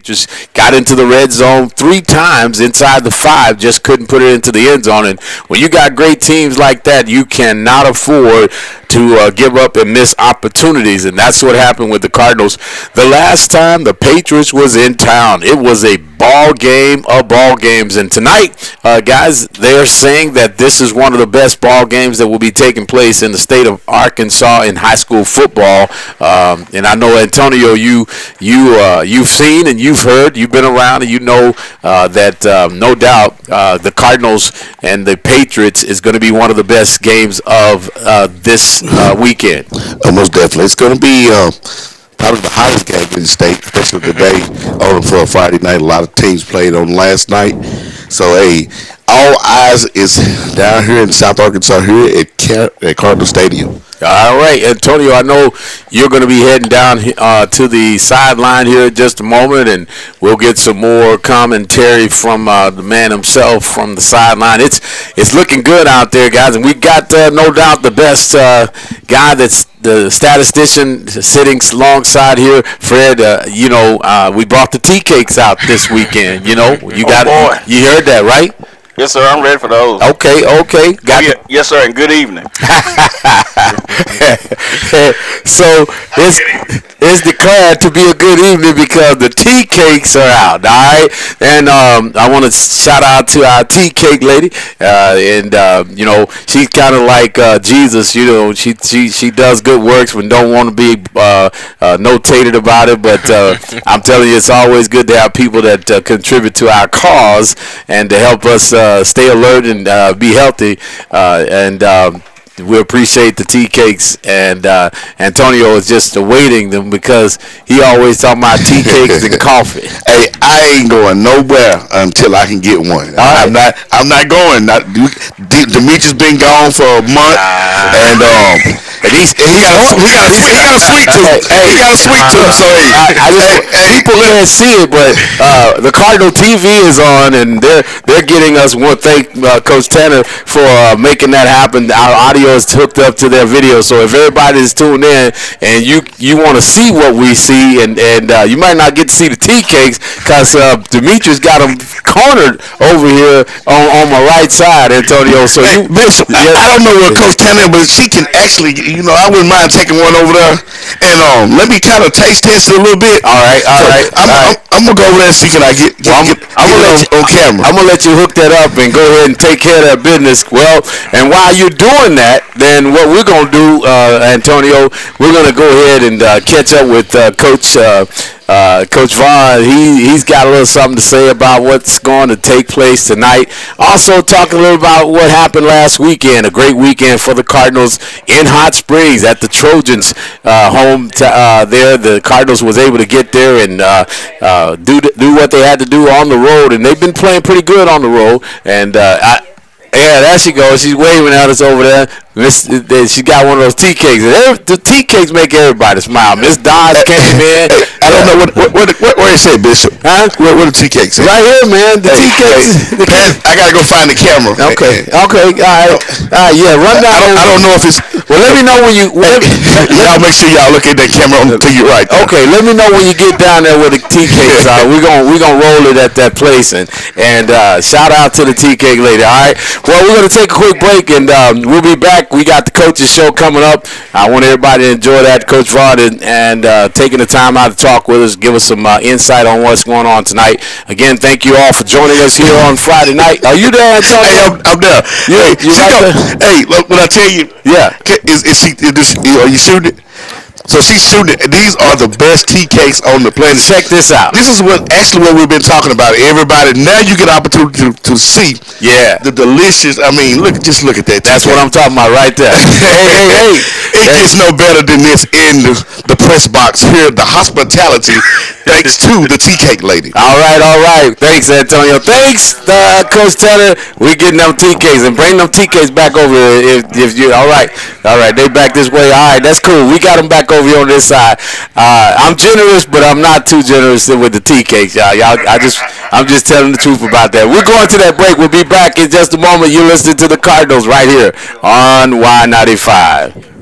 Just got into the red zone 3 times inside the 5, just couldn't put it into the end zone. And when you got great teams like that, you cannot afford to give up and miss opportunities, and that's what happened with the Cardinals. The last time the Patriots was in town, it was a ball game of ball games, and tonight, guys, they're saying that this is one of the best ball games that will be taking place in the state of Arkansas in high school football. And I know, Antonio, you've seen and you've heard, you've been around, and you know that no doubt the Cardinals and the Patriots is going to be one of the best games of this weekend. Most definitely. It's going to be probably the hottest game in the state, especially today on for a Friday night. A lot of teams played on last night. So, hey, all eyes is down here in South Arkansas here at Cardinal Stadium. All right, Antonio, I know you're going to be heading down to the sideline here in just a moment, and we'll get some more commentary from the man himself from the sideline. It's looking good out there, guys, and we got no doubt the best guy that's the statistician sitting alongside here, Fred. We brought the tea cakes out this weekend. You you heard that, right? Yes, sir. I'm ready for those. Okay. Yes, sir, and good evening. So it's declared to be a good evening because the tea cakes are out. All right, and I want to shout out to our tea cake lady, and she's kind of like Jesus. She does good works when don't want to be notated about it, but I'm telling you, it's always good to have people that contribute to our cause and to help us stay alert and be healthy, and we appreciate the tea cakes, and Antonio is just awaiting them because he always talking about tea cakes and coffee. Hey, I ain't going nowhere until I can get one. Right. I'm not going. Demetrius been gone for a month, and he got a sweet tooth. He got a sweet tooth. So people can't see it, but the Cardinal TV is on, and they're getting us one. Thank Coach Tanner for making that happen. Our audio is hooked up to their video, so if everybody is tuned in and you want to see what we see, and you might not get to see the tea cakes because Demetrius got them cornered over here on my right side, Antonio. So Bishop, I don't know what Coach Tanner, but she can actually, I wouldn't mind taking one over there, and let me kind of taste test it a little bit. All right. I'm gonna go over there and see can I get on camera. I'm gonna let you hook that up and go ahead and take care of that business. Well, and while you're doing that, then what we're going to do, Antonio, we're going to go ahead and catch up with Coach Vaughn. He's got a little something to say about what's going to take place tonight. Also talk a little about what happened last weekend, a great weekend for the Cardinals in Hot Springs at the Trojans home there. The Cardinals was able to get there and do what they had to do on the road, and they've been playing pretty good on the road. And yeah, there she goes. She's waving at us over there. She got one of those tea cakes. The tea cakes make everybody smile. Miss Dodge came in. I don't know what it say, Bishop. Huh? What the tea cakes? Right here, man. The tea cakes. Pat, I gotta go find the camera. Okay. All right. Yeah, run down. I don't know if it's. Well, let me know when you. Y'all make sure y'all look at that camera until you're right. Okay, let me know when you get down there where the tea cakes are. We're gonna roll it at that place, and shout out to the tea cake lady. All right. Well, we're gonna take a quick break, and we'll be back. We got the coaches show coming up. I want everybody to enjoy that. Coach Vaughn and taking the time out to talk with us, give us some insight on what's going on tonight. Again, thank you all for joining us here on Friday night. Are you there, Antonio? Hey, I'm there. Hey, look, when I tell you, yeah, are you shooting it? So she's shooting it. These are the best tea cakes on the planet. Check this out. This is what we've been talking about. Everybody, now you get an opportunity to see. Yeah. The delicious. I mean, look at that. That's what I'm talking about right there. hey. It gets no better than this in the press box here. The hospitality, thanks to the tea cake lady. All right. Thanks, Antonio. Thanks, Coach Tanner. We getting them tea cakes and bring them tea cakes back over here if you. All right. They back this way. All right, that's cool. We got them back over here on this side. I'm generous, but I'm not too generous with the tea cakes, y'all. I'm just telling the truth about that. We're going to that break. We'll be back in just a moment. You're listening to the Cardinals right here on Y95.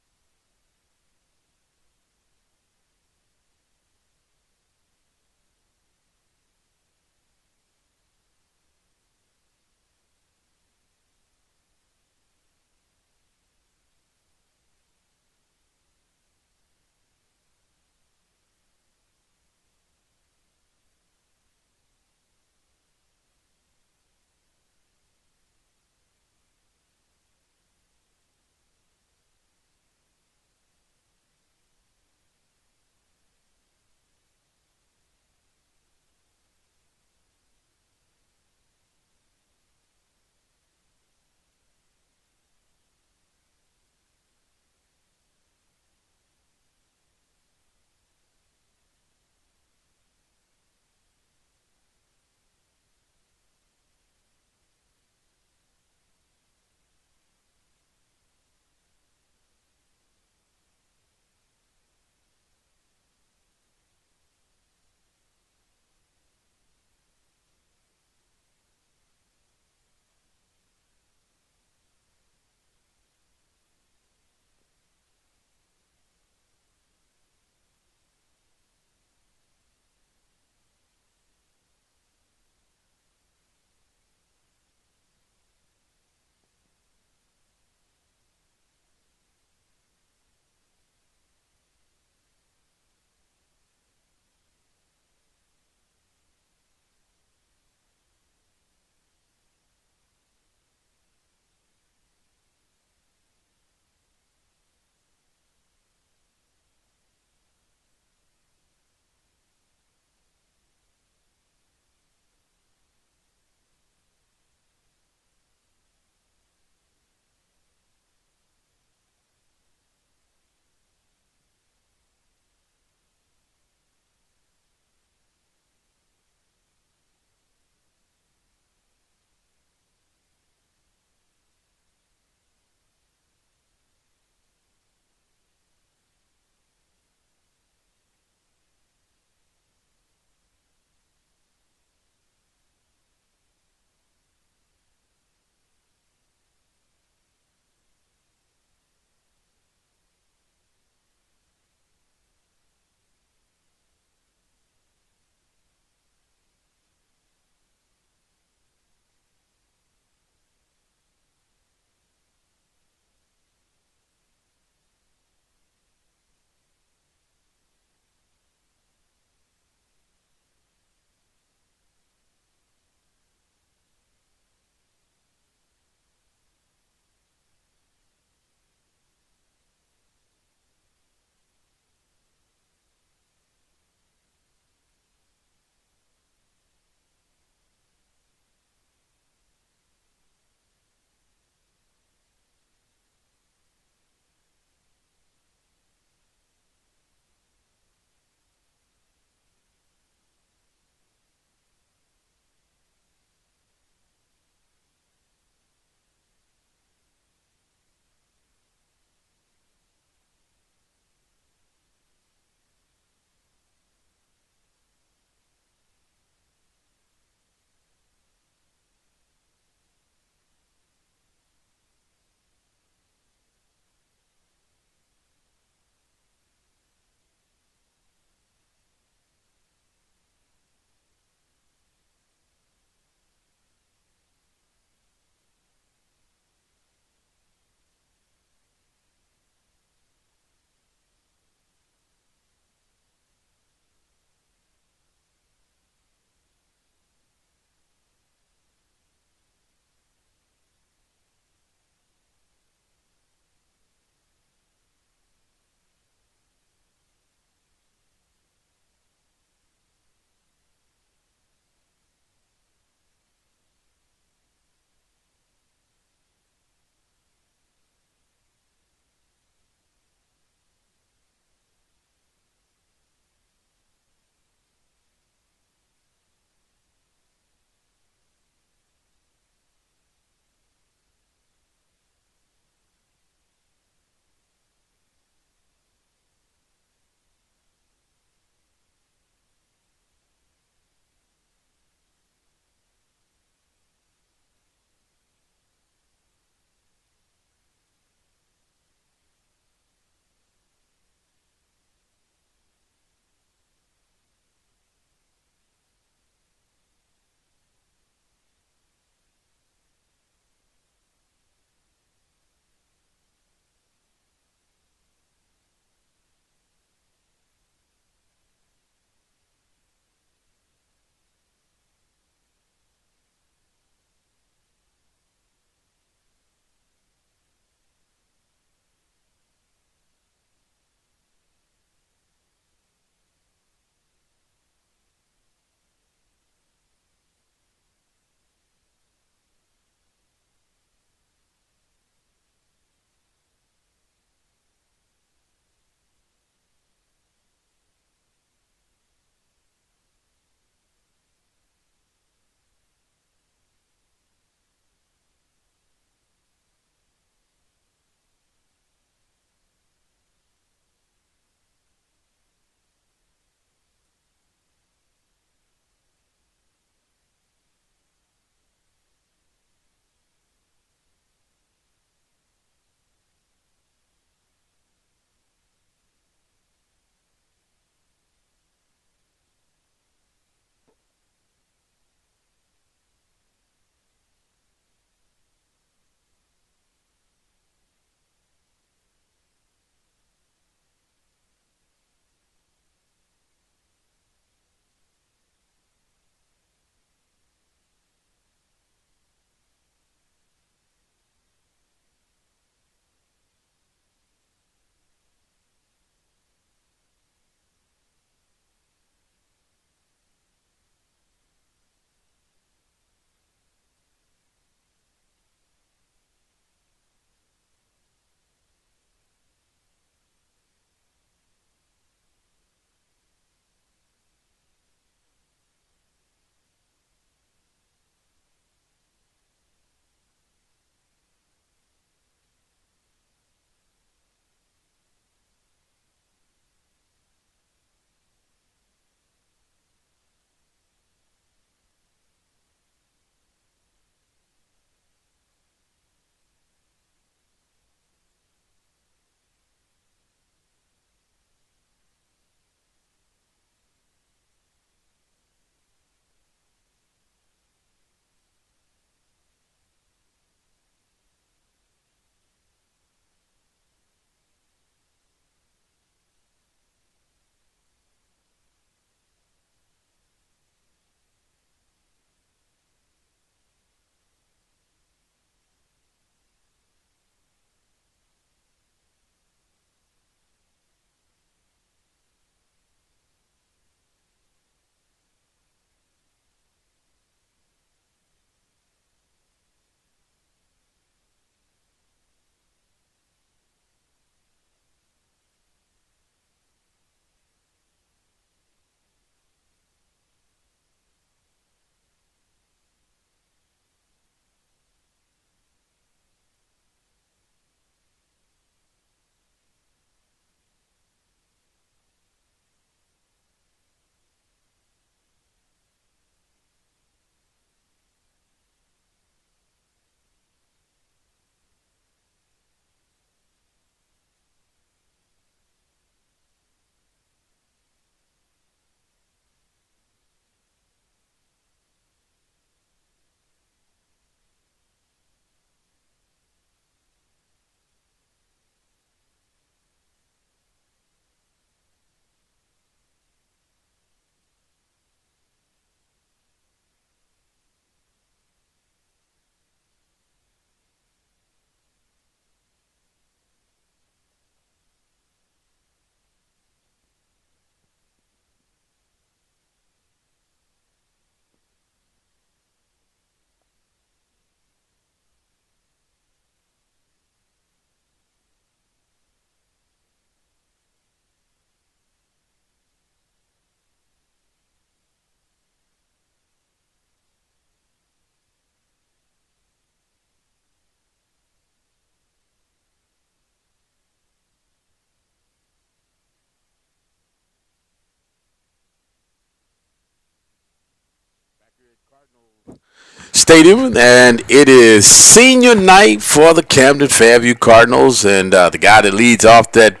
Stadium, and it is senior night for the Camden Fairview Cardinals. And the guy that leads off that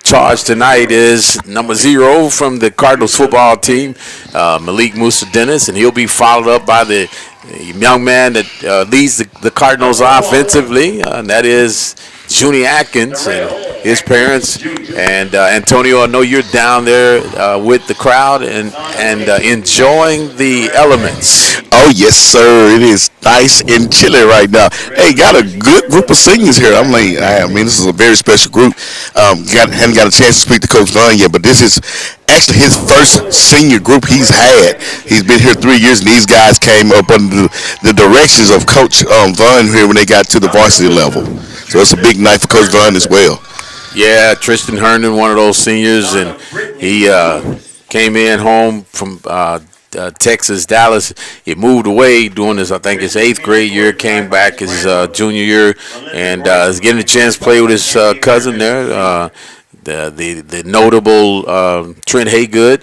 charge tonight is number 0 from the Cardinals football team, Malik Musa Dennis, and he'll be followed up by the young man that leads the Cardinals offensively, and that is Junie Atkins and his parents. And Antonio, I know you're down there with the crowd and enjoying the elements. Oh, yes, sir. It is nice and chilly right now. Hey, got a good group of seniors here. I mean, this is a very special group. Haven't got a chance to speak to Coach Vaughn yet, but this is actually his first senior group he's had. He's been here 3 years, and these guys came up under the directions of Coach Vaughn here when they got to the varsity level. So it's a big night for Coach Vaughn as well. Yeah, Tristan Herndon, one of those seniors, and he came in home from Texas, Dallas. He moved away doing his, I think, his 8th grade year, came back his junior year, and is getting a chance to play with his cousin there, the notable Trent Haygood.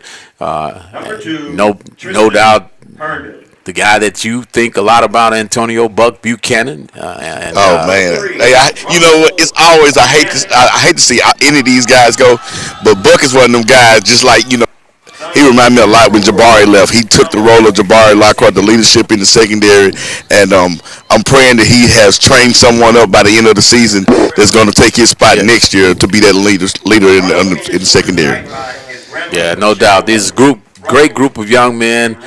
No doubt. The guy that you think a lot about, Antonio Buck Buchanan. Man, hey, you know what? It's always I hate to see any of these guys go, but Buck is one of them guys. Just like he reminded me a lot when Jabari left. He took the role of Jabari Lockhart, the leadership in the secondary, and I'm praying that he has trained someone up by the end of the season that's going to take his spot next year to be that leader in the secondary. Yeah, no doubt. This great group of young men.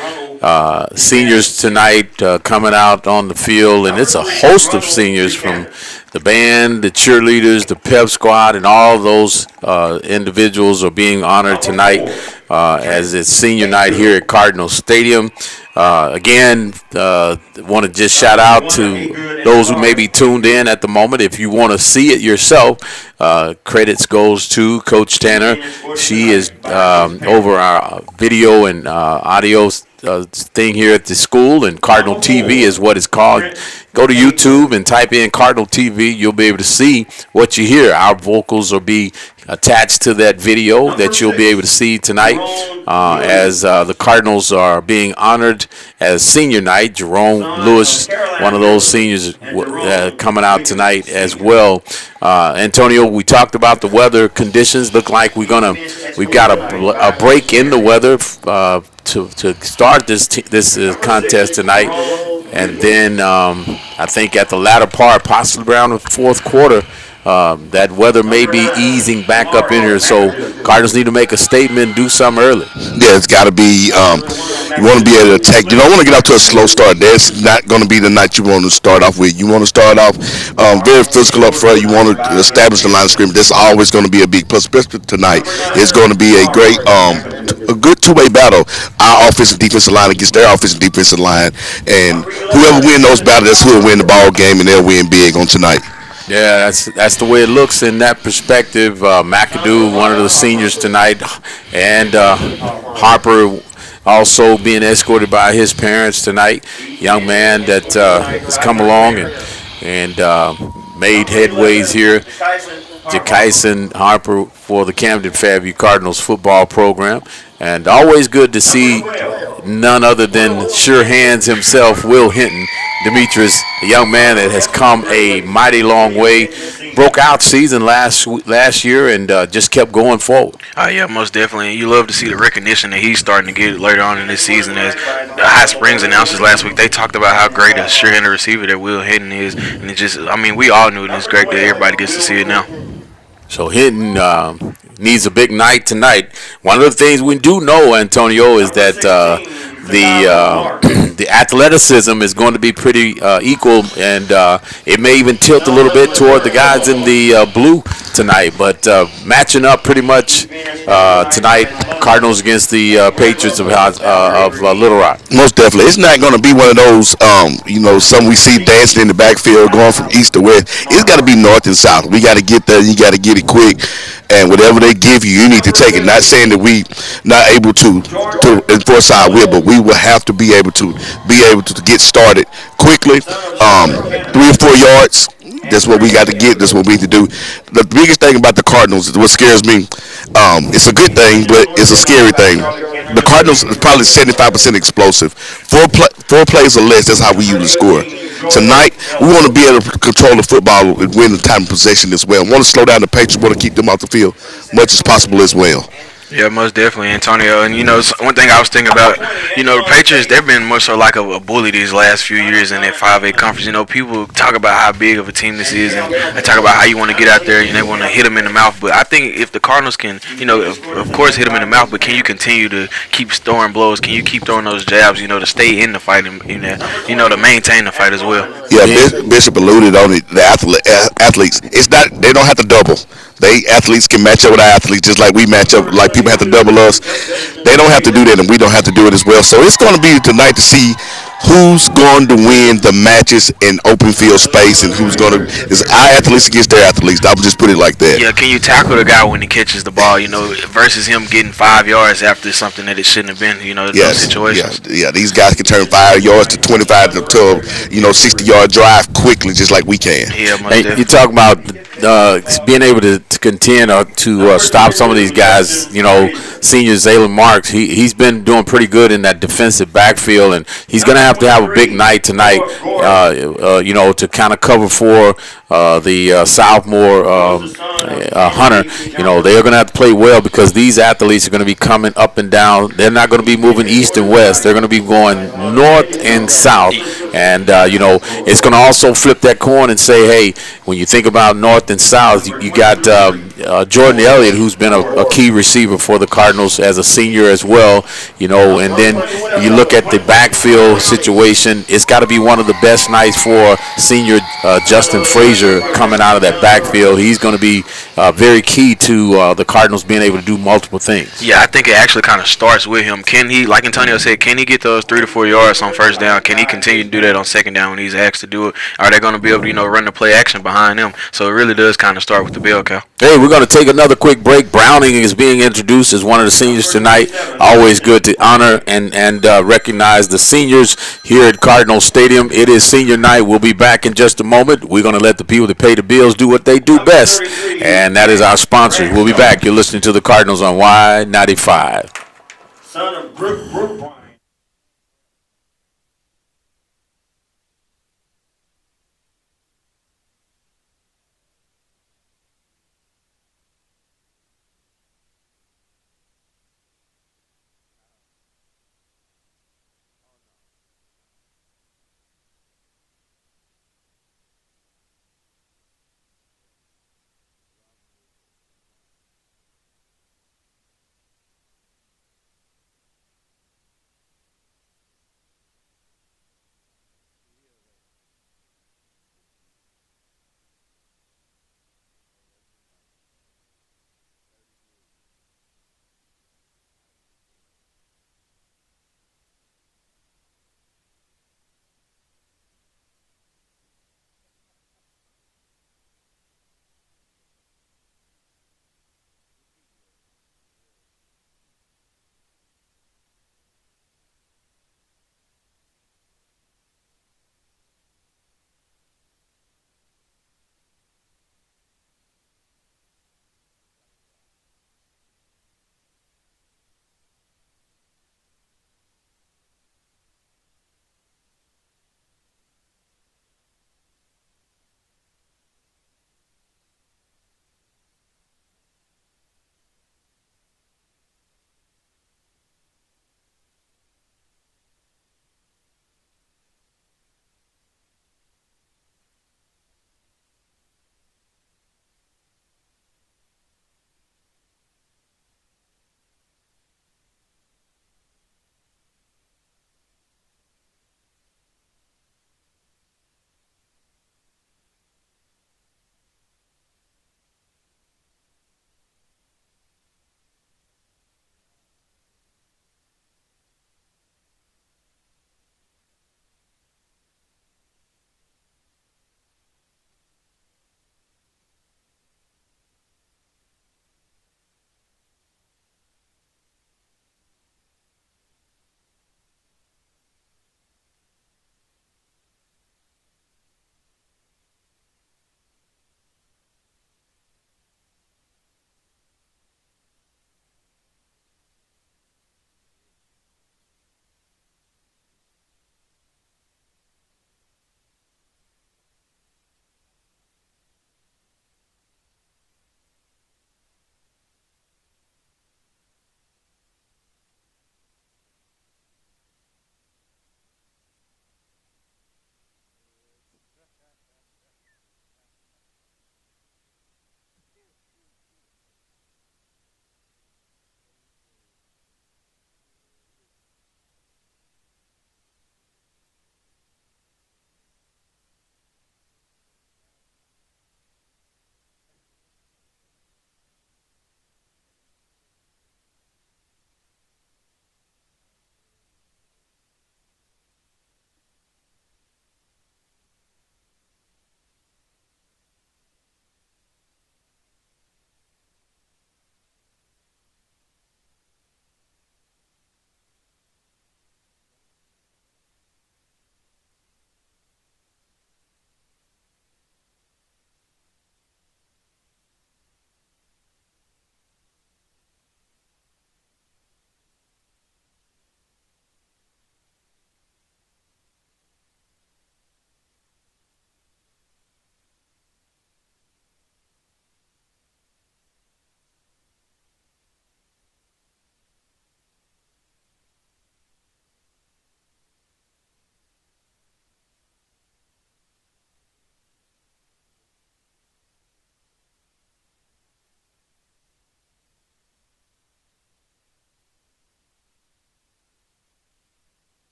Seniors tonight coming out on the field, and it's a host of seniors from the band, the cheerleaders, the pep squad, and all those individuals are being honored tonight as it's senior night here at Cardinal Stadium. Again, want to just shout out to those who may be tuned in at the moment. If you want to see it yourself, credits goes to Coach Tanner. She is over our video and audio thing here at the school, and Cardinal TV is what it's called. Go to YouTube and type in Cardinal TV. You'll be able to see what you hear. Our vocals will be attached to that video that you'll be able to see tonight as the Cardinals are being honored as senior night. Jerome Lewis, one of those seniors, coming out tonight as well. Antonio, we talked about the weather conditions. Look like we've got a break in the weather to start this contest tonight, and then I think at the latter part, possibly around the fourth quarter, that weather may be easing back up in here. So Cardinals need to make a statement, do something early. Yeah, it's got to be. You want to be able to attack. You don't want to get off to a slow start. That's not going to be the night you want to start off with. You want to start off very physical up front. You want to establish the line of scrimmage. That's always going to be a big plus. Especially tonight, it's going to be a great, a good two-way battle. Our offensive defensive line against their offensive defensive line, and whoever win those battles, that's who will win the ball game, and they'll win big on tonight. Yeah, that's the way it looks in that perspective. McAdoo, one of the seniors tonight, and Harper also being escorted by his parents tonight. Young man that has come along and made headways here. Jakaisen Harper for the Camden Fairview Cardinals football program. And always good to see none other than sure hands himself, Will Hinton. Demetrius, a young man that has come a mighty long way. Broke out season last year and just kept going forward. Yeah, most definitely. You love to see the recognition that he's starting to get later on in this season. As the Hot Springs announcers last week, they talked about how great a sure-handed receiver that Will Hinton is. And it just, we all knew it. And it's great that everybody gets to see it now. So Hinton needs a big night tonight. One of the things we do know, Antonio, is that the athleticism is going to be pretty equal, and it may even tilt a little bit toward the guys in the blue tonight. But matching up pretty much tonight, Cardinals against the Patriots of Little Rock. Most definitely. It's not going to be one of those, some we see dancing in the backfield going from east to west. It's got to be north and south. We got to get there. You got to get it quick. And whatever they give you, you need to take it. Not saying that we not able to enforce our will, but we will have to be able to get started quickly. 3 or 4 yards. That's what we got to get. That's what we need to do. The biggest thing about the Cardinals, what scares me, it's a good thing, but it's a scary thing. The Cardinals is probably 75% explosive. Four plays or less, that's how we usually score. Tonight, we want to be able to control the football and win the time of possession as well. We want to slow down the Patriots, want to keep them off the field much as possible as well. Yeah, most definitely, Antonio. And one thing I was thinking about, the Patriots, they've been more so like a bully these last few years in that 5A conference. People talk about how big of a team this is, and they talk about how you want to get out there and they want to hit them in the mouth. But I think if the Cardinals can, of course, hit them in the mouth, but can you continue to keep throwing blows? Can you keep throwing those jabs? To stay in the fight and to maintain the fight as well. Yeah, Bishop alluded on it. The athletes, it's not. They don't have to double. They athletes can match up with our athletes just like we match up. Like people have to double us. They don't have to do that, and we don't have to do it as well. So it's going to be tonight to see who's going to win the matches in open field space and who's going to. Is our athletes against their athletes? I would just put it like that. Yeah, can you tackle the guy when he catches the ball? Versus him getting 5 yards after something that it shouldn't have been. Those situations. Yeah. These guys can turn 5 yards to 25 to 60-yard drive quickly, just like we can. Yeah, hey, you talk about being able to contend or to stop some of these guys. Senior Zaylen Marks, he's been doing pretty good in that defensive backfield, and he's going to have a big night tonight. To kind of cover for the sophomore Hunter. They're going to have to play well because these athletes are going to be coming up and down. They're not going to be moving east and west. They're going to be going north and south. And, it's going to also flip that coin and say, hey, when you think about north and south, you got Jordan Elliott, who's been a key receiver for the Cardinals as a senior as well. And then you look at the backfield situation, it's got to be one of the best nights for senior Justin Frazier coming out of that backfield. He's going to be very key to the Cardinals being able to do multiple things. Yeah, I think it actually kind of starts with him. Can he, like Antonio said, can he get those 3 to 4 yards on first down? Can he continue to do that on second down when he's asked to do it? Are they going to be able to, run the play action behind him? So it really does kind of start with the bell cow. Hey, we're going to take another quick break. Browning is being introduced as one of the seniors tonight. Always good to honor and recognize the seniors here at Cardinal Stadium. It is senior night. We'll be back in just a moment. We're going to let the people that pay the bills do what they do best, and that is our sponsors. We'll be back. You're listening to the Cardinals on Y95. Son of Brook.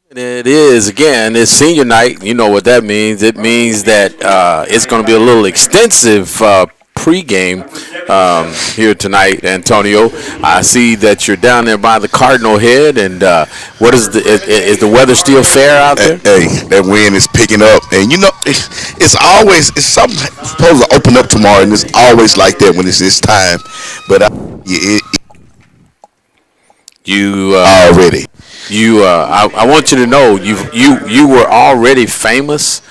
And it is again. It's senior night. You know what that means. It means that it's going to be a little extensive pregame here tonight, Antonio. I see that you're down there by the Cardinal Head, and what is the weather still fair out there? Hey, that wind is picking up, and it's something supposed to open up tomorrow, and it's always like that when it's this time. But You already. I want you to know you were already famous,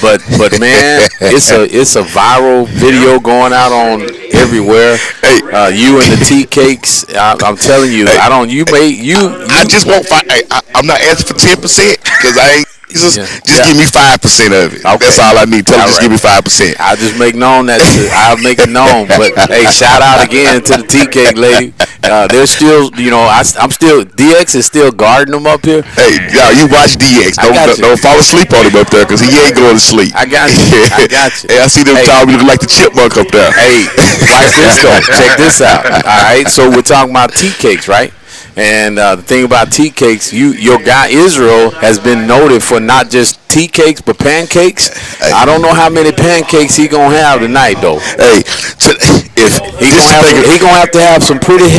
but man, it's a viral video going out on everywhere. Hey, you and the tea cakes. I'm telling you, hey, I don't. You made you. I just won't fight. I'm not asking for 10% because I ain't. Just give me 5% of it. Okay. That's all I need. Tell them just right. give me 5%. I'll just make known that I'll make it known. But hey, shout out again to the tea cake lady. They're still, I'm still DX is still guarding them up here. Hey, you watch DX. Don't fall asleep on him up there because he ain't going to sleep. I got you. I got you. Hey, I see them talking look like the chipmunk up there. Hey, watch this though. Check this out. All right, so we're talking about tea cakes, right? And the thing about tea cakes, your guy Israel has been noted for not just tea cakes but pancakes. Hey. I don't know how many pancakes he gonna have tonight though. Hey, if he gonna have to have some pretty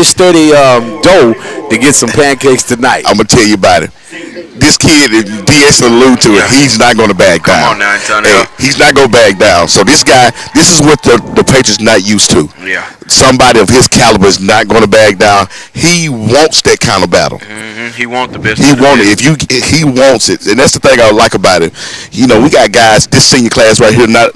sturdy dough to get some pancakes tonight. I'm gonna tell you about it. This kid, DS allude to it, he's not going to back down. Come on now, Antonio. Hey, he's not going to back down. So this guy, this is what the Patriots not used to. Yeah. Somebody of his caliber is not going to back down. He wants that kind of battle. Mm-hmm. He wants the best. He wants it. He wants it, and that's the thing I like about it. We got guys. This senior class right here, not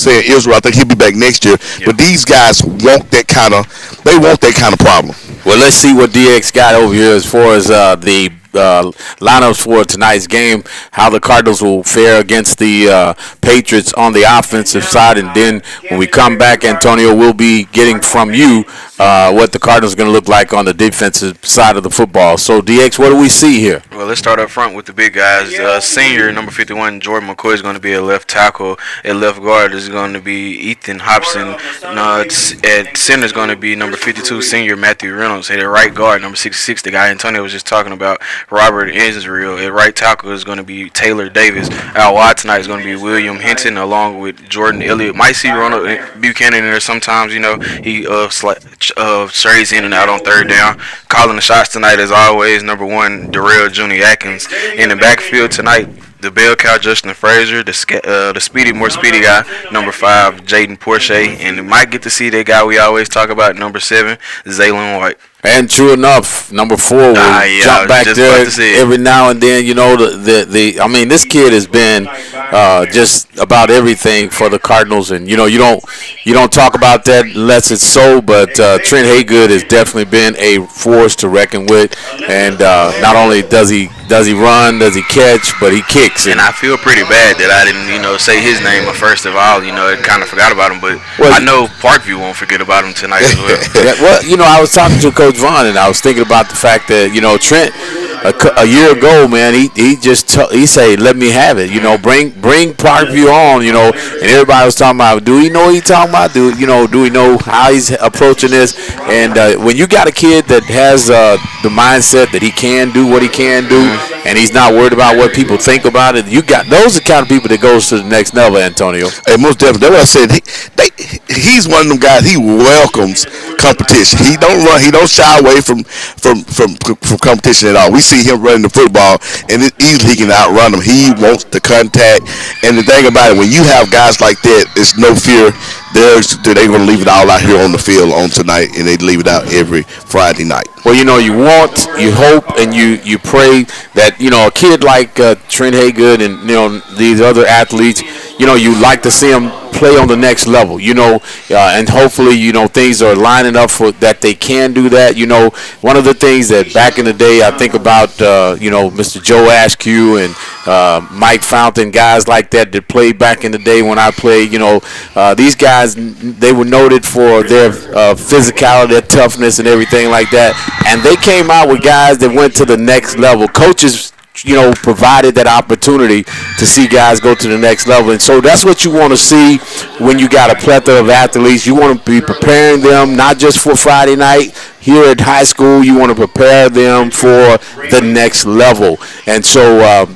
saying Israel. I think he'll be back next year. Yeah. But these guys want that kind of. They want that kind of problem. Well, let's see what DX got over here as far as the lineups for tonight's game, how the Cardinals will fare against the Patriots on the offensive side, and then when we come back, Antonio, we'll be getting from you what the Cardinals are going to look like on the defensive side of the football. So, DX, what do we see here? Well, let's start up front with the big guys. Senior, number 51, Jordan McCoy is going to be a left tackle. At left guard is going to be Ethan Hobson. At center is going to be number 52, senior Matthew Reynolds. At right guard, number 66, the guy Antonio was just talking about, Robert Israel. At right tackle is going to be Taylor Davis. Out wide tonight is going to be William Hinton along with Jordan Elliott. Might see Ronald Buchanan in there sometimes. He strays in and out on third down. Calling the shots tonight as always, number 1, Darrell Jr. Atkins. In the backfield tonight, the bell cow Justin Frazier, the more speedy guy, number 5, Jaden Porsche, and you might get to see that guy we always talk about, number 7, Zaylen White. And true enough, number 4 will jump back there every now and then. I mean, this kid has been just about everything for the Cardinals, and you don't talk about that unless it's so. But Trent Haygood has definitely been a force to reckon with, and not only does he run, does he catch, but he kicks. And I feel pretty bad that I didn't say his name first of all. It kind of forgot about him, but I know Parkview won't forget about him tonight as well. Yeah, well, I was talking to Coach Vaughn, and I was thinking about the fact that Trent a year ago, man, he said, let me have it, bring Parkview on, and everybody was talking about, do we know what he's talking about? Do we know how he's approaching this? And when you got a kid that has the mindset that he can do what he can do, and he's not worried about what people think about it, those are the kind of people that goes to the next level, Antonio. Hey, most definitely. That's what I said. He's one of them guys. He welcomes competition. He don't run. He don't shy away from competition at all. We see him running the football, and easily he can outrun them. He wants the contact. And the thing about it, when you have guys like that, it's no fear. They're going to leave it all out here on the field on tonight, and they leave it out every Friday night. Well, you want, you hope, and you pray that a kid like Trent Haygood and these other athletes, you like to see them play on the next level, and hopefully, things are lining up for that they can do that. One of the things that back in the day I think about, Mr. Joe Askew and Mike Fountain, guys like that played back in the day when I played. These guys, they were noted for their physicality, their toughness, and everything like that. And they came out with guys that went to the next level. Coaches provided that opportunity to see guys go to the next level. And so that's what you want to see when you got a plethora of athletes. You want to be preparing them not just for Friday night here at high school. You want to prepare them for the next level. And so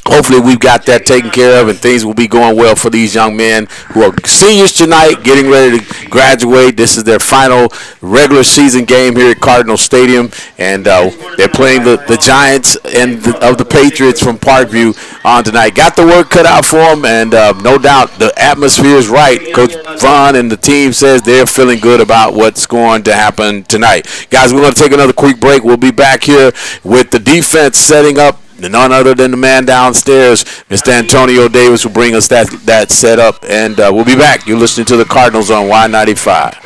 hopefully we've got that taken care of and things will be going well for these young men who are seniors tonight, getting ready to graduate. This is their final regular season game here at Cardinal Stadium, and they're playing the Giants of the Patriots from Parkview on tonight. Got the work cut out for them, and no doubt the atmosphere is right. Coach Vaughn and the team says they're feeling good about what's going to happen tonight. Guys, we're going to take another quick break. We'll be back here with the defense setting up. None other than the man downstairs, Mr. Antonio Davis, will bring us that setup, and we'll be back. You're listening to the Cardinals on Y95.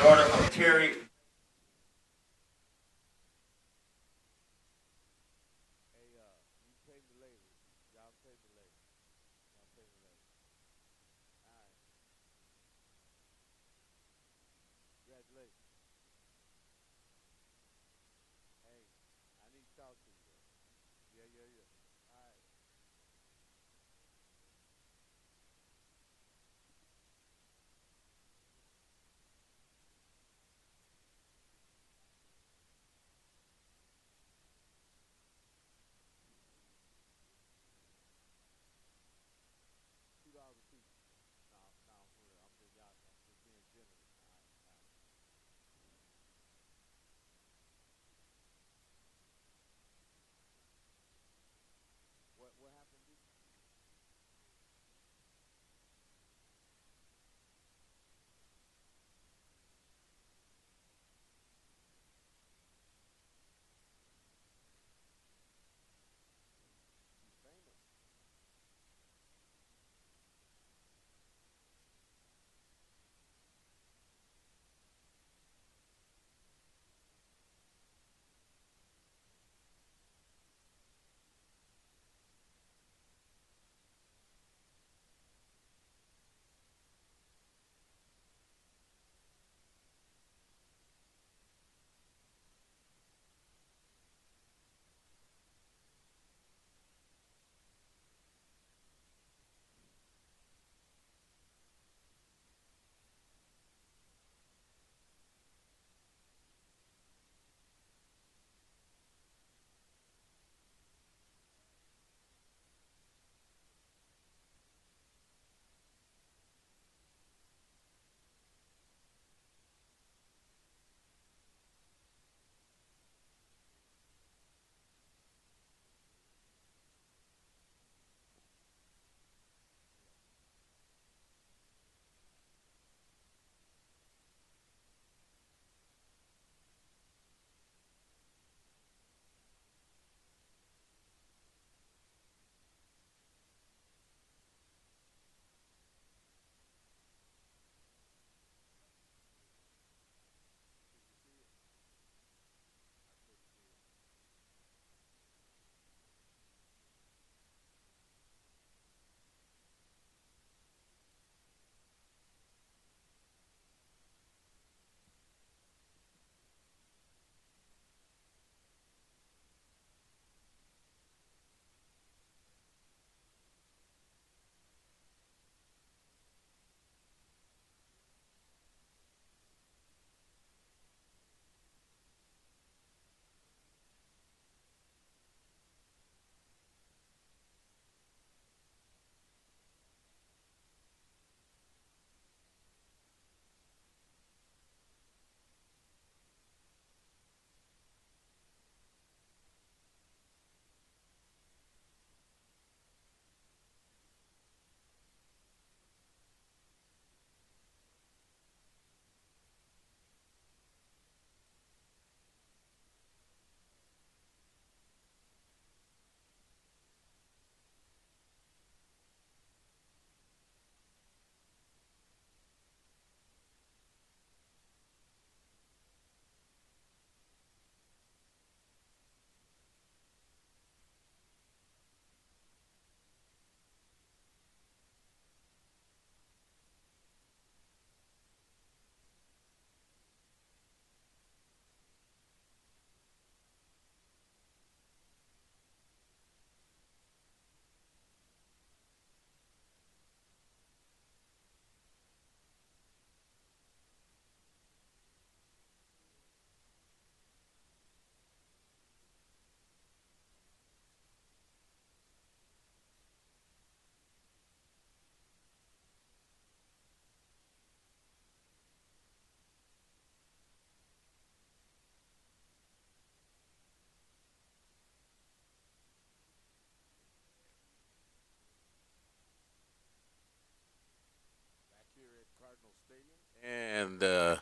And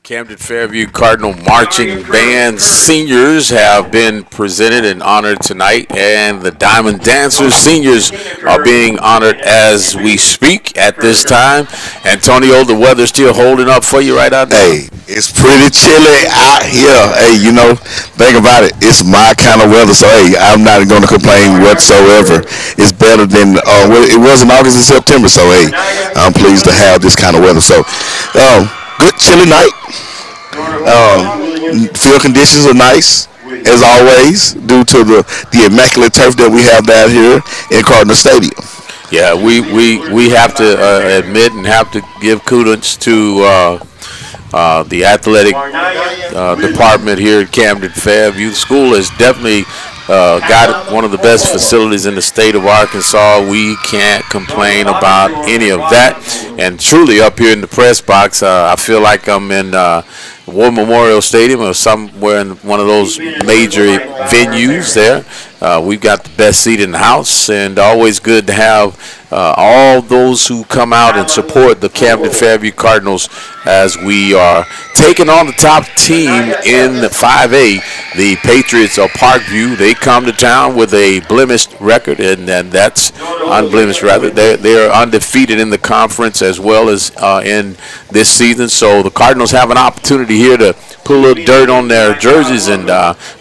Camden Fairview Cardinal Marching Band seniors have been presented and honored tonight, and the Diamond Dancers seniors are being honored as we speak at this time. Antonio, the weather's still holding up for you right out now? Hey, it's pretty chilly out here. Hey, think about it. It's my kind of weather, so hey, I'm not going to complain whatsoever. It's better than it was in August and September, so hey, I'm pleased to have this kind of weather. So, good chilly night. Field conditions are nice as always due to the immaculate turf that we have down here in Cardinal Stadium. Yeah, we have to admit and have to give kudos to the athletic department here at Camden Fairview. The school has definitely got one of the best facilities in the state of Arkansas. We can't complain about any of that. And truly, up here in the press box, I feel like I'm in War Memorial Stadium or somewhere in one of those major venues there. We've got the best seat in the house, and always good to have all those who come out and support the Camden Fairview Cardinals as we are taking on the top team in the 5A, the Patriots of Parkview. They come to town with a blemished record, and that's unblemished rather. They're undefeated in the conference as well as in this season. So the Cardinals have an opportunity here to put a little dirt on their jerseys and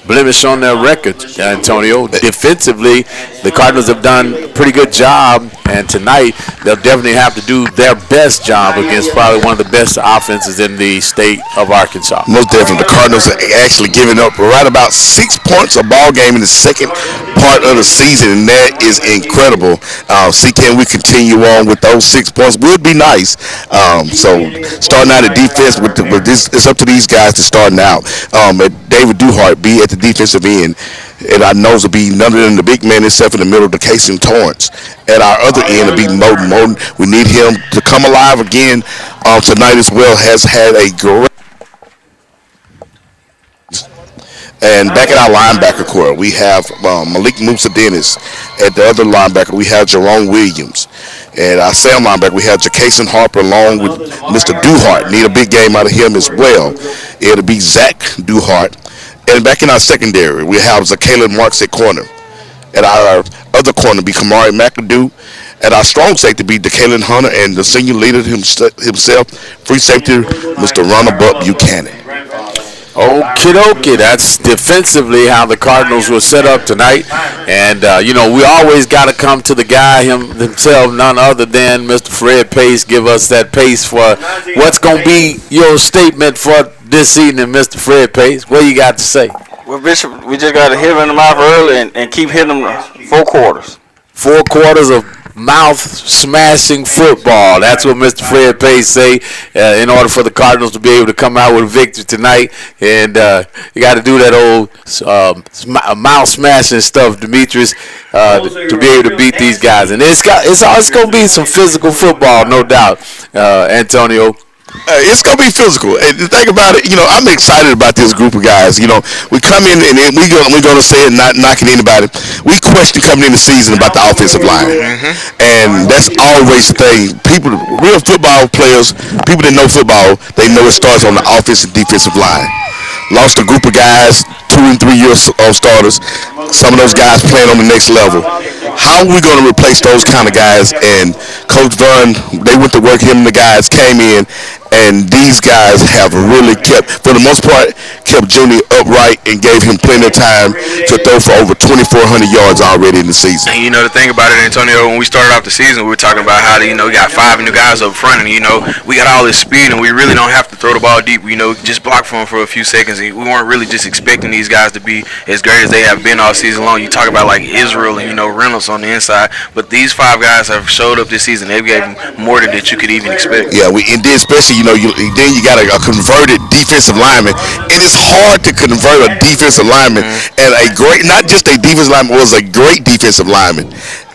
blemish on their records, Antonio. Defensively, the Cardinals have done a pretty good job, and tonight they'll definitely have to do their best job against probably one of the best offenses in the state of Arkansas. Most definitely. The Cardinals are actually giving up right about 6 points a ball game in the second part of the season, and that is incredible. See, can we continue on with those 6 points? Would be nice. So starting out at defense, with this, it's up to these guys to starting out. David Duhart be at the defensive end. And our nose will be none other than the big man himself in the middle, the Casey Torrance. At our other end will be Moden. Moden, we need him to come alive again tonight as well. Has had a great. And back at our linebacker core, we have Malik Musa Dennis. At the other linebacker, we have Jerome Williams. And our Sam linebacker, we have Jacason Harper along with Mr. Duhart. Need a big game out of him as well. It'll be Zach Duhart. And back in our secondary, we have Zachalyn Marks at corner. At our other corner, be Kamari McAdoo. At our strong safety, be DeKalen Hunter, and the senior leader himself, free safety, Mr. Ronald Buck Buchanan. Okie dokie, that's defensively how the Cardinals were set up tonight. And, we always got to come to the guy himself, none other than Mr. Fred Pace. Give us that pace for what's going to be your statement for this evening, Mr. Fred Pace. What you got to say? Well, Bishop, we just got to hit him in the mouth early and keep hitting them 4 quarters. 4 quarters of mouth-smashing football. That's what Mr. Fred Pace say in order for the Cardinals to be able to come out with a victory tonight. And you got to do that old mouth-smashing stuff, Demetrius, to be able to beat these guys. And it's going to be some physical football, no doubt, Antonio. It's going to be physical. And the thing about it, I'm excited about this group of guys. We come in and we're going to say it, not knocking anybody. We question coming in the season about the offensive line. Mm-hmm. And that's always the thing. Real football players, people that know football, they know it starts on the offensive and defensive line. Lost a group of guys, 2 and 3 year starters. Some of those guys playing on the next level. How are we going to replace those kind of guys? And Coach Vaughn, they went to work. Him and the guys came in, and these guys have really for the most part, kept Junior upright and gave him plenty of time to throw for over 2,400 yards already in the season. And the thing about it, Antonio, when we started off the season, we were talking about how we got 5 new guys up front, and we got all this speed, and we really don't have to throw the ball deep. Just block for them for a few seconds, and we weren't really just expecting these guys to be as great as they have been all season long. You talk about like Israel and Reynolds on the inside, but these 5 guys have showed up this season. They've given more than that you could even expect. Yeah, and then especially then you got a converted defensive lineman. It is hard to convert a defensive lineman and a great, not just a defensive lineman, was a great defensive lineman.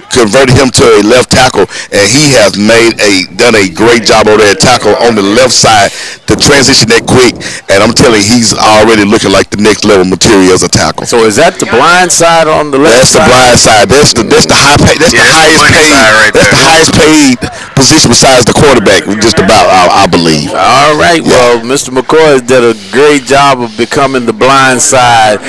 converted him to a left tackle, and he has done a great job over there at tackle on the left side to transition that quick. And I'm telling you, he's already looking like the next level material as a tackle. So is that the blind side on the left That's the side? blind side. That's the high pay. That's Yeah, the that's the highest money paid. side right That's there. the highest paid position besides the quarterback. Just about, I believe. All right. Yeah. Well, Mr. McCoy did a great job of becoming the blind side,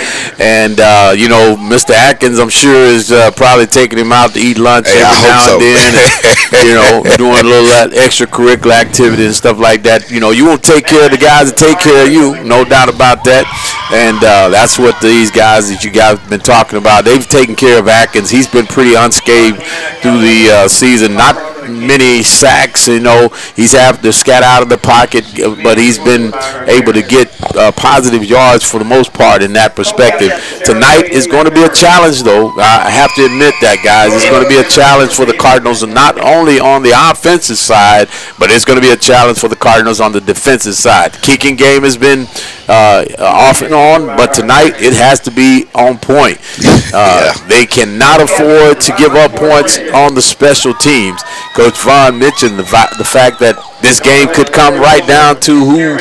and Mr. Atkins, I'm sure, is probably taking him out to eat lunch Hey, I every hope now so. and then, and doing a little extracurricular activity and stuff like that. You won't take care of the guys that take care of you, no doubt about that. And that's what these guys that you guys have been talking about. They've taken care of Atkins. He's been pretty unscathed through the season. Not many sacks. He's had to scat out of the pocket, but he's been able to get positive yards for the most part in that perspective. Tonight is going to be a challenge, though. I have to admit that, guys. It's going to be a challenge for the Cardinals, and not only on the offensive side, but it's going to be a challenge for the Cardinals on the defensive side. The kicking game has been off and on, but tonight it has to be on point. Yeah. They cannot afford to give up points on the special teams. Coach Vaughn mentioned the fact that this game could come right down to who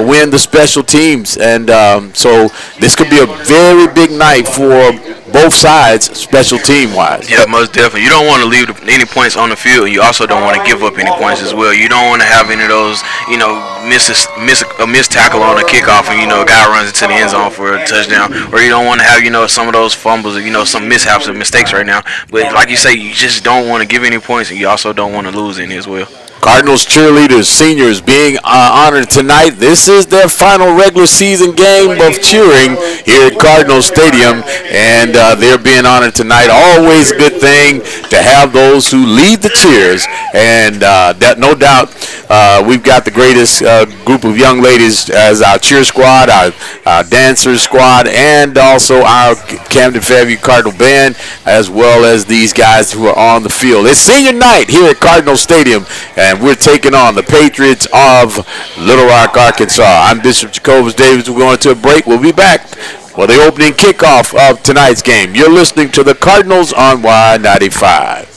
win the special teams, and so this could be a very big night for both sides, special team wise. Yeah, most definitely. You don't want to leave any points on the field, and you also don't want to give up any points as well. You don't want to have any of those, a missed tackle on a kickoff, and a guy runs into the end zone for a touchdown, or you don't want to have some of those fumbles, some mishaps and mistakes right now. But like you say, you just don't want to give any points, and you also don't want to lose any as well. Cardinals cheerleaders, seniors being honored tonight. This is their final regular season game of cheering here at Cardinal Stadium, and they're being honored tonight. Always a good thing to have those who lead the cheers, and that no doubt we've got the greatest group of young ladies as our cheer squad, our dancers squad, and also our Camden Fairview Cardinal Band, as well as these guys who are on the field. It's senior night here at Cardinal Stadium, and we're taking on the Patriots of Little Rock, Arkansas. I'm Bishop Jacobus Davis. We're going to a break. We'll be back for the opening kickoff of tonight's game. You're listening to the Cardinals on Y95.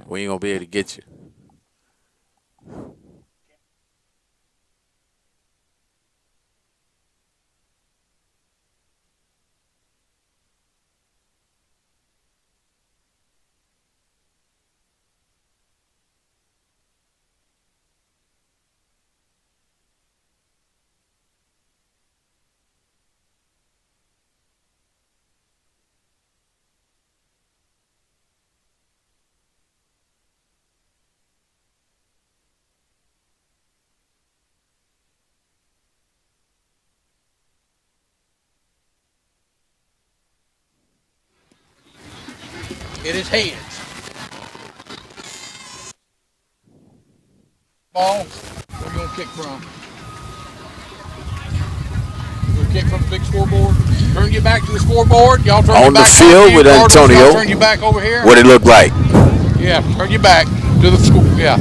We ain't going to be able to get you. It is heads. Ball. Where you gonna kick from? You gonna kick from the big scoreboard? Turn you back to the scoreboard. Y'all turn On you the back field with Cardinals, Antonio. y'all turn you back over here. What it look like? Yeah, turn you back to the school. Yeah.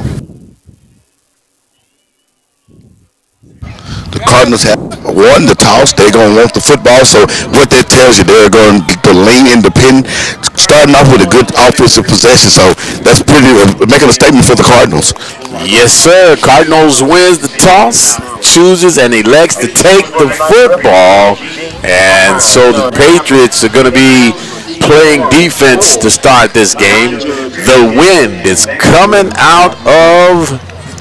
The Cardinals have won the toss. They're going to want the football. So what that tells you, they're going to lean independent, starting off with a good offensive possession. So that's pretty making a statement for the Cardinals. Yes, sir. Cardinals wins the toss, chooses and elects to take the football. And so the Patriots are going to be playing defense to start this game. The wind is coming out of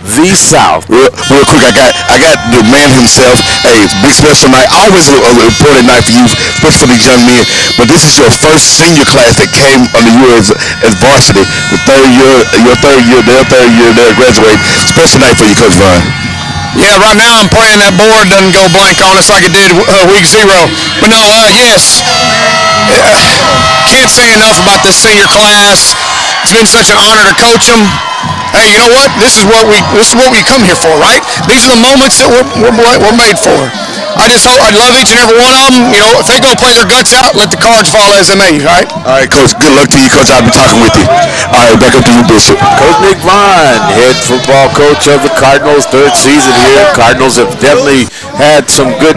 the South. Real quick, I got the man himself. Hey, it's a big special night. Always an important night for you, especially for these young men. But this is your first senior class that came under you as Varsity. Your third year, their graduate. Special night for you, Coach Vaughn. Yeah, right now I'm praying that board doesn't go blank on us like it did week 0. But no, yes, can't say enough about this senior class. It's been such an honor to coach them. Hey, you know what? This is what we come here for, right? These are the moments that we're made for. I just hope I love each and every one of them. You know, if they go play their guts out, let the cards fall as they may, right? All right, Coach. Good luck to you, Coach. I'll be talking with you. All right, back up to you, Bishop. Coach Nick Vaughn, head football coach of the Cardinals, third season here. Cardinals have definitely had some good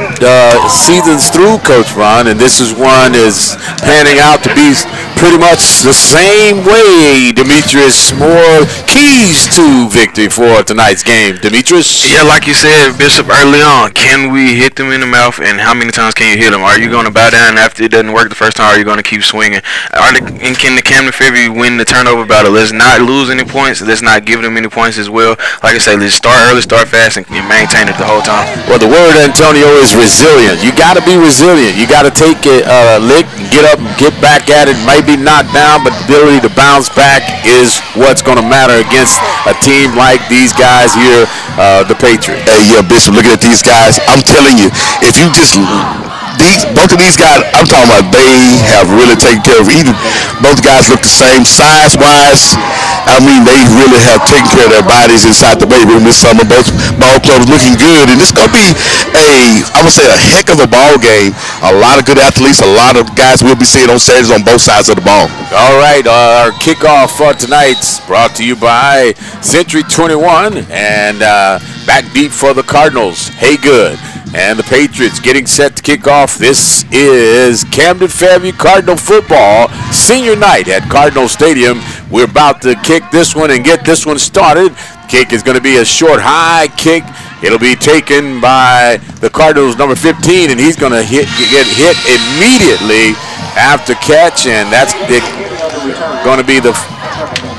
seasons through Coach Vaughn, and this is one is panning out to be pretty much the same way. Demetrius, more keys to victory for tonight's game. Demetrius? Yeah, like you said, Bishop, early on, can we hit them in the mouth, and how many times can you hit them? Are you going to bow down after it doesn't work the first time, or are you going to keep swinging? And can the Camden Fairview win the turnover battle? Let's not lose any points. Let's not give them any points as well. Like I say, let's start early, start fast, and maintain it the whole time. Well, the word, Antonio, is resilient. You got to be resilient. You got to take a lick, get up, and get back at it. Might be knocked down, but the ability to bounce back is what's going to matter against a team like these guys here, the Patriots. Hey, yeah, Bishop, looking at these guys, I'm telling you, if you just both of these guys, I'm talking about, they have really taken care of either. Both guys look the same size-wise. I mean, they really have taken care of their bodies inside the weight room this summer. Both ball clubs looking good, and it's going to be I would say, a heck of a ball game. A lot of good athletes, a lot of guys we'll be seeing on Saturdays on both sides of the ball. All right, our kickoff for tonight's brought to you by Century 21 and back deep for the Cardinals. Hey, good. And the Patriots getting set to kick off. This is Camden Fairview Cardinal football senior night at Cardinal Stadium. We're about to kick this one and get this one started. Kick is going to be a short, high kick. It'll be taken by the Cardinals' number 15, and he's going to get hit immediately after catch, and that's going to be the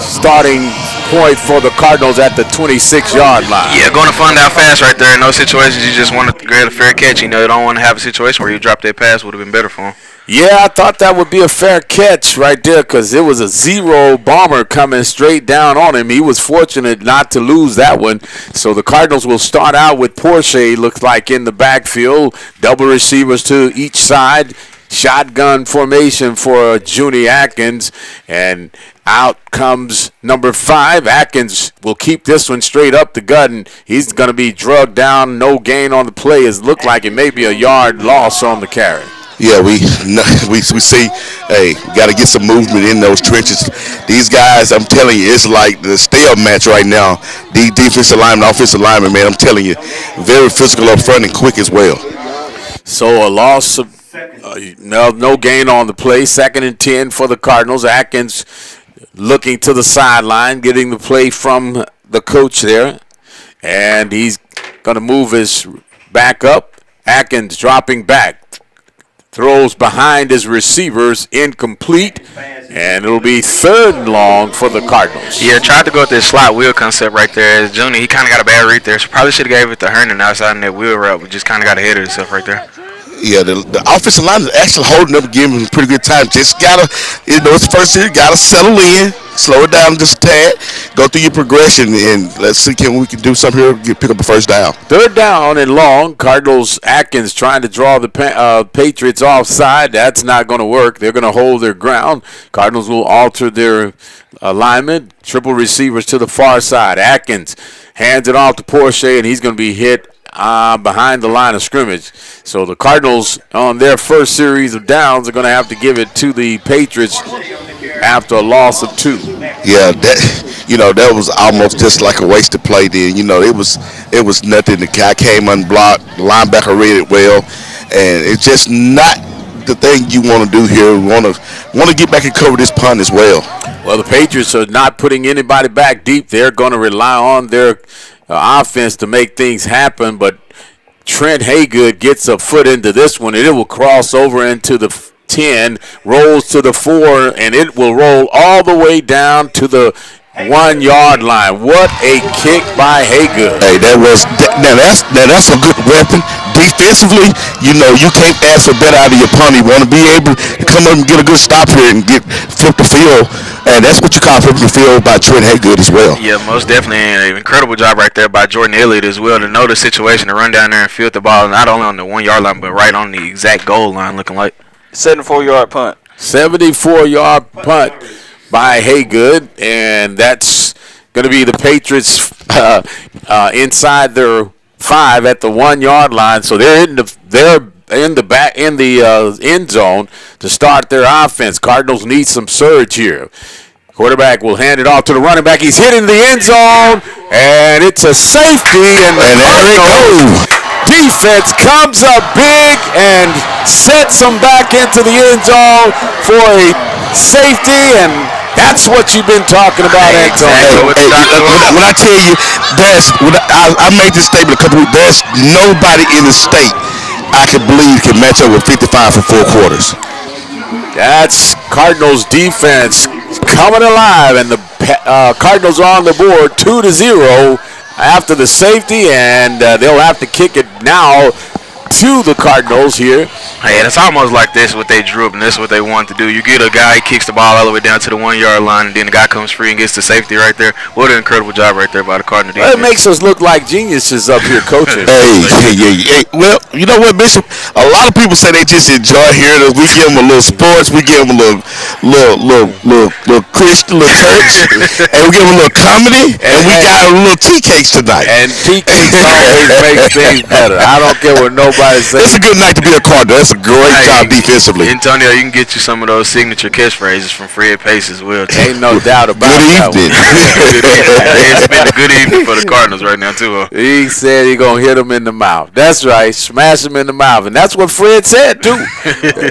starting point for the Cardinals at the 26-yard line. Yeah, going to find out fast right there. In those situations, you just want to get a fair catch. You know, you don't want to have a situation where you drop that pass. Would have been better for him. Yeah, I thought that would be a fair catch right there because it was a zero bomber coming straight down on him. He was fortunate not to lose that one. So the Cardinals will start out with Porsche, looks like, in the backfield. Double receivers to each side. Shotgun formation for Junie Atkins. And out comes number 5. Atkins will keep this one straight up the gut, and he's going to be drugged down. No gain on the play. It looked like it may be a yard loss on the carry. Yeah, we see, hey, got to get some movement in those trenches. These guys, I'm telling you, it's like the stale match right now. The defensive lineman, offensive lineman, man, I'm telling you, very physical up front and quick as well. So a loss of no gain on the play. 2nd and 10 for the Cardinals. Atkins looking to the sideline, getting the play from the coach there. And he's going to move his back up. Atkins dropping back. Throws behind his receivers, incomplete, and it'll be 3rd and long for the Cardinals. Yeah, tried to go with this slot wheel concept right there. As Junie, he kind of got a bad read there. So probably should have gave it to Hernan outside in that wheel route, but just kind of got ahead of himself right there. Yeah, the offensive line is actually holding up, giving him pretty good time. Just gotta, it's first year, gotta settle in, slow it down just a tad, go through your progression, and let's see can we can do something here, pick up a first down. Third down and long. Cardinals Atkins trying to draw the Patriots offside. That's not going to work. They're going to hold their ground. Cardinals will alter their alignment. Triple receivers to the far side. Atkins hands it off to Porsche, and he's going to be hit behind the line of scrimmage. So the Cardinals, on their first series of downs, are going to have to give it to the Patriots after a loss of 2. Yeah, that was almost just like a wasted play. Then it was nothing. The guy came unblocked. The linebacker read it well, and it's just not the thing you want to do here. We want to get back and cover this punt as well. Well, the Patriots are not putting anybody back deep. They're going to rely on their offense to make things happen, but Trent Haygood gets a foot into this one, and it will cross over into the 10, rolls to the 4, and it will roll all the way down to the 1-yard line. What a kick by Haygood. Hey, that's a good weapon. Defensively, you can't ask for better out of your punt. You want to be able to come up and get a good stop here and flip the field, and that's what you call flipping the field by Trent Haygood as well. Yeah, most definitely. An incredible job right there by Jordan Elliott as well to know the situation, to run down there and field the ball not only on the 1-yard line but right on the exact goal line, looking like 74-yard punt. 74-yard punt by Haygood, and that's going to be the Patriots inside their 5 at the 1-yard line. So they're in the end zone to start their offense. Cardinals need some surge here. Quarterback will hand it off to the running back. He's hitting the end zone, and it's a safety, and there it goes. Defense comes up big and sets them back into the end zone for a safety, and that's what you've been talking about, Antonio. When I tell you, I made this statement a couple weeks. There's nobody in the state I can believe can match up with 55 for 4 quarters. That's Cardinals defense coming alive, and the Cardinals are on the board 2-0 after the safety, and they'll have to kick it now to the Cardinals here. Hey, and it's almost like this what they drew up, and this is what they want to do. You get a guy, he kicks the ball all the way down to the 1-yard line, and then the guy comes free and gets the safety right there. What an incredible job right there by the Cardinals defense. Well, it makes us look like geniuses up here coaching. Hey. Well, you know what, Bishop? A lot of people say they just enjoy hearing us. We give them a little sports, we give them a little Christian, little church, and we give them a little comedy, and we got a little tea cakes tonight. And tea cakes always make things better. I don't care what nobody says. It's a good night to be a Cardinal. That's a great job defensively. Antonio, you can get you some of those signature catchphrases from Fred Pace as well, too. Ain't no doubt about that. Good evening. It's been a good evening for the Cardinals right now, too. He said he going to hit him in the mouth. That's right. Smash him in the mouth. And that's what Fred said, too.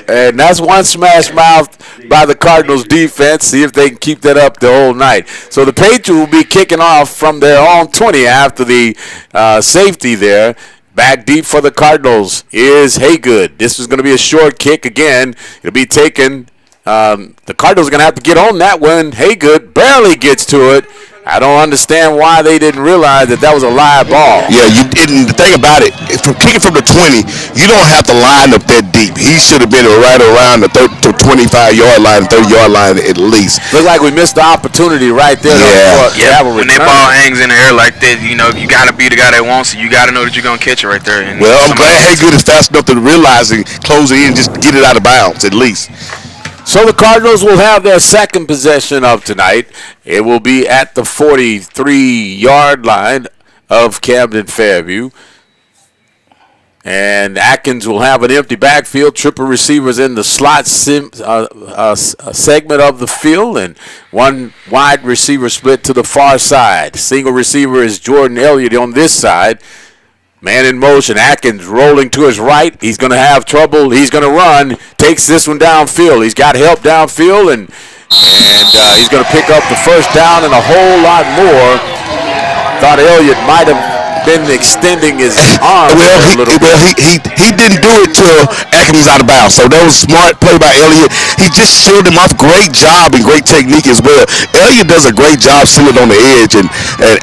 And that's one smash mouth by the Cardinals defense. See if they can keep that up the whole night. So the Patriots will be kicking off from their own 20 after the safety there. Back deep for the Cardinals is Haygood. This is going to be a short kick again. It'll be taken. The Cardinals are going to have to get on that one. Haygood barely gets to it. I don't understand why they didn't realize that was a live ball. Yeah, you didn't. The thing about it, from kicking from the 20, you don't have to line up that deep. He should have been right around the 25-yard line, 30-yard line at least. Looked like we missed the opportunity right there. Yeah, when that ball hangs in the air like that, you got to be the guy that wants it. You got to know that you're going to catch it right there. And well, I'm glad Haygood is fast enough to realize and close it in, just get it out of bounds at least. So the Cardinals will have their second possession of tonight. It will be at the 43-yard line of Camden Fairview. And Atkins will have an empty backfield. Triple receivers in the slot segment of the field. And one wide receiver split to the far side. Single receiver is Jordan Elliott on this side. Man in motion. Atkins rolling to his right. He's going to have trouble. He's going to run. Takes this one downfield. He's got help downfield, and he's going to pick up the first down and a whole lot more. Thought Elliott might have been extending his arm Well, there a he little well bit. he didn't do it till Atkins was out of bounds. So that was smart play by Elliott. He just shielded him off. Great job and great technique as well. Elliott does a great job sealing on the edge, and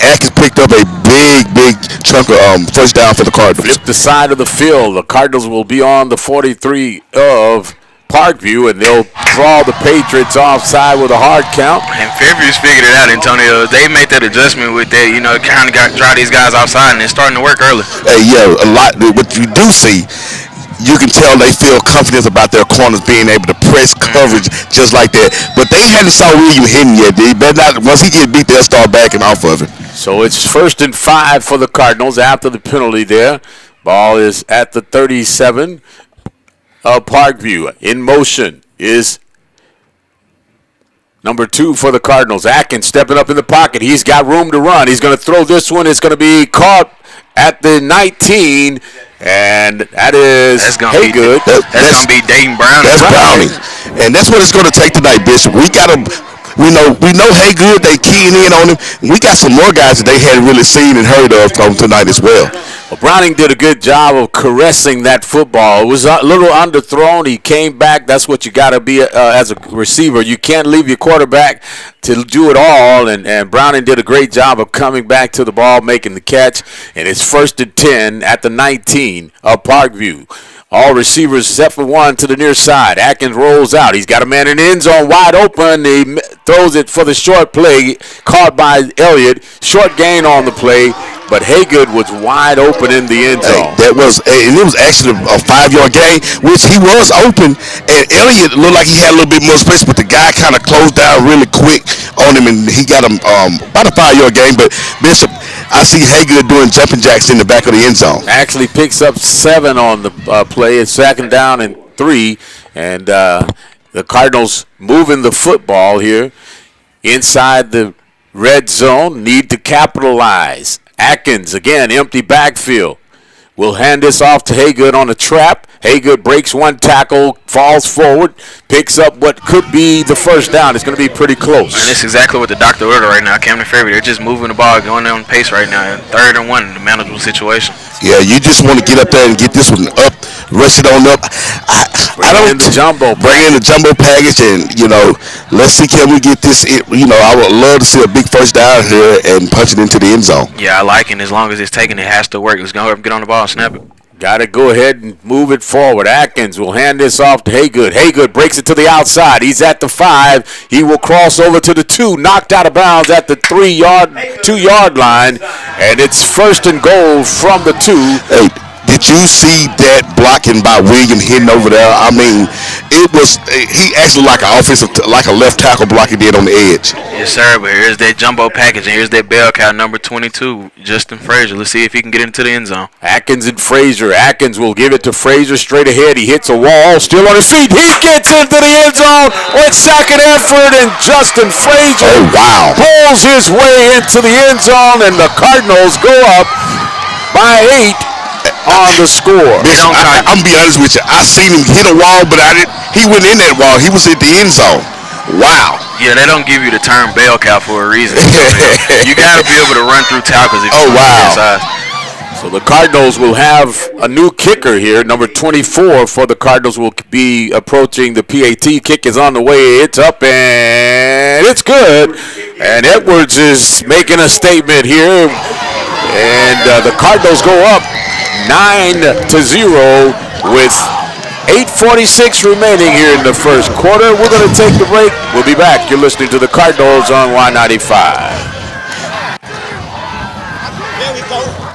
Atkins picked up a big chunk of first down for the Cardinals. Flip the side of the field. The Cardinals will be on the 43 of Parkview, and they'll draw the Patriots offside with a hard count. And Fairview's figured it out, Antonio. They made that adjustment with that, kind of got draw these guys outside, and it's starting to work early. Hey, yeah, a lot. What you do see, you can tell they feel confidence about their corners being able to press coverage just like that. But they hadn't saw William hitting yet. They better not. Once he get beat, they'll start backing off of it. So it's 1st and 5 for the Cardinals after the penalty there. Ball is at the 37 of Parkview. In motion is number 2 for the Cardinals. Atkins stepping up in the pocket. He's got room to run. He's going to throw this one. It's going to be caught at the 19, and that is Haygood. That's going to be Dayton Browning. That's Browning. And that's what it's going to take tonight, Bishop. We got to. We know Haygood. They keying in on him. We got some more guys that they hadn't really seen and heard of from tonight as well. Well, Browning did a good job of caressing that football. It was a little underthrown. He came back. That's what you got to be as a receiver. You can't leave your quarterback to do it all, and Browning did a great job of coming back to the ball, making the catch, and it's 1st and 10 at the 19 of Parkview. All receivers except for one to the near side. Atkins rolls out. He's got a man in the end zone wide open. He throws it for the short play, caught by Elliott. Short gain on the play, but Haygood was wide open in the end zone. It was actually a 5-yard gain, which he was open, and Elliott looked like he had a little bit more space, but the guy kind of closed down really quick on him, and he got him about a 5-yard gain. But Bishop, I see Haygood doing jumping jacks in the back of the end zone. Actually picks up 7 on the play. It's 2nd down and 3, and the Cardinals moving the football here inside the red zone. Need to capitalize. Atkins, again, empty backfield. We'll hand this off to Haygood on a trap. Haygood breaks one tackle, falls forward, picks up what could be the first down. It's going to be pretty close. And it's exactly what the doctor ordered right now. Camden Fairview, they're just moving the ball, going on pace right now. 3rd and 1 in the manageable situation. Yeah, you just want to get up there and get this one up, rush it on up. I don't bring in the jumbo package, and let's see, can we get this? I would love to see a big first down here and punch it into the end zone. Yeah, I like it. As long as it's taken, it has to work. It's going to get on the ball and snap it. Got to go ahead and move it forward. Atkins will hand this off to Haygood. Haygood breaks it to the outside. He's at the 5. He will cross over to the 2. Knocked out of bounds at the 2-yard line. And it's 1st and goal from the 2. Hey, did you see that blocking by William hitting over there? I mean, he actually like a left tackle block he did on the edge. Yes, sir. But here's that jumbo package, and here's that bell cow number 22, Justin Frazier. Let's see if he can get into the end zone. Atkins and Frazier. Atkins will give it to Frazier straight ahead. He hits a wall, still on his feet. He gets into the end zone with second effort, and Justin Frazier pulls his way into the end zone, and the Cardinals go up by 8 on the score. I'm gonna be honest with you. I seen him hit a wall, but he went in that wall. He was at the end zone. Wow. Yeah, they don't give you the term bell cow for a reason. You got to be able to run through tackles if you're inside. So the Cardinals will have a new kicker here. Number 24 for the Cardinals will be approaching the PAT. Kick is on the way. It's up, and it's good. And Edwards is making a statement here. And the Cardinals go up 9-0 with 8:46 remaining here in the first quarter. We're going to take the break. We'll be back. You're listening to the Cardinals on Y95. There we go.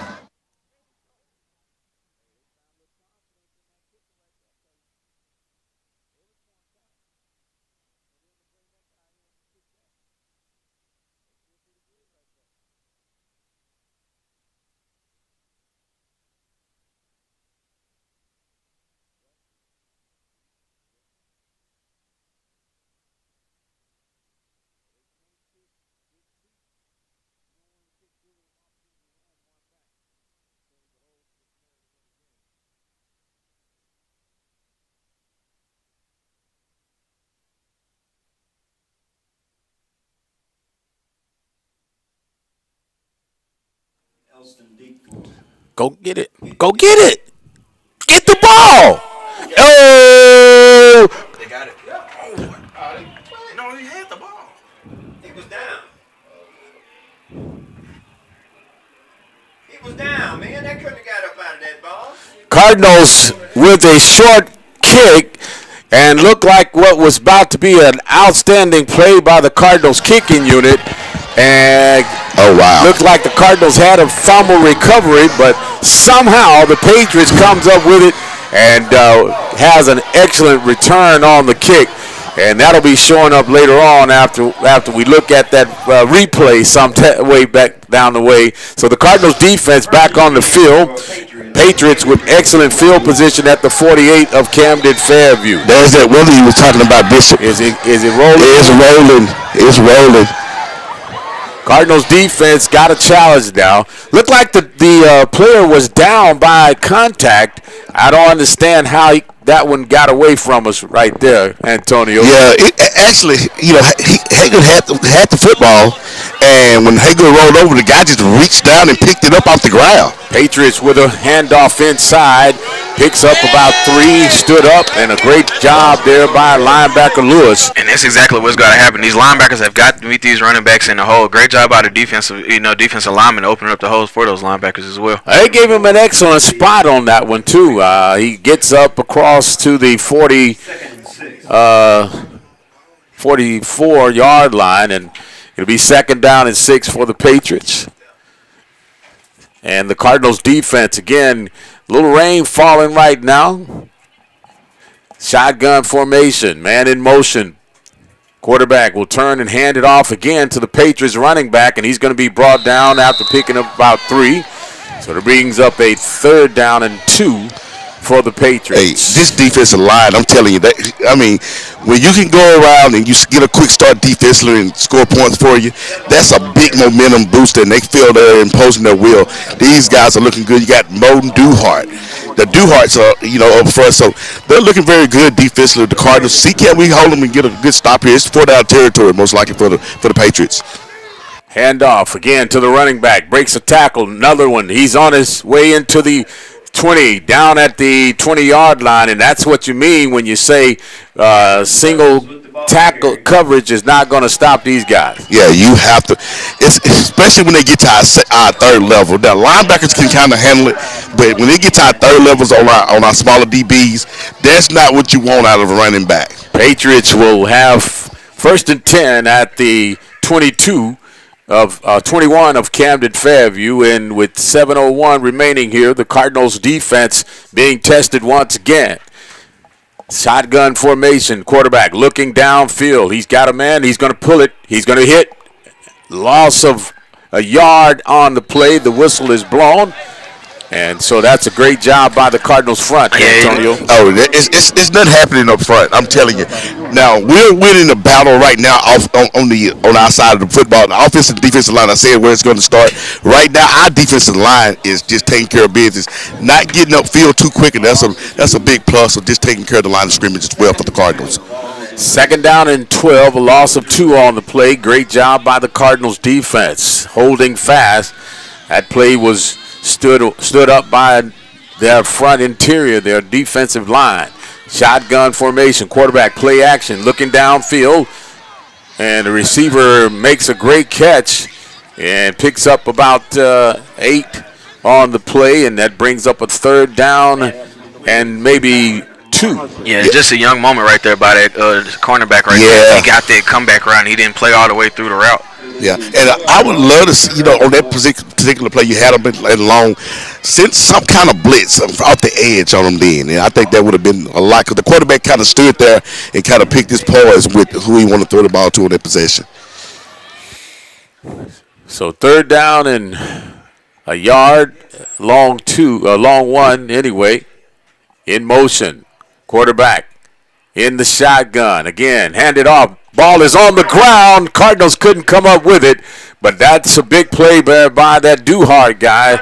Go get it. Go get it. Get the ball. Oh! They got it. No, he had the ball. He was down. He was down, man. They couldn't have got up out of that ball. Cardinals with a short kick and looked like what was about to be an outstanding play by the Cardinals kicking unit. And looked like the Cardinals had a fumble recovery, but somehow the Patriots comes up with it and has an excellent return on the kick. And that'll be showing up later on after we look at that replay some way back down the way. So the Cardinals defense back on the field. Patriots with excellent field position at the 48 of Camden Fairview. There's that one he was talking about, Bishop. Is it rolling? It's rolling. It's rolling. Cardinals defense got a challenge now. Looked like the player was down by contact. I don't understand how that one got away from us right there, Antonio. Yeah, actually, Hager had the football, and when Hager rolled over, the guy just reached down and picked it up off the ground. Patriots with a handoff inside, picks up about 3, stood up, and a great job there by linebacker Lewis. And that's exactly what's got to happen. These linebackers have got to meet these running backs in the hole. Great job by the defensive linemen opening up the holes for those linebackers as well. They gave him an excellent spot on that one too. He gets up across to the 44-yard line, and it'll be 2nd down and 6 for the Patriots. And the Cardinals defense, again, a little rain falling right now. Shotgun formation, man in motion. Quarterback will turn and hand it off again to the Patriots running back, and he's going to be brought down after picking up about 3. So that brings up a 3rd down and 2 for the Patriots. Hey, this defensive line, I'm telling you, when you can go around and you get a quick start defensively and score points for you, that's a big momentum booster, and they feel they're imposing their will. These guys are looking good. You got Moden Duhart. The Duharts are, up front, so they're looking very good defensively. The Cardinals, can we hold them and get a good stop here? It's 4-down territory, most likely for the Patriots. Handoff again to the running back. Breaks a tackle. Another one. He's on his way into the 20, down at the 20-yard line, and that's what you mean when you say single tackle coverage is not going to stop these guys. Yeah, you have to, especially when they get to our 3rd level. Now, linebackers can kind of handle it, but when they get to our 3rd levels on our smaller DBs, that's not what you want out of a running back. Patriots will have 1st and 10 at the 22 of 21 of Camden Fairview, and with 7:01 remaining here, the Cardinals defense being tested once again. Shotgun formation, quarterback looking downfield. He's got a man. He's going to pull it. He's going to hit. Loss of a yard on the play. The whistle is blown. And so that's a great job by the Cardinals front, Antonio. Oh, it's nothing happening up front. I'm telling you. Now we're winning the battle right now on our side of the football. The offensive and defensive line. I said where it's going to start. Right now, our defensive line is just taking care of business, not getting upfield too quick, and that's a big plus. Of just taking care of the line of scrimmage as well for the Cardinals. 2nd down and 12, a loss of 2 on the play. Great job by the Cardinals defense, holding fast. That play was stood up by their front interior, their defensive line. Shotgun formation, quarterback play action, looking downfield, and the receiver makes a great catch and picks up about 8 on the play, and that brings up a 3rd down and maybe 2. Yeah, just a young moment right there by that cornerback right there. He got that comeback route, and he didn't play all the way through the route. Yeah, and I would love to see, on that particular play, you had them in long, send some kind of blitz off the edge on them then. And I think that would have been a lot, because the quarterback kind of stood there and kind of picked his poise with who he wanted to throw the ball to in that possession. So 3rd down and a yard, long 1 anyway, in motion. Quarterback in the shotgun. Again, handed off. Ball is on the ground. Cardinals couldn't come up with it, but that's a big play by that Duhart guy.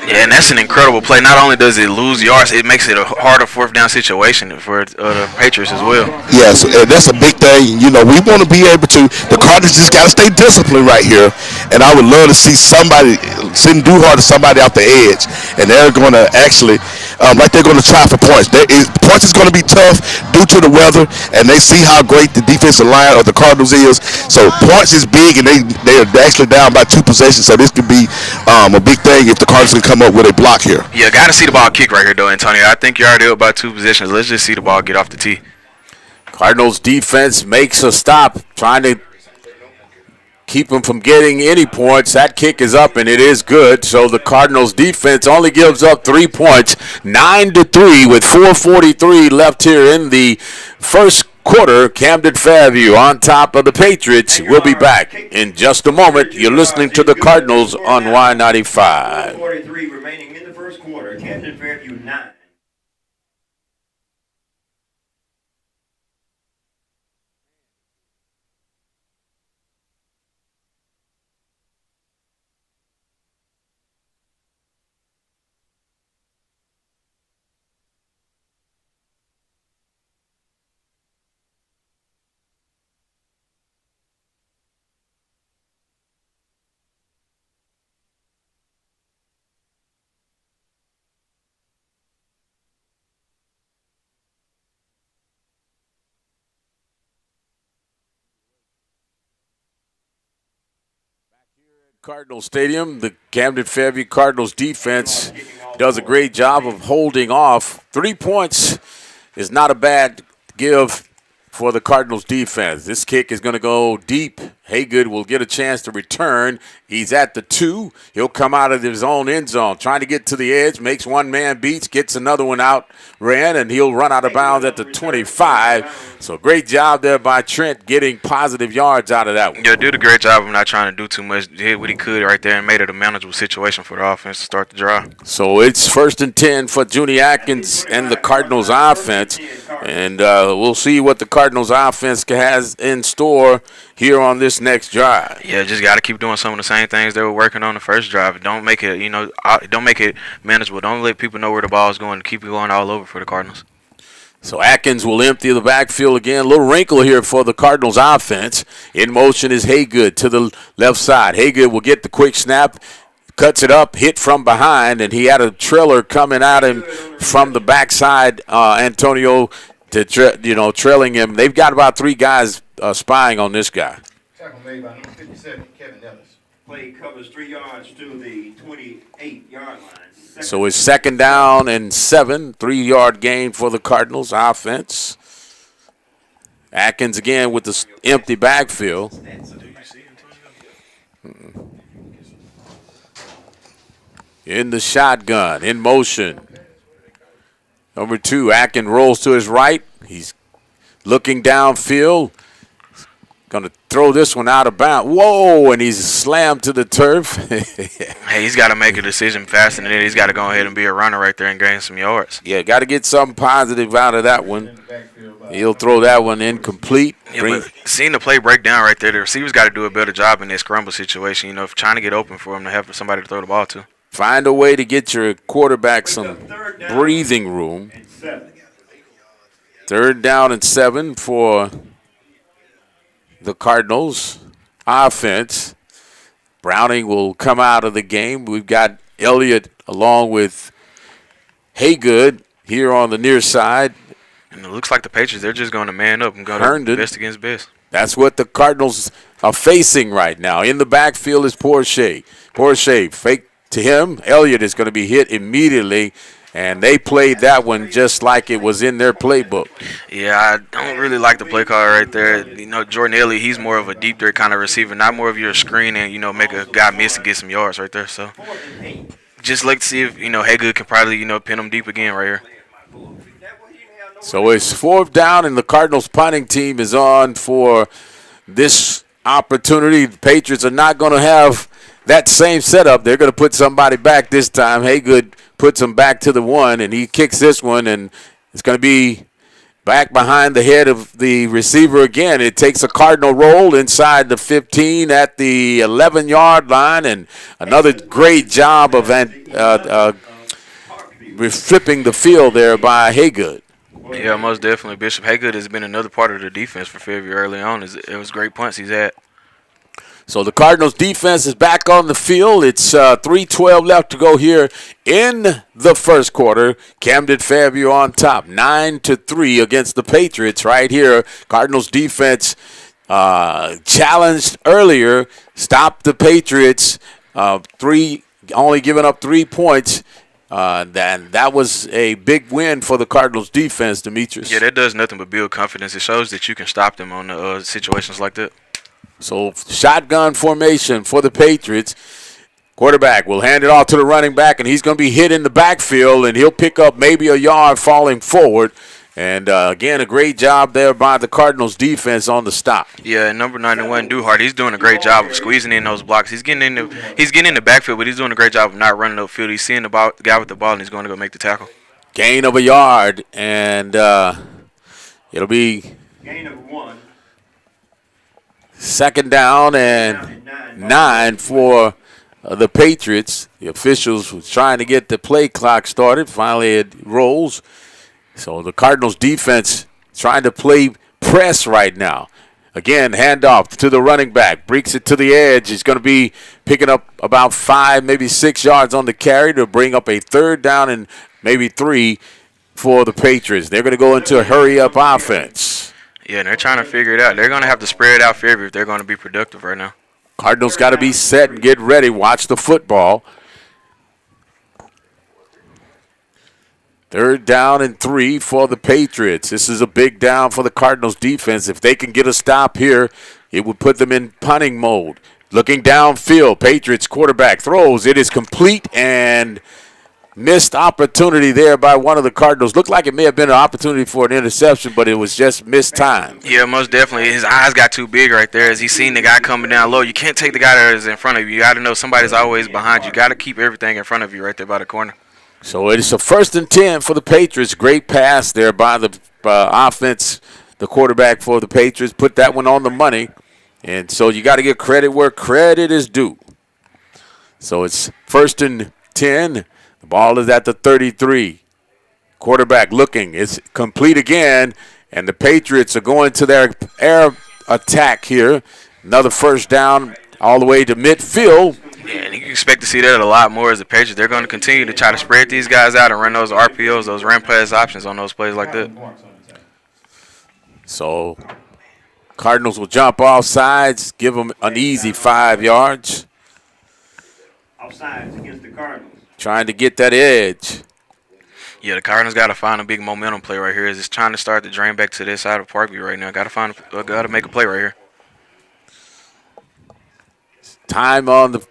Yeah, and that's an incredible play. Not only does it lose yards, it makes it a harder fourth down situation for the Patriots as well. Yes, and that's a big thing. You know, we want to be able to. The Cardinals just got to stay disciplined right here, and I would love to see somebody send Duhart to somebody out the edge, and they're going to actually, like they're going to try for points. Points is going to be tough due to the weather, and they see how great the defensive line of the Cardinals is. So points is big, and they're actually down by 2 possessions. So this could be a big thing if the Cardinals can come up with a block here. Yeah, got to see the ball kick right here, though, Antonio. I think you're already up by 2 possessions. Let's just see the ball get off the tee. Cardinals defense makes a stop, trying to keep them from getting any points. That kick is up, and it is good. So the Cardinals defense only gives up 3 points, 9-3 with 4:43 left here in the first quarter. Camden Fairview on top of the Patriots. We'll be back in just a moment. You're listening to the Cardinals on Y95. 43 remaining in the first quarter. Camden Fairview 9. Cardinal Stadium, the Camden Fairview Cardinals defense does a great job of holding off. 3 points is not a bad give for the Cardinals defense. This kick is going to go deep. Haygood will get a chance to return. He's at the 2. He'll come out of his own end zone, trying to get to the edge, makes one man beats, gets another one out, ran, and he'll run out of bounds at the 25. So great job there by Trent getting positive yards out of that one. Yeah, did a great job of not trying to do too much. Did what he could right there and made it a manageable situation for the offense to start the drive. So it's 1st and 10 for Junie Atkins and the Cardinals offense. And we'll see what the Cardinals offense has in store here on this next drive. Yeah, just got to keep doing some of the same things they were working on the first drive. Don't make it, don't make it manageable. Don't let people know where the ball is going. Keep it going all over for the Cardinals. So Atkins will empty the backfield again. A little wrinkle here for the Cardinals offense. In motion is Haygood to the left side. Haygood will get the quick snap, cuts it up, hit from behind, and he had a trailer coming at him from the backside, Antonio, to trailing him. They've got about 3 guys spying on this guy. Tackle made by number 57, Kevin Ellis. Play covers 3 yards to the 28-yard line. So it's 2nd down and 7, 3-yard gain for the Cardinals offense. Atkins again with the empty backfield. In the shotgun, in motion. Number 2, Atkins rolls to his right. He's looking downfield. Going to throw this one out of bounds. Whoa, and he's slammed to the turf. Hey, he's got to make a decision faster than that. He's got to go ahead and be a runner right there and gain some yards. Yeah, got to get something positive out of that one. He'll throw that one incomplete. Yeah, but seeing the play break down right there, the receivers got to do a better job in this scramble situation, if trying to get open for him to have somebody to throw the ball to. Find a way to get your quarterback some breathing room. 3rd down and 7 for the Cardinals offense. Browning will come out of the game. We've got Elliott along with Haygood here on the near side. And it looks like the Patriots, they're just going to man up and go to best against best. That's what the Cardinals are facing right now. In the backfield is Porsche. Porsche fake to him. Elliott is going to be hit immediately. And they played that one just like it was in their playbook. Yeah, I don't really like the play call right there. Jordan Elliott, he's more of a deep threat kind of receiver, not more of your screen and, make a guy miss and get some yards right there. So just look to see if, Haygood can probably, pin him deep again right here. So it's 4th down, and the Cardinals punting team is on for this opportunity. The Patriots are not going to have that same setup. They're going to put somebody back this time. Haygood puts him back to the 1, and he kicks this one, and it's going to be Back behind the head of the receiver again. It takes a Cardinal roll inside the 15 at the 11-yard line, and another great job of flipping the field there by Haygood. Yeah, most definitely. Bishop Haygood has been another part of the defense for Fairview early on. It was great punts he's had. So the Cardinals defense is back on the field. It's 3:12 left to go here in the first quarter. Camden Fairview on top, 9-3 against the Patriots right here. Cardinals defense challenged earlier, stopped the Patriots, only giving up 3 points. That was a big win for the Cardinals defense, Demetrius. Yeah, that does nothing but build confidence. It shows that you can stop them on the situations like that. So shotgun formation for the Patriots. Quarterback will hand it off to the running back, and he's going to be hit in the backfield, and he'll pick up maybe a yard falling forward. And, again, a great job there by the Cardinals defense on the stop. Yeah, and number 91, Duhart, he's doing a great job of squeezing in those blocks. He's getting in the backfield, but he's doing a great job of not running upfield. He's seeing the guy with the ball, and he's going to go make the tackle. Gain of a yard, and it'll be Gain of 1. second down and 9 for the Patriots. The officials were trying to get the play clock started. Finally, it rolls. So the Cardinals defense trying to play press right now. Again, handoff to the running back. Breaks it to the edge. He's going to be picking up about 5, maybe 6 yards on the carry to bring up a third down and maybe 3 for the Patriots. They're going to go into a hurry-up offense. Yeah, and they're trying to figure it out. They're going to have to spread out Fairview if they're going to be productive right now. Cardinals got to be set and get ready. Watch the football. Third down and 3 for the Patriots. This is a big down for the Cardinals defense. If they can get a stop here, it would put them in punting mode. Looking downfield, Patriots quarterback throws. It is complete and missed opportunity there by one of the Cardinals. Looked like it may have been an opportunity for an interception, but it was just missed time. Yeah, most definitely. His eyes got too big right there as he seen the guy coming down low. You can't take the guy that is in front of you. You got to know somebody's always behind you. You got to keep everything in front of you right there by the corner. So it's a 1st and 10 for the Patriots. Great pass there by the offense, the quarterback for the Patriots. Put that one on the money. And so you got to give credit where credit is due. So it's 1st and 10. The ball is at the 33. Quarterback looking. It's complete again. And the Patriots are going to their air attack here. Another first down all the way to midfield. Yeah, and you can expect to see that a lot more as the Patriots. They're going to continue to try to spread these guys out and run those RPOs, those run pass options on those plays like that. So Cardinals will jump off sides, give them an easy 5 yards. Offsides against the Cardinals. Trying to get that edge. Yeah, the Cardinals got to find a big momentum play right here. It's trying to start the drain back to this side of Parkview right now. Got to make a play right here. Time on the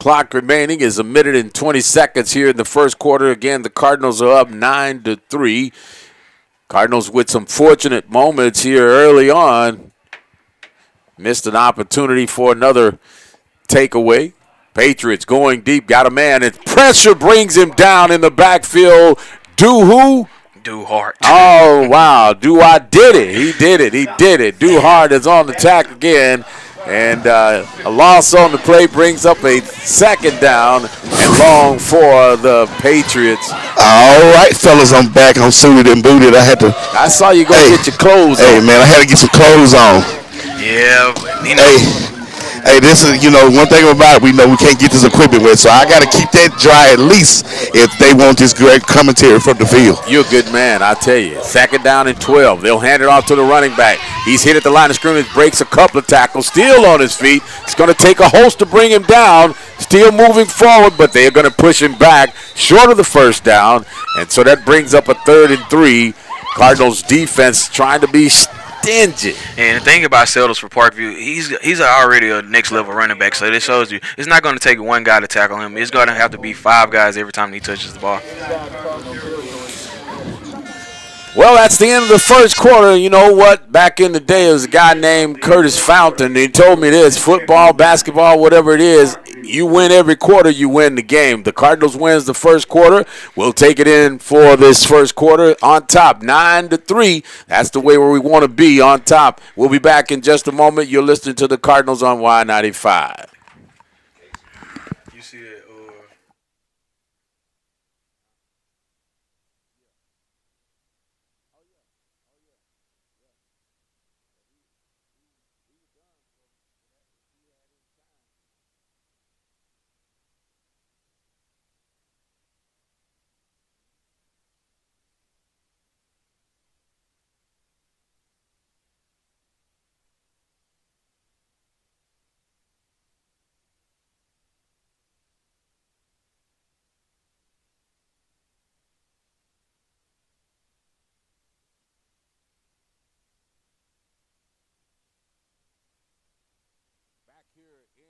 clock remaining is 1 minute and 20 seconds here in the first quarter. Again, the Cardinals are up 9-3. Cardinals with some fortunate moments here early on. Missed an opportunity for another takeaway. Patriots going deep, got a man, and pressure brings him down in the backfield. Do who? Duhart. Oh, wow. Duhart did it. He did it. Duhart is on the tack again. And a loss on the play brings up a second down and long for the Patriots. All right, fellas, I'm back. I'm suited and booted. I saw you go get your clothes on. Hey, man, I had to get some clothes on. Yeah, you know. Hey, this is, one thing about it, we know we can't get this equipment with, so I got to keep that dry at least if they want this great commentary from the field. You're a good man, I tell you. Second down and 12. They'll hand it off to the running back. He's hit at the line of scrimmage, breaks a couple of tackles, still on his feet. It's going to take a host to bring him down. Still moving forward, but they're going to push him back short of the first down. And so that brings up a 3rd and 3. Cardinals defense trying to be stingy. And the thing about Settles for Parkview, he's already a next level running back, so this shows you it's not going to take one guy to tackle him. It's going to have to be 5 guys every time he touches the ball. Well, that's the end of the first quarter. You know what? Back in the day, there was a guy named Curtis Fountain. He told me this: football, basketball, whatever it is, you win every quarter, you win the game. The Cardinals wins the first quarter. We'll take it in for this first quarter on top, 9-3. That's the way where we want to be, on top. We'll be back in just a moment. You're listening to the Cardinals on Y95. You see that?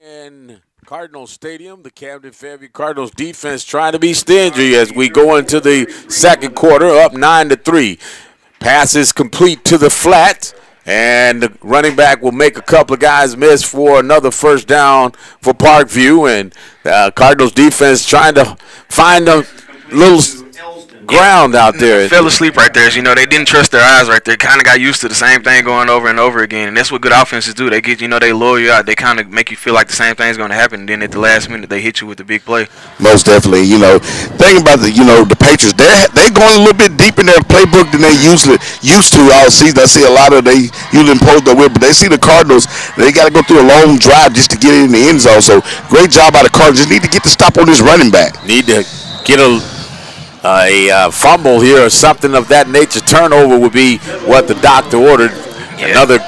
In Cardinals Stadium, the Camden Fairview Cardinals defense trying to be stingy as we go into the second quarter, up 9-3. Passes complete to the flat, and the running back will make a couple of guys miss for another first down for Parkview. And Cardinals defense trying to find a little ground out there. Fell asleep right there. You know, they didn't trust their eyes right there. Kind of got used to the same thing going over and over again. And that's what good offenses do. They get, they lure you out. They kind of make you feel like the same thing's going to happen. And then at the last minute, they hit you with the big play. Most definitely. Thinking about the Patriots, they're going a little bit deep in their playbook than they usually used to all season. I see a lot of they usually impose their will, but they see the Cardinals. They got to go through a long drive just to get in the end zone. So great job by the Cardinals. Just need to get the stop on this running back. Need to get a fumble here or something of that nature. Turnover would be what the doctor ordered. Yeah. Another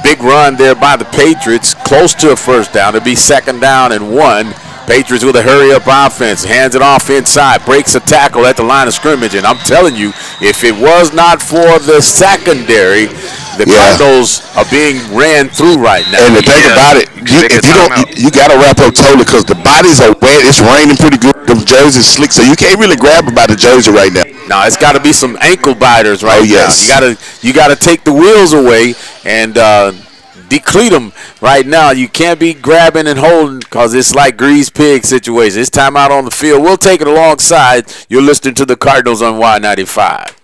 big run there by the Patriots, close to a first down. It'll be 2nd down and 1. Patriots with a hurry-up offense, hands it off inside, breaks a tackle at the line of scrimmage. And I'm telling you, if it was not for the secondary, the Cardinals are being ran through right now. And the thing about it, you got to wrap up totally because the bodies are wet. It's raining pretty good. Them jerseys slick, so you can't really grab about the jersey right now. No, it's got to be some ankle biters right yes. now. You got to take the wheels away and decleat them right now. You can't be grabbing and holding because it's like greased pig situation. It's time out on the field. We'll take it alongside. You're listening to the Cardinals on Y95.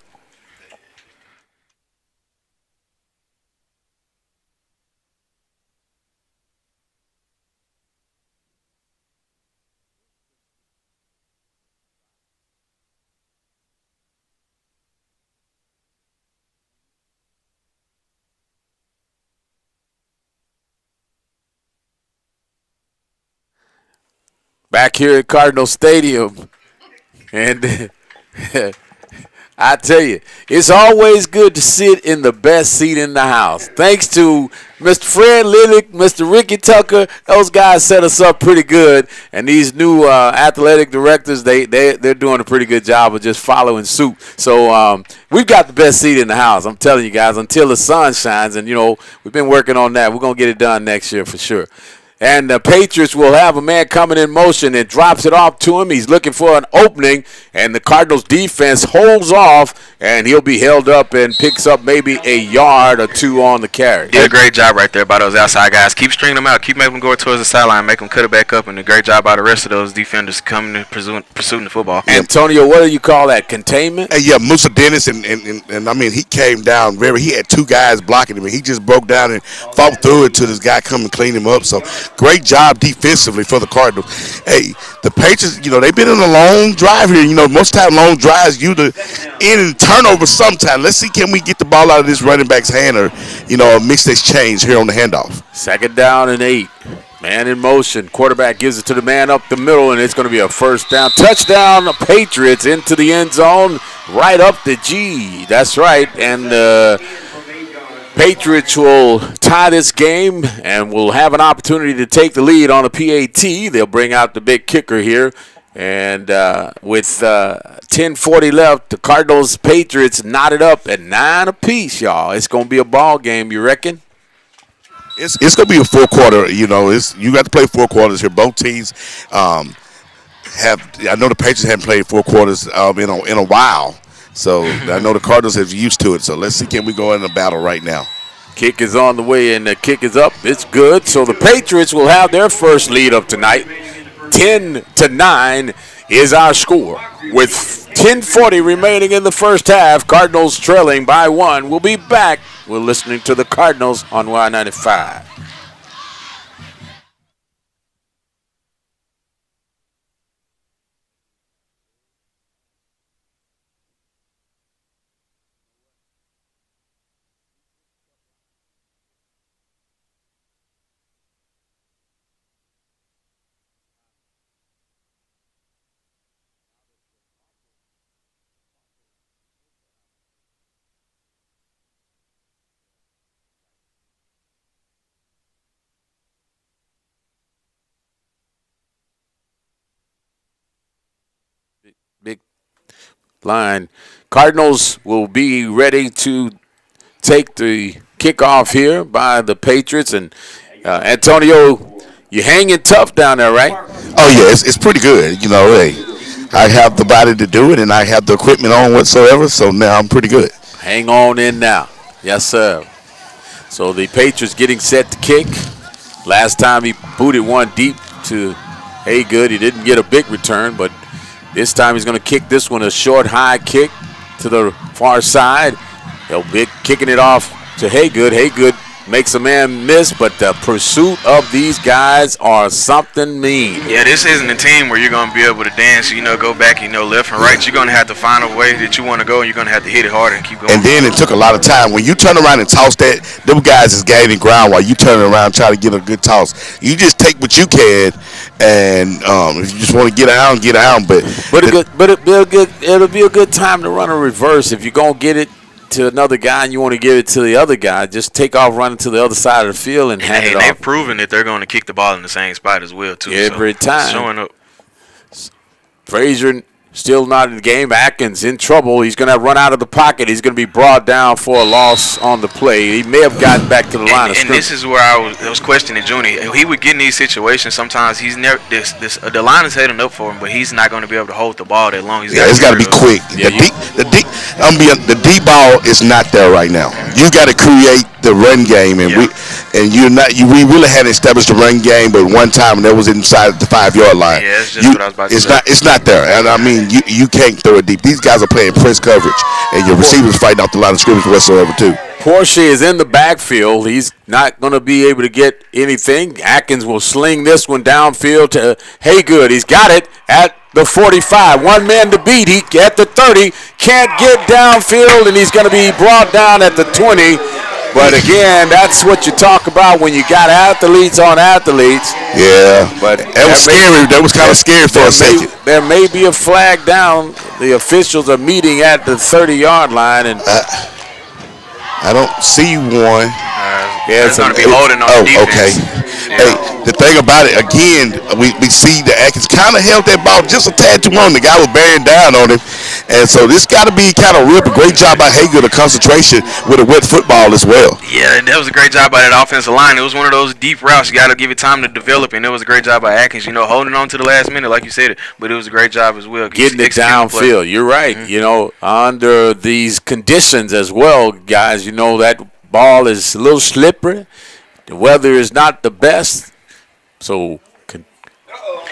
Back here at Cardinal Stadium, and I tell you, it's always good to sit in the best seat in the house. Thanks to Mr. Fred Lillick, Mr. Ricky Tucker, those guys set us up pretty good. And these new athletic directors, they're doing a pretty good job of just following suit. So we've got the best seat in the house. I'm telling you guys, until the sun shines. And, we've been working on that. We're going to get it done next year for sure. And the Patriots will have a man coming in motion and drops it off to him. He's looking for an opening, and the Cardinals defense holds off, and he'll be held up and picks up maybe a yard or two on the carry. Did a great job right there by those outside guys. Keep stringing them out. Keep making them go towards the sideline. Make them cut it back up, and a great job by the rest of those defenders coming and pursuing the football. Antonio, what do you call that, containment? Yeah, Musa Dennis, and I mean, he came down he had 2 guys blocking him, and he just broke down and fought through it till this guy come and clean him up. So great job defensively for the Cardinals. Hey, the Patriots, they've been in a long drive here. Most time long drives, you the in turnover sometime. Let's see, can we get the ball out of this running back's hand or, a mixed exchange here on the handoff. 2nd down and 8. Man in motion. Quarterback gives it to the man up the middle, and it's going to be a first down. Touchdown, the Patriots into the end zone, right up the G. That's right, and Patriots will tie this game and will have an opportunity to take the lead on a PAT. They'll bring out the big kicker here. And with 10:40 left, the Cardinals-Patriots knotted up at 9 apiece, y'all. It's going to be a ball game, you reckon? It's going to be a 4-quarter. You got to play 4 quarters here. Both teams I know the Patriots haven't played 4 quarters in a while. So I know the Cardinals have used to it. So let's see, can we go in a battle right now? Kick is on the way, and the kick is up. It's good. So the Patriots will have their first lead of tonight. 10-9 is our score. With 10:40 remaining in the first half, Cardinals trailing by 1. We'll be back. We're listening to the Cardinals on Y95. Big line. Cardinals will be ready to take the kickoff here by the Patriots. And Antonio, you're hanging tough down there, right? Oh yeah, it's pretty good. Hey, I have the body to do it, and I have the equipment on whatsoever. So now I'm pretty good. Hang on in now. Yes, sir. So the Patriots getting set to kick. Last time he booted one deep to Haygood. He didn't get a big return, but this time he's going to kick this one a short, high kick to the far side. They'll be kicking it off to Haygood. Haygood makes a man miss, but the pursuit of these guys are something mean. Yeah, this isn't a team where you're going to be able to dance, go back, left and right. You're going to have to find a way that you want to go, and you're going to have to hit it hard and keep going. And then it took a lot of time. When you turn around and toss that, them guys is gaining ground while you turn around trying to get a good toss. You just take what you can, and if you just want to get out, get out. But it'll be a good time to run a reverse if you're going to get it to another guy and you want to give it to the other guy. Just take off running to the other side of the field and hand it off. They've proven that they're going to kick the ball in the same spot as well, too. Every time. Showing up. Frazier still not in the game. Atkins in trouble. He's going to run out of the pocket. He's going to be brought down for a loss on the play. He may have gotten back to the line of scrimmage. And this is where I was questioning Junie. He would get in these situations. Sometimes he's never the line is heading up for him, but he's not going to be able to hold the ball that long. It's got to be quick. Yeah, the deep ball is not there right now. You got to create the run game, and we really hadn't established the run game, but one time that was inside the 5-yard line. Yeah, that's just what I was about to say. It's not there, and I mean you can't throw it deep. These guys are playing press coverage, and your receivers fighting off the line of scrimmage whatsoever too. Porsche is in the backfield. He's not going to be able to get anything. Atkins will sling this one downfield to Haygood. He's got it at the 45. One man to beat. He at the 30. Can't get downfield, and he's going to be brought down at the 20. But again, that's what you talk about when you got athletes on athletes. Yeah, but that was scary. That was kind of scary for a second. There may be a flag down. The officials are meeting at the 30-yard line, and I don't see one. It's going to be holding on defense. Okay. Yeah. Hey, the thing about it, again, we see the Atkins kind of held that ball just a tad too long. The guy was bearing down on him. And so this got to be kind of real. Great job by Haygood of concentration with a wet football as well. Yeah, that was a great job by that offensive line. It was one of those deep routes. You got to give it time to develop, and it was a great job by Atkins, holding on to the last minute, like you said. But it was a great job as well. Getting it downfield. You're right. Mm-hmm. Under these conditions as well, guys, that ball is a little slippery. The weather is not the best, so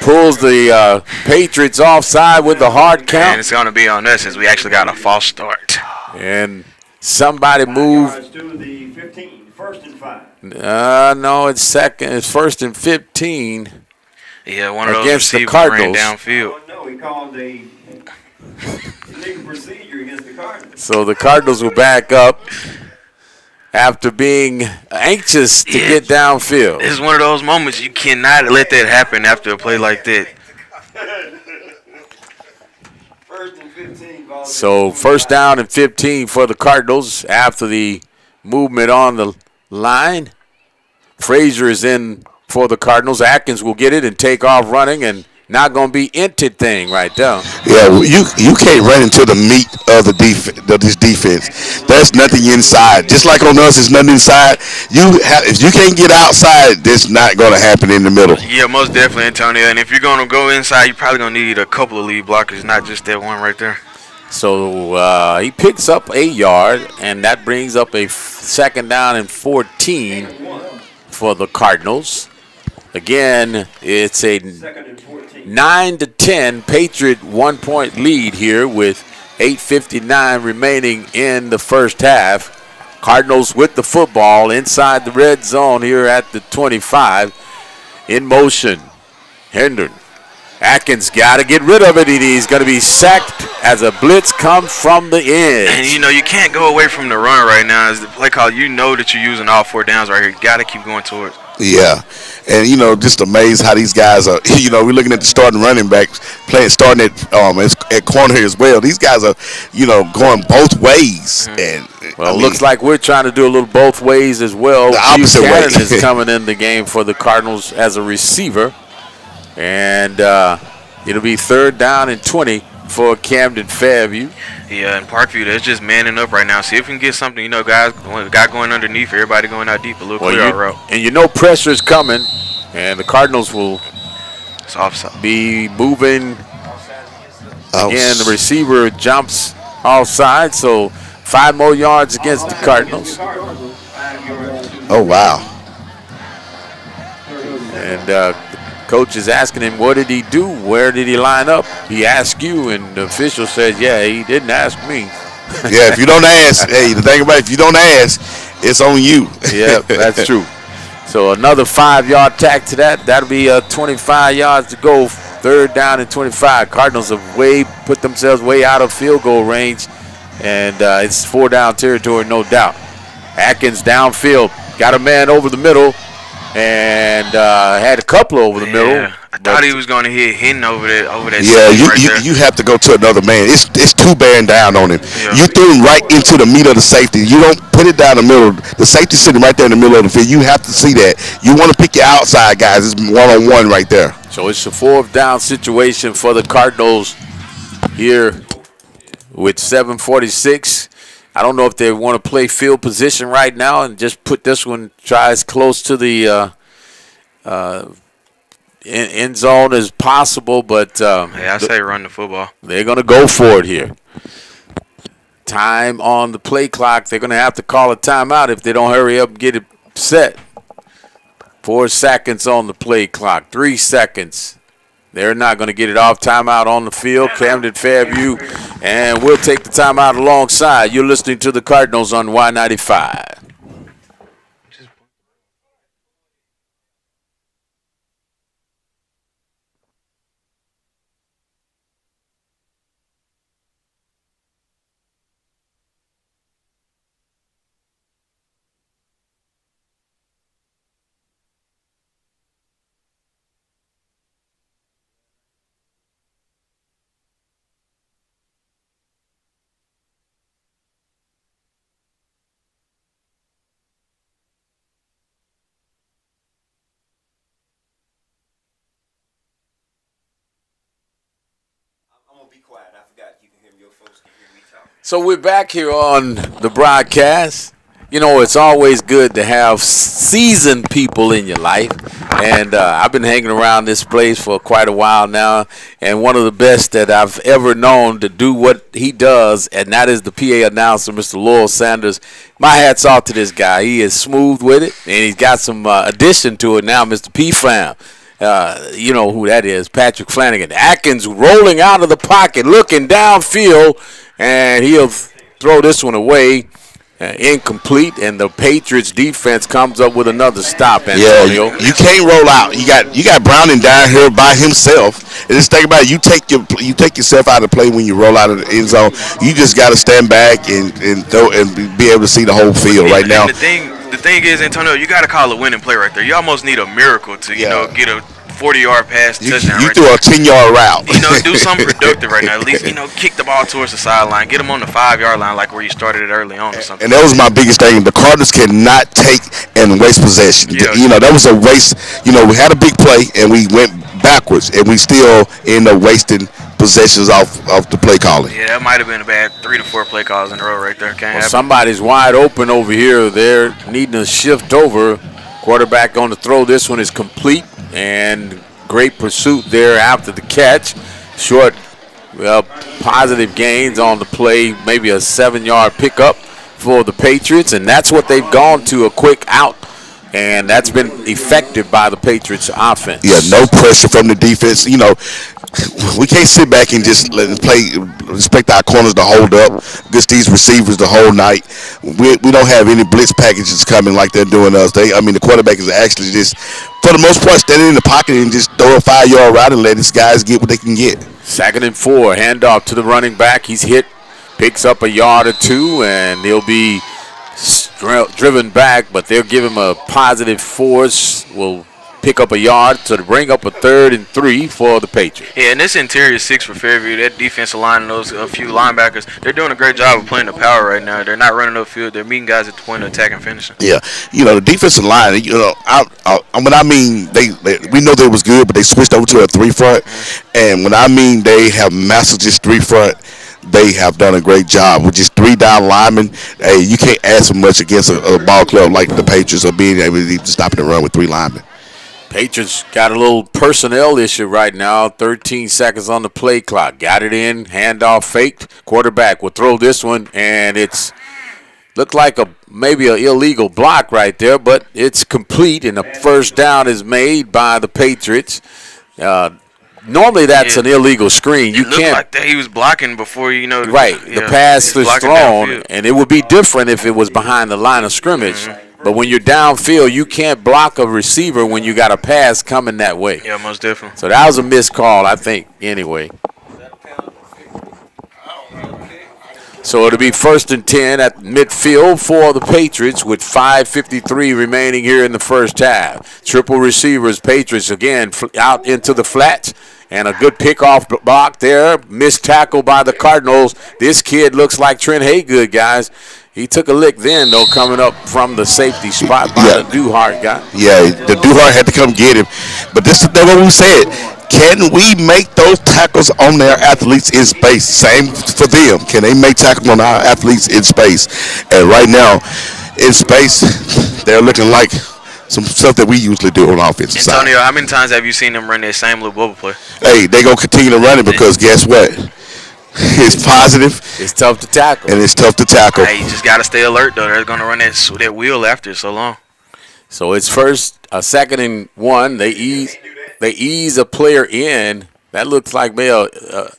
pulls the Patriots offside with the hard count. And it's going to be on us as we actually got a false start. And somebody moved. To the 15, first and 5. No, it's second. It's first and 15. Yeah, one of those against the receivers Cardinals. ran downfield. Oh, no, he called a illegal procedure against the Cardinals. So the Cardinals will back up after being anxious to get downfield. This is one of those moments you cannot let that happen after a play like that. First and 15. So first down and 15 for the Cardinals after the movement on the line. Frazier is in for the Cardinals. Atkins will get it and take off running, and not going to be entered thing right there. Yeah, you can't run into the meat of this defense. There's nothing inside. Just like on us, there's nothing inside. If you can't get outside, that's not going to happen in the middle. Yeah, most definitely, Antonio. And if you're going to go inside, you're probably going to need a couple of lead blockers, not just that one right there. So he picks up a yard, and that brings up a second down and 14 for the Cardinals. Again, it's a 9-10 Patriot 1-point lead here with 8:59 remaining in the first half. Cardinals with the football inside the red zone here at the 25. In motion, Hendon. Atkins got to get rid of it. He's going to be sacked as a blitz comes from the edge. And, you can't go away from the run right now. As the play call, that you're using all 4 downs right here. You got to keep going towards. Yeah, and just amazed how these guys are. We're looking at the starting running backs starting at corner as well. These guys are, going both ways. And well, it looks like we're trying to do a little both ways as well. The opposite way. Cannon is coming in the game for the Cardinals as a receiver, and it'll be 3rd down and 20 for Camden Fairview. Yeah, and Parkview, that's just manning up right now. See if we can get something, guys, guy going underneath, everybody going out deep, a little clear out route. And pressure is coming, and the Cardinals will be moving. Again, the receiver jumps offside, so 5 more yards against the Cardinals. Oh, wow. And coach is asking him, what did he do? Where did he line up? He asked you, and the official said, yeah, he didn't ask me. Yeah, if you don't ask, the thing about it, if you don't ask, it's on you. Yeah, that's true. So another 5-yard tack to that. That'll be 25 yards to go. 3rd down and 25. Cardinals have put themselves way out of field goal range, and it's 4-down territory, no doubt. Atkins downfield, got a man over the middle, and had a couple over the middle. I thought he was going to hit Hinton over that. Yeah, you have to go to another man. It's 2 bearing down on him. Yeah. You threw him right into the meat of the safety. You don't put it down the middle. The safety's sitting right there in the middle of the field. You have to see that. You want to pick your outside guys. It's 1-on-1 right there. So it's a 4th down situation for the Cardinals here with 7:46. I don't know if they want to play field position right now and just put this one, try as close to the end zone as possible, but I say run the football. They're going to go for it here. Time on the play clock. They're going to have to call a timeout if they don't hurry up and get it set. 4 seconds on the play clock. 3 seconds. They're not going to get it off. Timeout on the field. Camden Fairview. And we'll take the timeout alongside. You're listening to the Cardinals on Y95. So we're back here on the broadcast. It's always good to have seasoned people in your life. And I've been hanging around this place for quite a while now. And one of the best that I've ever known to do what he does, and that is the PA announcer, Mr. Lowell Sanders. My hat's off to this guy. He is smooth with it, and he's got some addition to it now, Mr. P-Fam. You know who that is, Patrick Flanagan. Atkins rolling out of the pocket, looking downfield, and he'll throw this one away. Incomplete, and the Patriots defense comes up with another stop, Antonio. Yeah, you can't roll out. You got Browning down here by himself. And just think about it. You take yourself out of play when you roll out of the end zone. You just got to stand back and throw and be able to see the whole field right now. The thing is, Antonio, you got to call a winning play right there. You almost need a miracle to get a 40-yard pass touchdown. You threw a 10-yard route. Do something productive right now. At least kick the ball towards the sideline, get them on the 5-yard line, like where you started it early on or something. And that was my biggest thing. The Cardinals cannot take and waste possession. Yeah. That was a waste. We had a big play and we went backwards, and we still end up wasting possessions off the play calling. Yeah, that might have been a bad 3 to 4 play calls in a row right there. Somebody's wide open over here. They're needing to shift over. Quarterback on the throw. This one is complete, and great pursuit there after the catch. Short Well, positive gains on the play, maybe a 7-yard pickup for the Patriots, and that's what they've gone to, a quick out, and that's been effective by the Patriots offense. Yeah, no pressure from the defense. You know, we can't sit back and just let them play, expect our corners to hold up against these receivers the whole night. We don't have any blitz packages coming like they're doing us. The quarterback is actually just, for the most part, standing in the pocket and just throw a 5-yard route and let these guys get what they can get. 2nd and 4, handoff to the running back. He's hit, picks up a yard or two, and he'll be driven back, but they'll give him a positive force. Will pick up a yard to bring up a 3rd and 3 for the Patriots. Yeah, and this interior 6 for Fairview, that defensive line and those a few linebackers, they're doing a great job of playing the power right now. They're not running upfield. They're meeting guys at the point of attack and finishing. Yeah, the defensive line. We know they was good, but they switched over to a 3 front, and when I mean they have mastered this 3 front, they have done a great job with just 3 down linemen. Hey, you can't ask for much against a ball club like the Patriots of being able to stop the run with 3 linemen. Patriots got a little personnel issue right now. 13 seconds on the play clock. Got it in. Handoff faked. Quarterback will throw this one, and it's looked like maybe an illegal block right there, but it's complete, and a first down is made by the Patriots. Normally that's an illegal screen. You looked can't. Like that he was blocking before Right. The pass is thrown, and it would be different if it was behind the line of scrimmage. But when you're downfield, you can't block a receiver when you got a pass coming that way. Yeah, most definitely. So that was a missed call, I think, anyway. So it'll be 1st and 10 at midfield for the Patriots with 5:53 remaining here in the first half. Triple receivers, Patriots again out into the flats. And a good pickoff block there. Missed tackle by the Cardinals. This kid looks like Trent Haygood, guys. He took a lick then, though, coming up from the safety spot by the Duhart guy. Yeah, the Duhart had to come get him. But this is what we said. Can we make those tackles on their athletes in space? Same for them. Can they make tackles on our athletes in space? And right now, in space, they're looking like some stuff that we usually do on the offensive side. Antonio, how many times have you seen them run that same little bubble play? Hey, they're going to continue to run it because guess what? It's positive. It's tough to tackle. And it's tough to tackle. Hey, you just got to stay alert, though. They're going to run that wheel after so long. So it's 2nd and 1. They ease a player in. That looks like a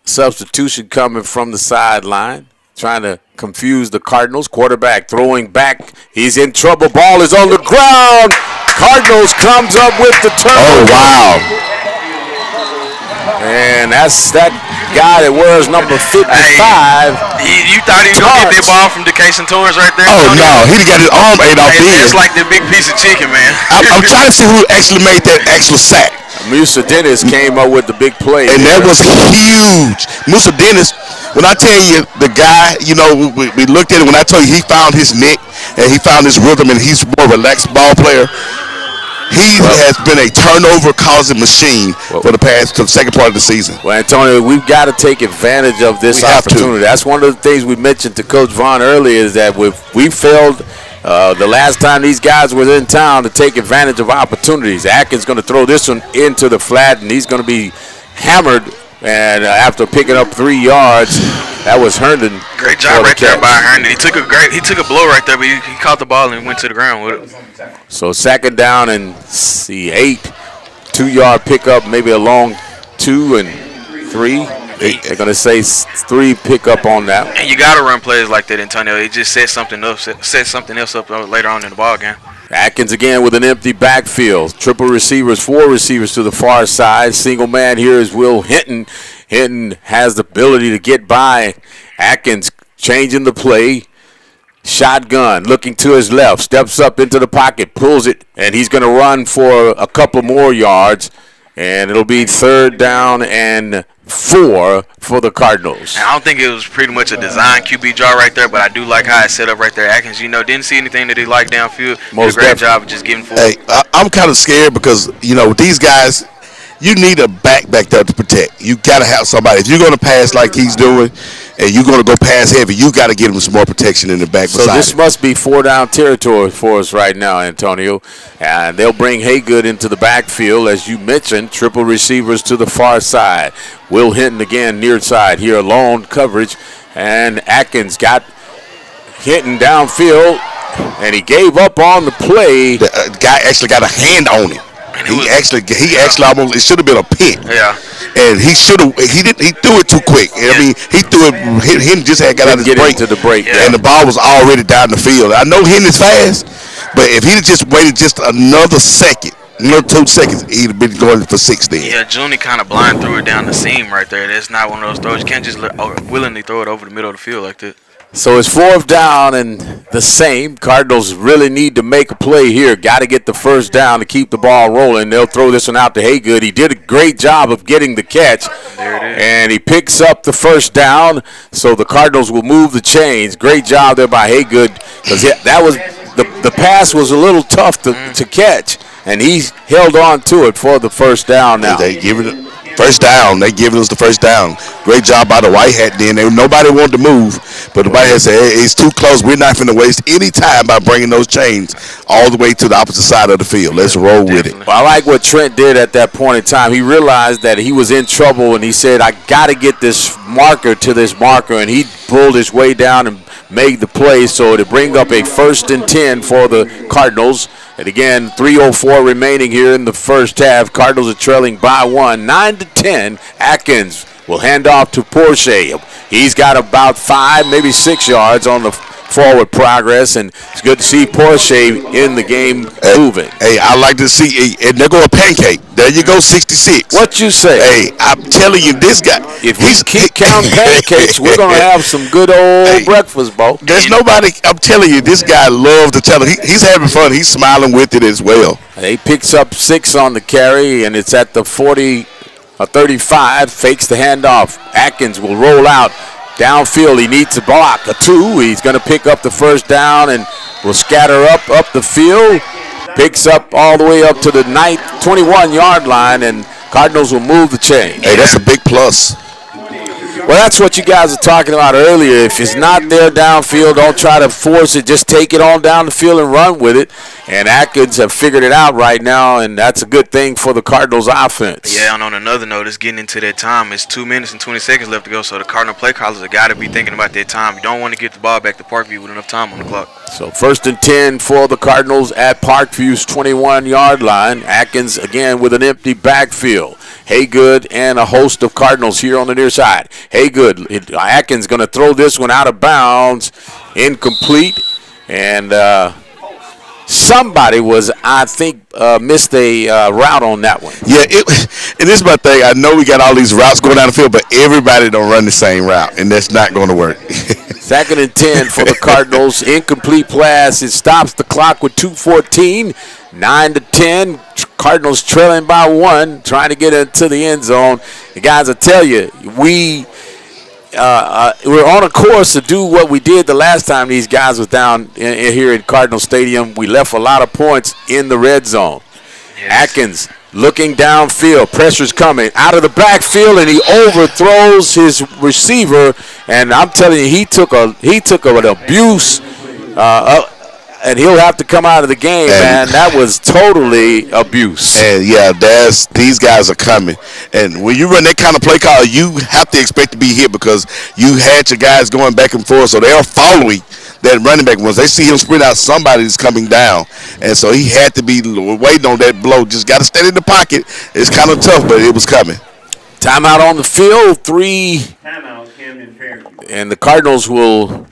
substitution coming from the sideline, trying to confuse the Cardinals. Quarterback throwing back. He's in trouble. Ball is on the ground. Cardinals comes up with the turnover. Oh, wow. And that's that guy that wears number 55. Hey, you thought he was going to get that ball from DeCason Torrance right there? Oh, no. He got his arm ate off there. It's like the big piece of chicken, man. I'm trying to see who actually made that actual sack. Musa Dennis came up with the big play. And that was huge. Musa Dennis, when I tell you, the guy, we looked at it. When I told you he found his nick and he found his rhythm and he's more relaxed ball player, he has been a turnover-causing machine for the second part of the season. Well, Antonio, we've got to take advantage of this opportunity. That's one of the things we mentioned to Coach Vaughn earlier is that we failed the last time these guys were in town to take advantage of opportunities. Atkins going to throw this one into the flat, and he's going to be hammered. And after picking up 3 yards, that was Herndon. Great job right there by Herndon. He took a blow right there, but he caught the ball and went to the ground with it. So 2nd down and 8, 2-yard pickup, maybe a long 2 and 3. They're going to say 3 pickup on that. And you got to run plays like that, Antonio. It just set something else up later on in the ball game. Atkins again with an empty backfield. Triple receivers, 4 receivers to the far side. Single man here is Will Hinton. Hinton has the ability to get by. Atkins changing the play. Shotgun, looking to his left, steps up into the pocket, pulls it, and he's going to run for a couple more yards. And it'll be 3rd down and 4 for the Cardinals. And I don't think it was pretty much a design QB draw right there, but I do like how it's set up right there. Atkins, didn't see anything that he liked downfield. Did a great job of just getting forward. Hey, I'm kind of scared because, with these guys, you need a back there to protect. You got to have somebody. If you're going to pass like he's doing, and you're going to go pass heavy, you got to give them some more protection in the back. So this must be 4-down territory for us right now, Antonio. And they'll bring Haygood into the backfield, as you mentioned, triple receivers to the far side. Will Hinton again near side here, alone coverage, and Atkins got Hinton downfield, and he gave up on the play. The guy actually got a hand on him. He actually almost, it should have been a pick. Yeah. And he threw it too quick. I mean, he threw it. Hinton just had got out of his break, into the break, and the ball was already down the field. I know Hinton is fast, but if he'd just waited just another 2 seconds, he'd have been going for 6 then. Yeah, Junie kind of blind threw it down the seam right there. That's not one of those throws. You can't just willingly throw it over the middle of the field like that. So it's 4th down and the same. Cardinals really need to make a play here. Got to get the first down to keep the ball rolling. They'll throw this one out to Haygood. He did a great job of getting the catch. There it is. And he picks up the first down, so the Cardinals will move the chains. Great job there by Haygood, because that was the pass was a little tough to catch, and he held on to it for the first down now. They give it first down. They giving us the first down. Great job by the White Hat then. Nobody wanted to move, but the White Hat said, hey, it's too close. We're not going to waste any time by bringing those chains all the way to the opposite side of the field. Let's roll with it. Well, I like what Trent did at that point in time. He realized that he was in trouble, and he said, I got to get this marker to this marker, and he pulled his way down and made the play, so to bring up a 1st and 10 for the Cardinals. And again, 3:04 remaining here in the first half. Cardinals are trailing by 1, 9-10. Atkins will hand off to Porsche. He's got about 5, maybe 6 yards on the forward progress, and it's good to see Porsche in the game moving. Hey, I like to see, and there go a pancake. There you go, 66. What you say? Hey, I'm telling you, this guy. If we keep counting pancakes, we're going to have some good old breakfast, Bo. There's nobody, I'm telling you, this guy loves to tell it. He's having fun. He's smiling with it as well. He picks up 6 on the carry, and it's at the 40, 35, fakes the handoff. Atkins will roll out. Downfield, he needs a block, a 2. He's going to pick up the first down and will scatter up the field. Picks up all the way up to the 21-yard line, and Cardinals will move the chain. Hey, that's a big plus. Well, that's what you guys were talking about earlier. If it's not there downfield, don't try to force it. Just take it on down the field and run with it. And Atkins have figured it out right now, and that's a good thing for the Cardinals offense. Yeah, and on another note, it's getting into that time. It's 2 minutes and 20 seconds left to go, so the Cardinal play callers have got to be thinking about their time. You don't want to get the ball back to Parkview with enough time on the clock. So 1st and 10 for the Cardinals at Parkview's 21-yard line. Atkins again with an empty backfield. Haygood and a host of Cardinals here on the near side. Haygood, Atkins going to throw this one out of bounds, incomplete, and somebody was, I think, missed a route on that one. Yeah, and this is my thing. I know we got all these routes going down the field, but everybody don't run the same route, and that's not going to work. 2nd and 10 for the Cardinals. Incomplete pass. It stops the clock with 2:14. 9-10. Cardinals trailing by 1, trying to get into the end zone. The guys, I tell you, we're on a course to do what we did the last time these guys was down here in Cardinal Stadium. We left a lot of points in the red zone. Yes. Atkins looking downfield. Pressure's coming out of the backfield, and he overthrows his receiver. And I'm telling you, he took an abuse, and he'll have to come out of the game, man. That was totally abuse. And yeah, these guys are coming. And when you run that kind of play call, you have to expect to be hit because you had your guys going back and forth, so they are following that running back. Once they see him sprint out, somebody's coming down. And so he had to be waiting on that blow. Just got to stay in the pocket. It's kind of tough, but it was coming. Timeout on the field, 3. Timeout, Camden Fairview. And the Cardinals will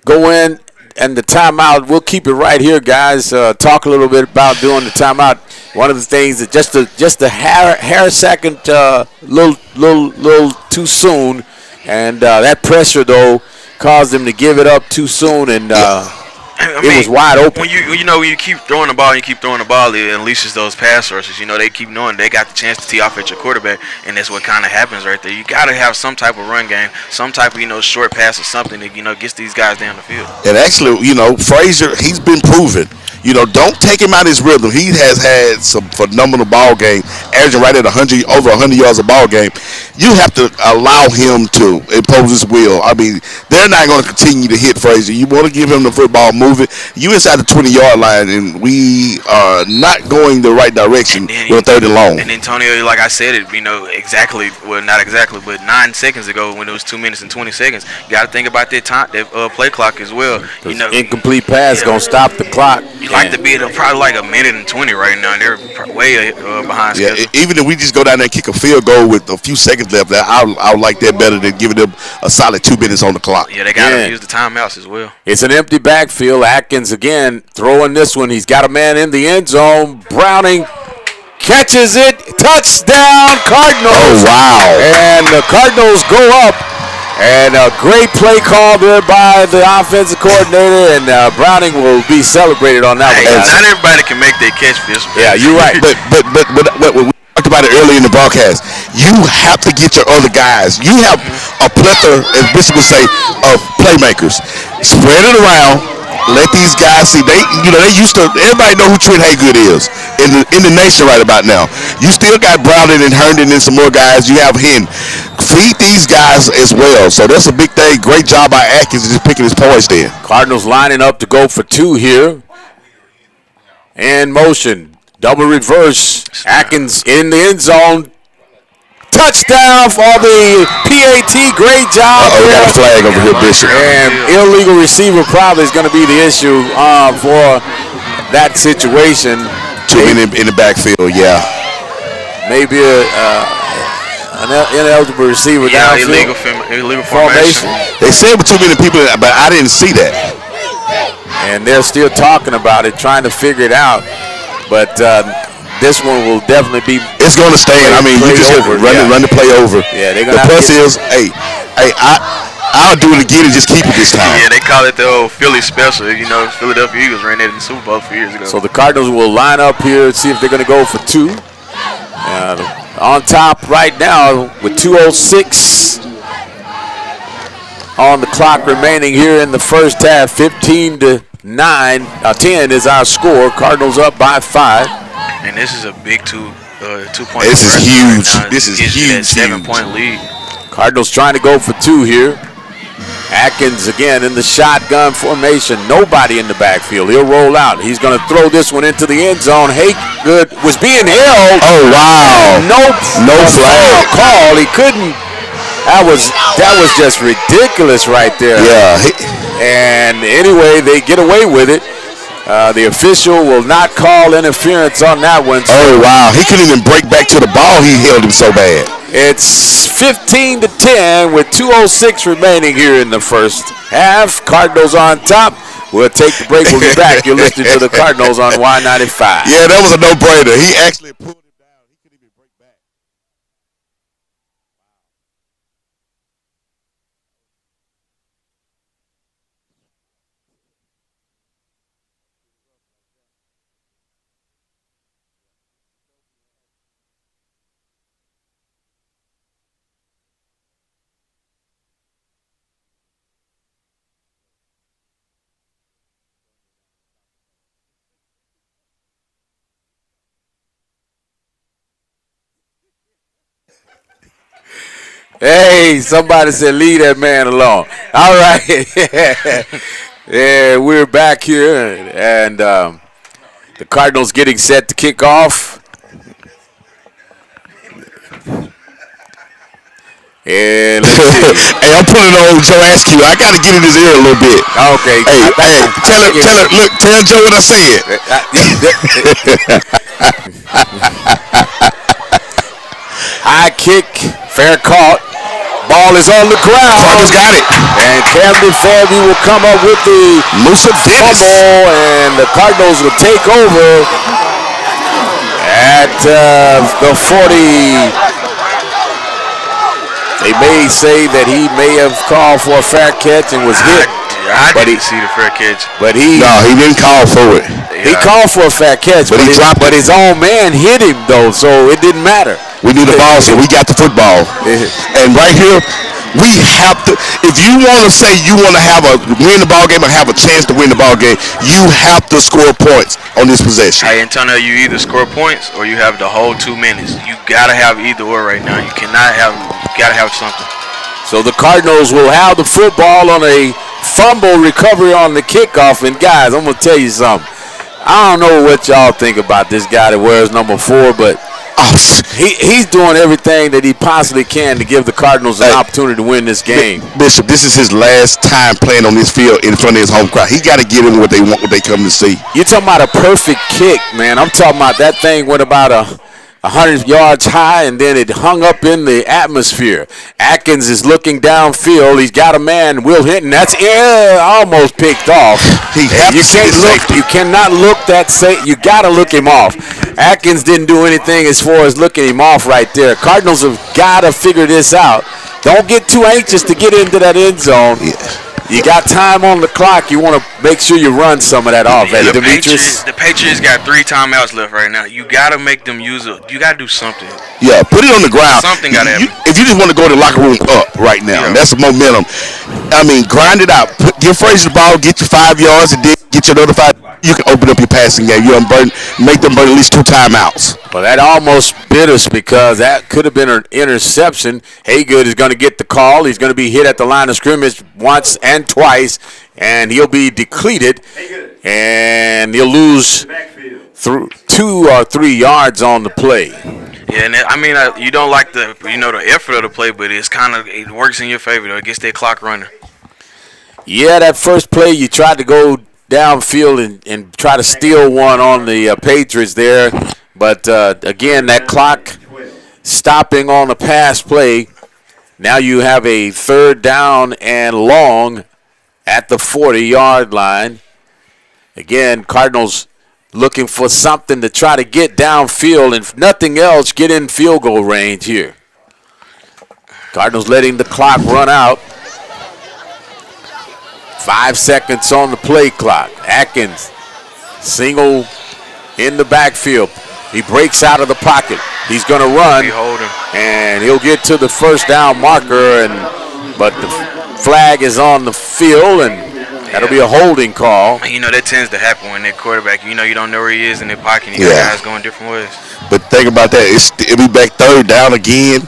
go in. And the timeout, we'll keep it right here, guys. Talk a little bit about doing the timeout. One of the things that just a hair second, little too soon, and that pressure though caused them to give it up too soon, and it was wide open. When you keep throwing the ball, it unleashes those pass rushes. They keep knowing they got the chance to tee off at your quarterback, and that's what kind of happens right there. You got to have some type of run game, some type of short pass or something that gets these guys down the field. And actually, Frazier, he's been proven. don't take him out of his rhythm. He has had some phenomenal ball game, averaging right at over 100 yards a ball game. You have to allow him to impose his will. I mean, they're not going to continue to hit Frazier. You want to give him the football, move it. You inside the 20-yard line, and we are not going the right direction with 30 long. And Antonio, like I said, exactly. Well, not exactly, but 9 seconds ago when it was 2 minutes and 20 seconds. You got to think about that time, that play clock as well. Incomplete pass gonna stop the clock. You like to be at probably like a minute and 20 right now, and they're way behind schedule. Yeah, even if we just go down there and kick a field goal with a few seconds left, I would like that better than giving them a solid 2 minutes on the clock. Yeah, they got to use the timeouts as well. It's an empty backfield. Atkins again throwing this one. He's got a man in the end zone. Browning catches it. Touchdown, Cardinals. Oh, wow. And the Cardinals go up. And a great play call there by the offensive coordinator, and Browning will be celebrated on that one. Not everybody can make their catch, Fish. Yeah, you're right. But we talked about it earlier in the broadcast. You have to get your other guys. You have a plethora, as Bishop would say, of playmakers. Spread it around. Let these guys see. They used to. Everybody know who Trent Haygood is in the nation right about now. You still got Browning and Herndon and some more guys. You have Hen. Feed these guys as well. So that's a big thing. Great job by Atkins just picking his points there. Cardinals lining up to go for 2 here. And motion. Double reverse. Atkins in the end zone. Touchdown for the PAT. Great job. We got a flag over here, Bishop. And illegal receiver probably is going to be the issue for that situation. 2 men in the backfield, yeah. Maybe an ineligible receiver downfield. Illegal formation. They said with 2 many people, but I didn't see that. And they're still talking about it, trying to figure it out. But this one will definitely be. It's going to stay in. I mean, you just run the play over. Yeah, they're going to. The plus is, I'll do it again and just keep it this time. Yeah, they call it the old Philly special. Philadelphia Eagles ran that in the Super Bowl a few years ago. So the Cardinals will line up here and see if they're going to go for 2. On top right now with 2:06 on the clock remaining here in the first half. 15-10 is our score. Cardinals up by 5. And this is a big 2-point. This is huge. Right, this is huge. 7-point lead. Cardinals trying to go for 2 here. Atkins again in the shotgun formation. Nobody in the backfield. He'll roll out. He's going to throw this one into the end zone. Haygood was being held. Oh, wow. No flag call. He couldn't. That was just ridiculous right there. Yeah. And anyway, they get away with it. The official will not call interference on that one. Oh, wow. He couldn't even break back to the ball. He held him so bad. It's 15-10 with 2:06 remaining here in the first half. Cardinals on top. We'll take the break. We'll be back. You're listening to the Cardinals on Y95. Yeah, that was a no-brainer. He actually pulled it down. He couldn't even break back. Hey, somebody said leave that man alone. All right. Yeah, we're back here, and the Cardinals getting set to kick off. And let's see. Hey, I'm putting on Joe Askew. I got to get in his ear a little bit. Okay. Tell Joe what I said. High kick, fair caught. Ball is on the ground. Cardinals got it. And Camden Fairview will come up with the fumble, and the Cardinals will take over at the 40. They may say that he may have called for a fair catch and was hit. I didn't see the fair catch. But he didn't call for it. He called for a fair catch, but his own man hit him, though, so it didn't matter. We need the ball, so we got the football. And right here, We have to. If you want to say you want to win the ball game or have a chance to win the ball game, you have to score points on this possession. Hey, Antonio, you either score points or you have the whole 2 minutes. You gotta have either or right now. You cannot have. You gotta have something. So the Cardinals will have the football on a fumble recovery on the kickoff. And guys, I'm gonna tell you something. I don't know what y'all think about this guy that wears number 4, but he's doing everything that he possibly can to give the Cardinals an opportunity to win this game. Bishop, this is his last time playing on this field in front of his home crowd. He got to get them what they want, what they come to see. You're talking about a perfect kick, man. I'm talking about that thing went about 100 yards high, and then it hung up in the atmosphere. Atkins is looking downfield. He's got a man, Will Hinton. That's almost picked off. You cannot look that say. You got to look him off. Atkins didn't do anything as far as looking him off right there. Cardinals have got to figure this out. Don't get too anxious to get into that end zone. Yeah. You got time on the clock. You want to make sure you run some of that off. The Patriots got 3 timeouts left right now. You got to make them use it. You got to do something. Yeah, put it on the ground. Something got to happen. If you just want to go to the locker room up right now, that's the momentum. I mean, grind it out. Give Frazier the ball, get you 5 yards, and then get your other 5. You can open up your passing game. Make them burn at least 2 timeouts. Well, that almost bit us because that could have been an interception. Haygood is going to get the call. He's going to be hit at the line of scrimmage once and twice, and he'll be depleted, and he'll lose 2 or 3 yards on the play. Yeah, and I mean, you don't like the effort of the play, but it works in your favor though. It gets that clock running. Yeah, that first play you tried to go downfield and try to steal one on the Patriots there, but again, that clock stopping on the pass play. Now you have a 3rd down and long at the 40-yard line. Again, Cardinals looking for something to try to get downfield, and if nothing else, get in field goal range here. Cardinals letting the clock run out. 5 seconds on the play clock. Atkins, single in the backfield. He breaks out of the pocket. He's going to run, and he'll get to the 1st down marker, but the flag is on the field, and that'll be a holding call. You know, that tends to happen when that quarterback, you don't know where he is in the pocket, and you got guys going different ways. But think about that. It'll be back 3rd down again,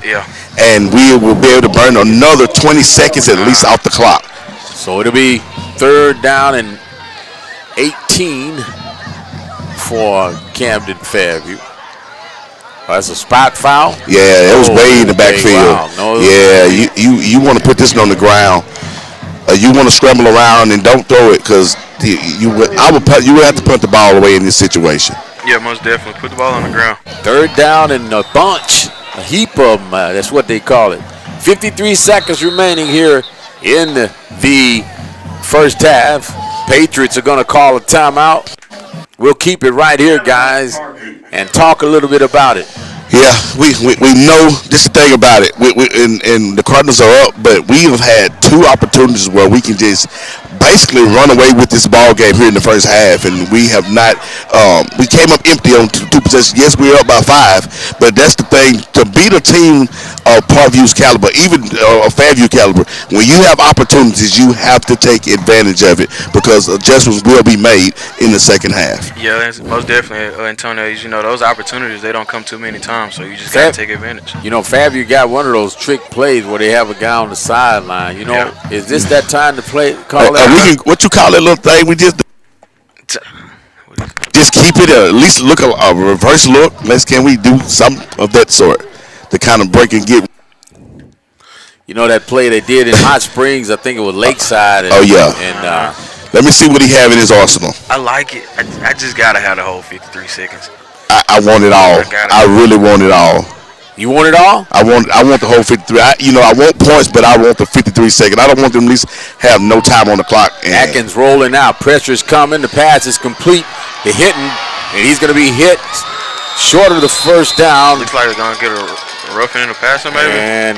and we will be able to burn another 20 seconds at least off the clock. So it'll be 3rd down and 18 for Camden Fairview. That's a spot foul? Yeah, it was way in the backfield. Wow. You want to put this one on the ground. You want to scramble around and don't throw it because you would have to punt the ball away in this situation. Yeah, most definitely. Put the ball on the ground. 3rd down and a bunch, a heap of them. That's what they call it. 53 seconds remaining here in the first half. Patriots are going to call a timeout. We'll keep it right here, guys, and talk a little bit about it. Yeah, we know this is the thing about it. And the Cardinals are up, but we have had 2 opportunities where we can just basically run away with this ball game here in the first half, and we have not. We came up empty on 2 possessions. Yes, we were up by 5, but that's the thing. To beat a team of Parkview's caliber, even a Fairview caliber, when you have opportunities, you have to take advantage of it because adjustments will be made in the second half. Yeah, that's most definitely, Antonio. Those opportunities, they don't come too many times, so you just got to take advantage. Fairview got one of those trick plays where they have a guy on the sideline. Is this that time to call that? What you call that little thing? We just keep it, at least look a reverse look. Can we do some of that sort to kind of break and get? That play they did in Hot Springs, I think it was Lakeside. Let me see what he have in his arsenal. I like it. I just got to have the whole 53 seconds. I want it all. I really want it all. You want it all? I want the whole 53. I want points, but I want the 53 seconds. I don't want them to at least have no time on the clock. Atkins rolling out. Pressure's coming. The pass is complete. They're hitting, and he's going to be hit short of the 1st down. Looks like they're going to get a roughing in the passer, maybe. And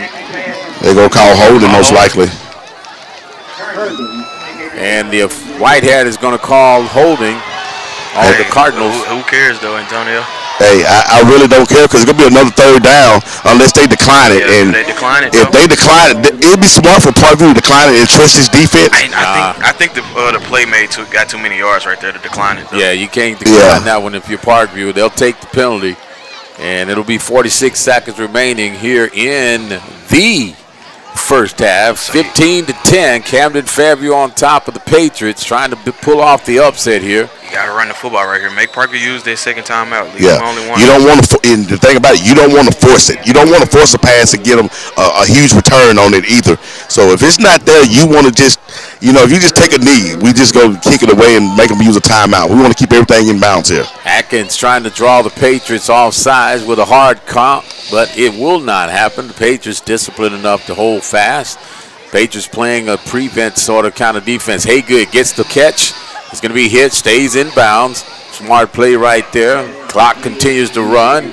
they're going to call holding most likely. And the white hat is going to call holding on the Cardinals. Who cares, though, Antonio? Hey, I really don't care because it's gonna be another third down unless they decline it. Yeah, do And they decline it if though? they decline it, it'd be smart for Parkview to decline it and trust his defense. I think the play made got too many yards right there to decline it though. Yeah, you can't decline Yeah. that one if you're Parkview. They'll take the penalty, and it'll be 46 seconds remaining here in the first half. 15-10, Camden Fairview on top of the Patriots, trying to pull off the upset here. You gotta run the football right here. Make Parker use their second time out. Leave Yeah, them only one. you don't want to. And the thing about it, you don't want to force it. You don't want to force a pass and get them a huge return on it either. So if it's not there, you want to just, if you just take a knee, we just go kick it away and make them use a timeout. We want to keep everything in bounds here. Atkins trying to draw the Patriots off sides with a hard comp, but it will not happen. The Patriots disciplined enough to hold fast. Patriots playing a prevent sort of kind of defense. Haygood gets the catch. He's going to be hit, stays in bounds. Smart play right there. Clock continues to run.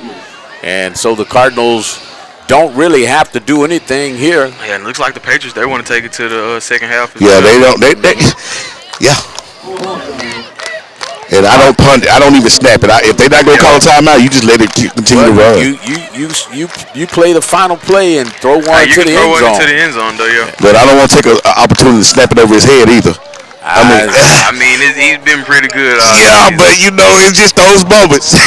And so the Cardinals don't really have to do anything here. Yeah, it looks like the Patriots, they want to take it to the second half. Yeah, they don't. Yeah. And I don't punt it. I don't even snap it. If they're not going to call a timeout, you just let it continue to run. You play the final play and throw one to the end zone. Into the end zone, though, yeah. But I don't want to take an opportunity to snap it over his head either. I mean, he's been pretty good. Yeah, but it's just those moments. You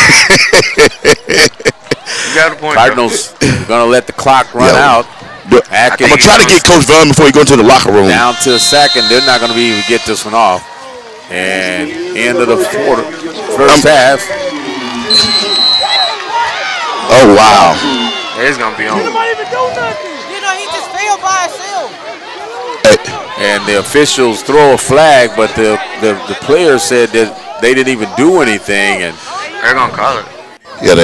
got a point. Cardinals are going to let the clock run out. I'm going to try to get Coach Vaughn before he goes into the locker room. Down to a second. They're not going to be able to get this one off. And end of the first half. Oh, wow. It's going to be on. He just failed by himself. And the officials throw a flag, but the players said that they didn't even do anything. And they're going to call it. Yeah,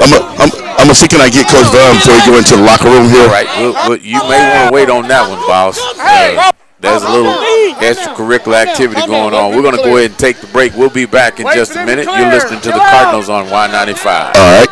I'm gonna see, can I get Coach Vaughn before we go into the locker room here? All right, you may want to wait on that one, boss. There's a little extracurricular activity going on. We're going to go ahead and take the break. We'll be back in just a minute. You're listening to the Cardinals on Y95. All right.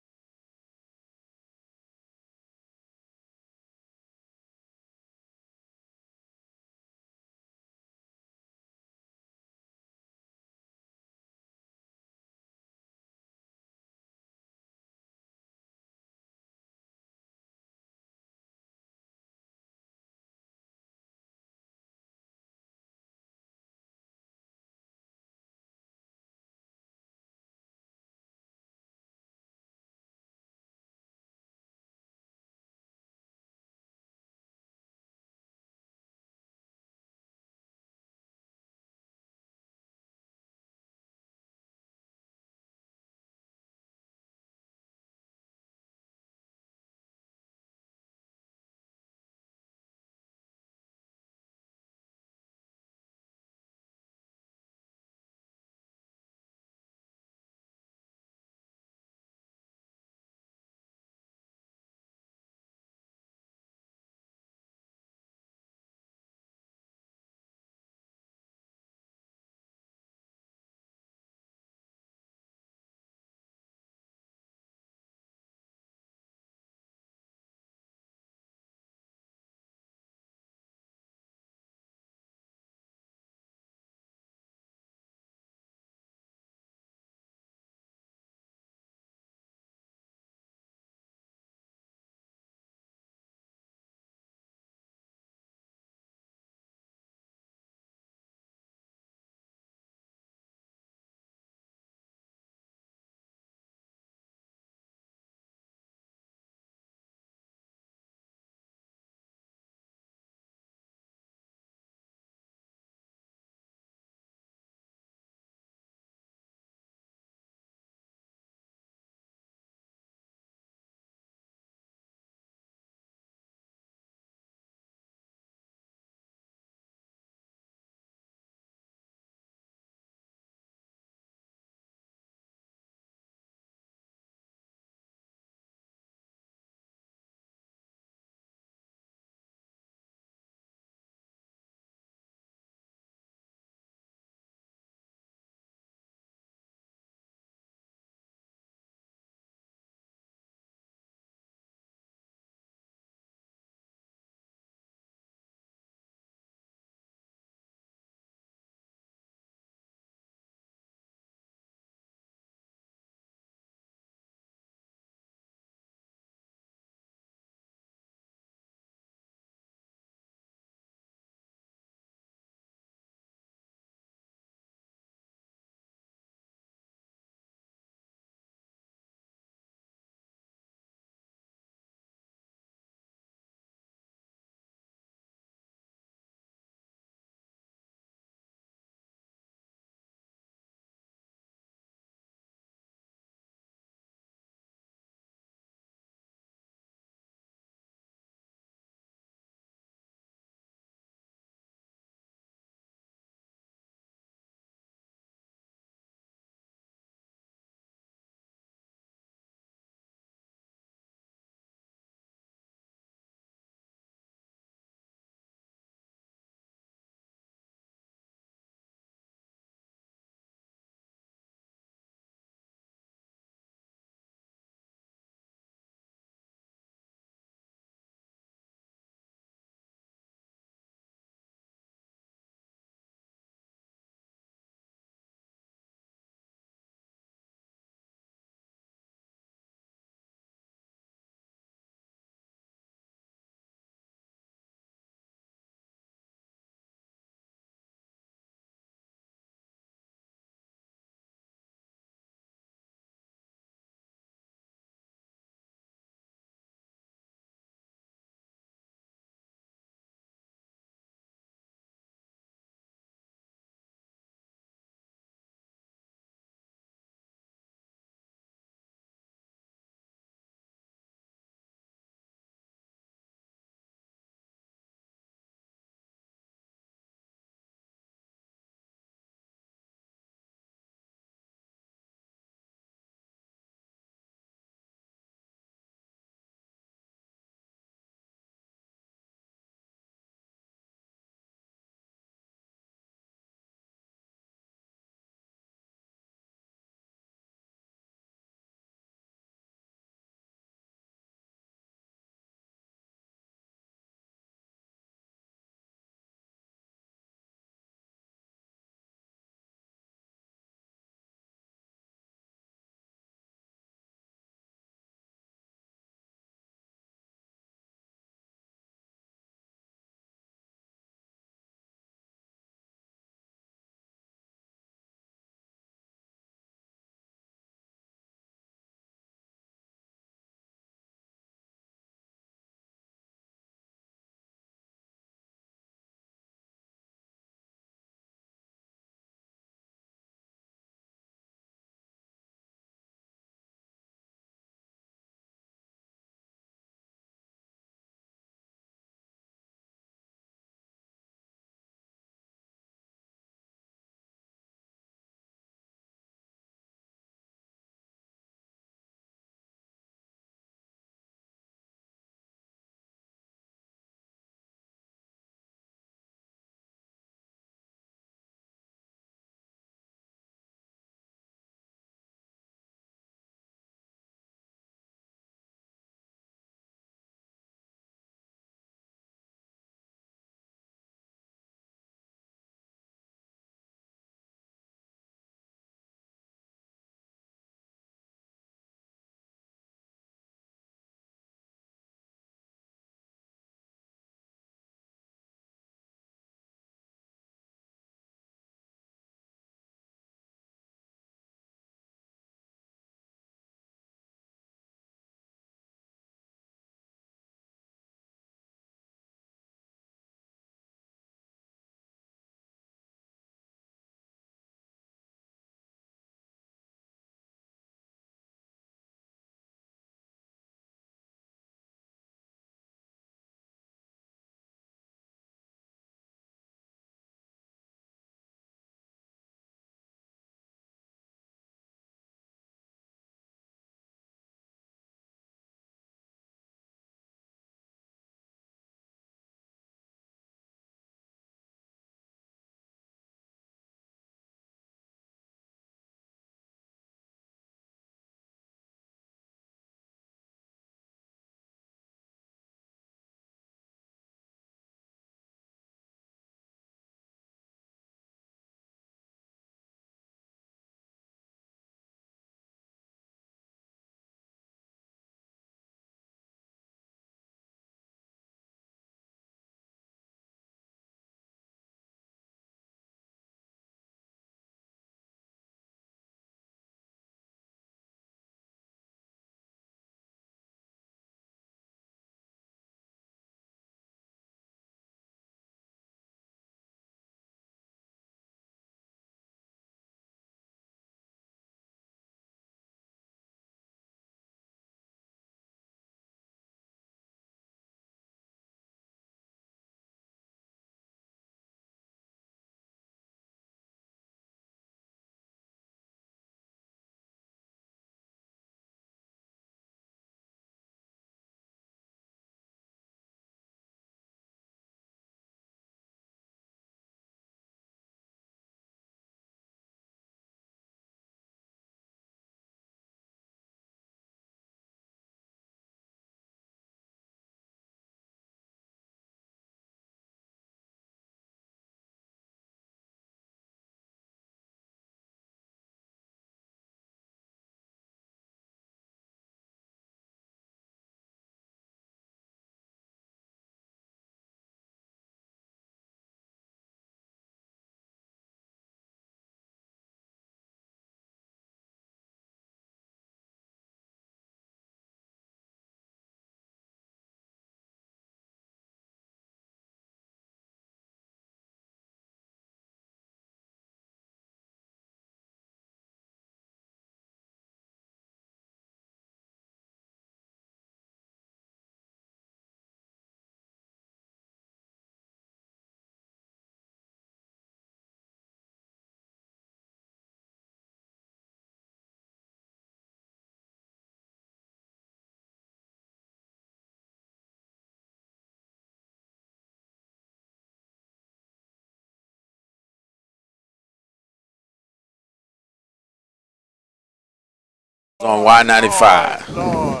on Y95. Lord.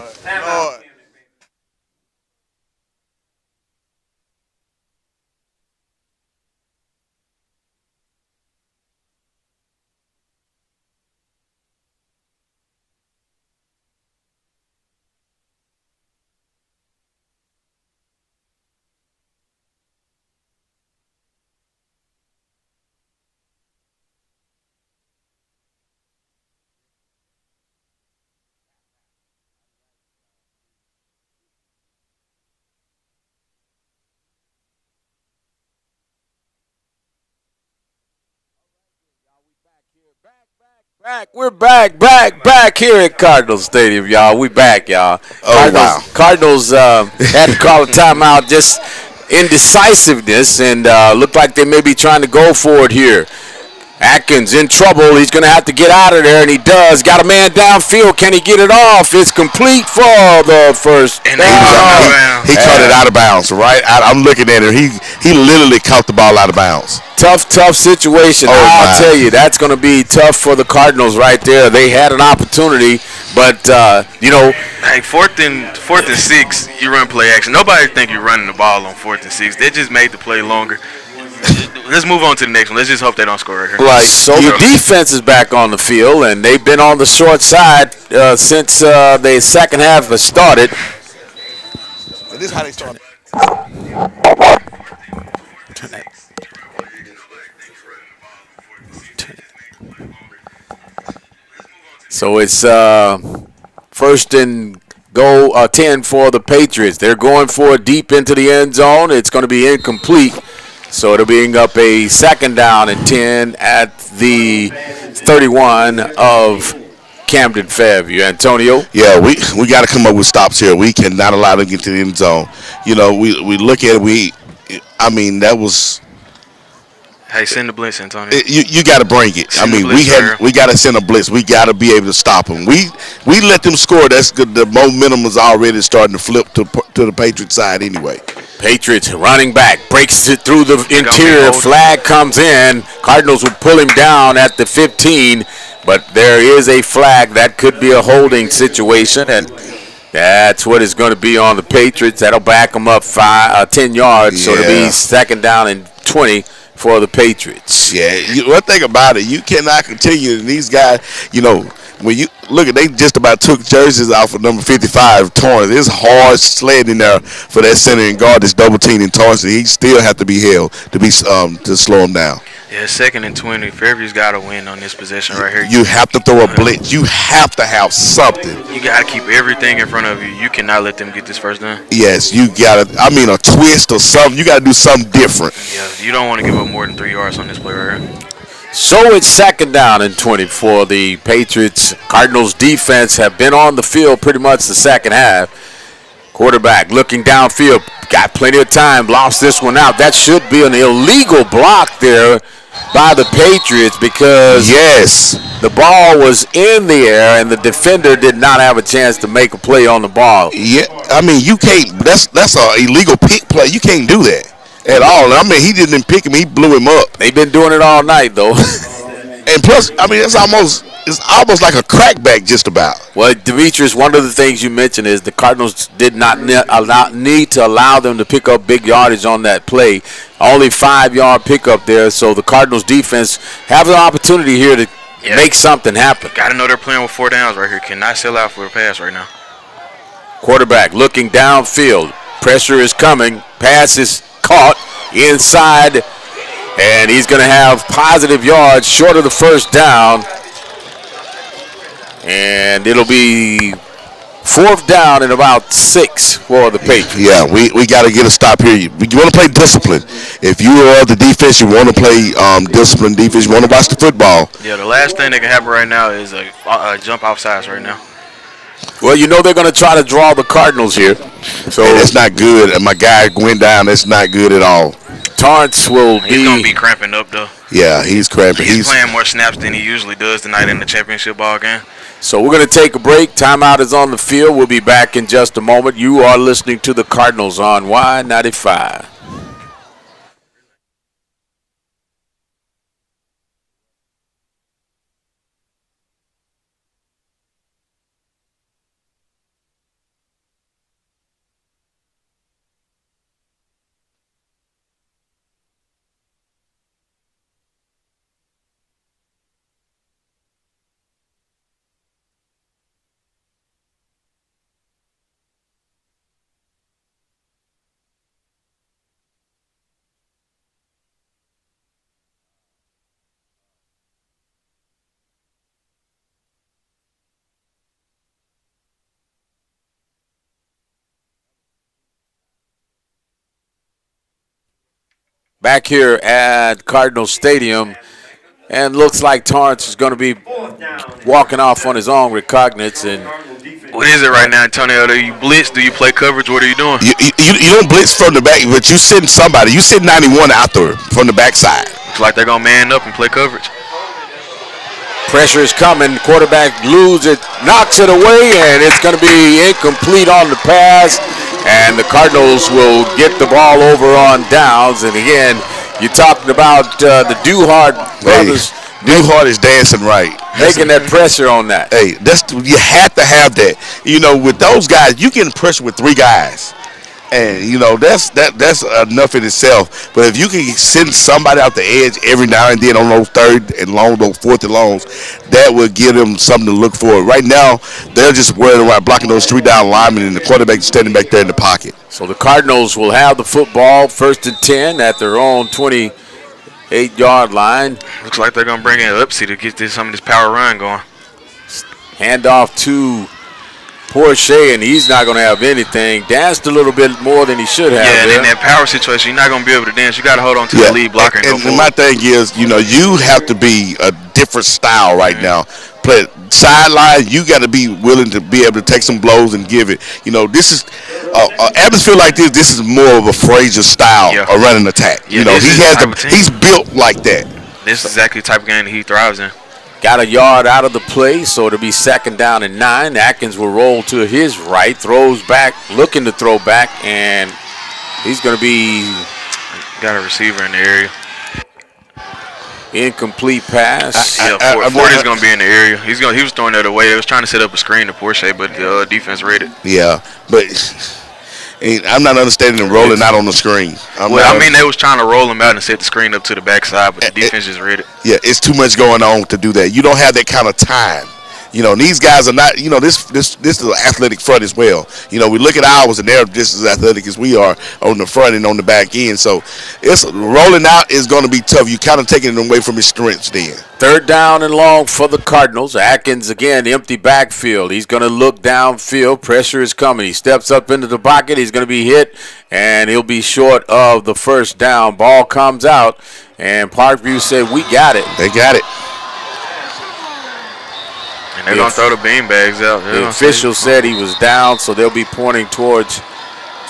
We're back here at Cardinals Stadium, y'all. We back, y'all. Oh, wow. Cardinals had to call a timeout, just indecisiveness, and looked like they may be trying to go for it here. Atkins in trouble. He's going to have to get out of there, and he does. Got a man downfield. Can he get it off? It's complete for the first And down. He caught it out of bounds, right? I'm looking at it. He literally caught the ball out of bounds. Tough situation. I'll tell you, that's going to be tough for the Cardinals right there. They had an opportunity, but Hey, fourth and 6, you run play action. Nobody think you're running the ball on 4th and 6. They just made the play longer. Let's move on to the next one. Let's just hope they don't score right here. Right. So the defense is back on the field, and they've been on the short side since the second half has started. This is how they start. So it's first and goal 10 for the Patriots. They're going for it deep into the end zone. It's going to be incomplete. So it'll bring up a second down and 10 at the 31 of Camden Fairview. Antonio? Yeah, we got to come up with stops here. We cannot allow them to get to the end zone. You know, we look at it. That was. Hey, send the blitz, Antonio. You got to bring it. We got to send a blitz. We got to be able to stop them. We let them score. That's good. The momentum is already starting to flip to the Patriots side anyway. Patriots running back, breaks it through the interior, flag comes in. Cardinals would pull him down at the 15, but there is a flag. That could be a holding situation, and that's what is going to be on the Patriots. That'll back them up 10 yards, so it'll be second down and 20 for the Patriots. Yeah, one thing about it, you cannot continue. And these guys, when you look at, they just about took jerseys off of number 55, Torrance. It's hard sledding there for that center and guard that's double teaming Torrance. He still have to be held to slow him down. Yeah, 2nd and 20. Fairview's got to win on this possession right here. You have to throw a blitz. You have to have something. You got to keep everything in front of you. You cannot let them get this first down. Yes, you got to. A twist or something. You got to do something different. Yeah, you don't want to give up more than 3 yards on this play right here. So it's second down and 20 for the Patriots. Cardinals defense have been on the field pretty much the second half. Quarterback looking downfield, got plenty of time, lost this one out. That should be an illegal block there by the Patriots because the ball was in the air and the defender did not have a chance to make a play on the ball. Yeah, you can't. That's an illegal pick play. You can't do that at all. He didn't pick him. He blew him up. They've been doing it all night though. And plus, it's almost like a crackback just about. Well, Demetrius, one of the things you mentioned is the Cardinals did not need to allow them to pick up big yardage on that play. Only 5-yard pickup there, so the Cardinals defense have an opportunity here to make something happen. Got to know they're playing with 4 downs right here. Cannot sell out for a pass right now. Quarterback looking downfield. Pressure is coming. Pass is caught inside. And he's going to have positive yards short of the first down. And it'll be 4th down and about 6 for the Patriots. Yeah, we got to get a stop here. You want to play discipline. If you are the defense, you want to play discipline defense. You want to watch the football. Yeah, the last thing that can happen right now is a jump off sides right now. Well, they're going to try to draw the Cardinals here. So that's not good. And my guy went down. That's not good at all. Torrance will be. He's going to be cramping up, though. Yeah, he's cramping. He's playing more snaps than he usually does tonight in the championship ball game. So we're going to take a break. Timeout is on the field. We'll be back in just a moment. You are listening to the Cardinals on Y95. back here at Cardinal Stadium. And looks like Torrance is going to be walking off on his own recognizance. And what is it right now, Antonio? Do you blitz? Do you play coverage? What are you doing? You don't blitz from the back, but you send somebody. You send 91 out there from the backside. Looks like they're going to man up and play coverage. Pressure is coming. Quarterback loses it, knocks it away, and it's going to be incomplete on the pass. And the Cardinals will get the ball over on downs. And again, you're talking about the Duhart brothers. Hey, Duhart is dancing right. Making that pressure on that. Hey, you have to have that. You know, with those guys, you getting pressure with 3 guys. And, you know, that's enough in itself. But if you can send somebody out the edge every now and then on those third and long, those fourth and longs, that will give them something to look for. Right now, they're just worried about blocking those 3 down linemen and the quarterback standing back there in the pocket. So the Cardinals will have the football 1st and 10 at their own 28-yard line. Looks like they're going to bring in Upsy to get some of this power run going. Handoff to Porsche, and he's not going to have anything. Danced a little bit more than he should have. Yeah, and in that power situation, you're not going to be able to dance. You got to hold on to the lead blocker and go forward. My thing is, you know, you have to be a different style right now. Play sideline, you got to be willing to be able to take some blows and give it. You know, this is atmosphere like this. This is more of a Frazier style of running attack. Yeah, you know, he's built like that. This is exactly the type of game that he thrives in. Got a yard out of the play, so it'll be 2nd down and 9. Atkins will roll to his right, throws back, looking to throw back, and he's going to be got a receiver in the area. Incomplete pass. Ford is going to be in the area. He was throwing that away. They was trying to set up a screen to Porsche, but the defense read it. Yeah, but I'm not understanding them rolling out on the screen. They was trying to roll him out and set the screen up to the backside, but the defense just read it. Yeah, it's too much going on to do that. You don't have that kind of time. You know, these guys are not, you know, this is an athletic front as well. You know, we look at ours and they're just as athletic as we are on the front and on the back end. So it's rolling out is going to be tough. You kind of taking it away from his strengths then. 3rd down and long for the Cardinals. Atkins again, empty backfield. He's going to look downfield. Pressure is coming. He steps up into the pocket. He's going to be hit, and he'll be short of the 1st down. Ball comes out, and Parkview said, "We got it." They got it. And they're going to throw the beanbags out. The official said he was down, so they'll be pointing towards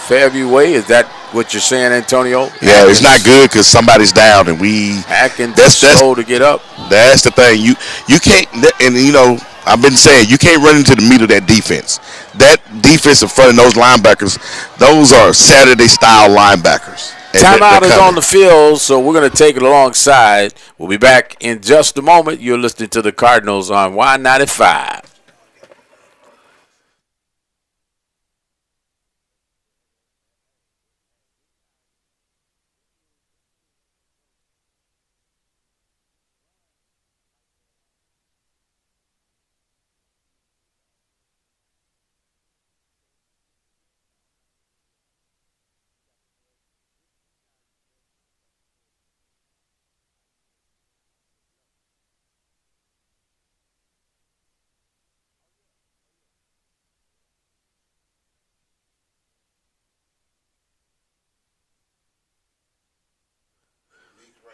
Fairview Way. Is that what you're saying, Antonio? Yeah, it's not good because somebody's down, and Atkins is slow to get up. That's the thing. You can't, and you know, I've been saying you can't run into the meat of that defense. That defense in front of those linebackers, those are Saturday-style linebackers. Timeout is on the field, so we're going to take it alongside. We'll be back in just a moment. You're listening to the Cardinals on Y95.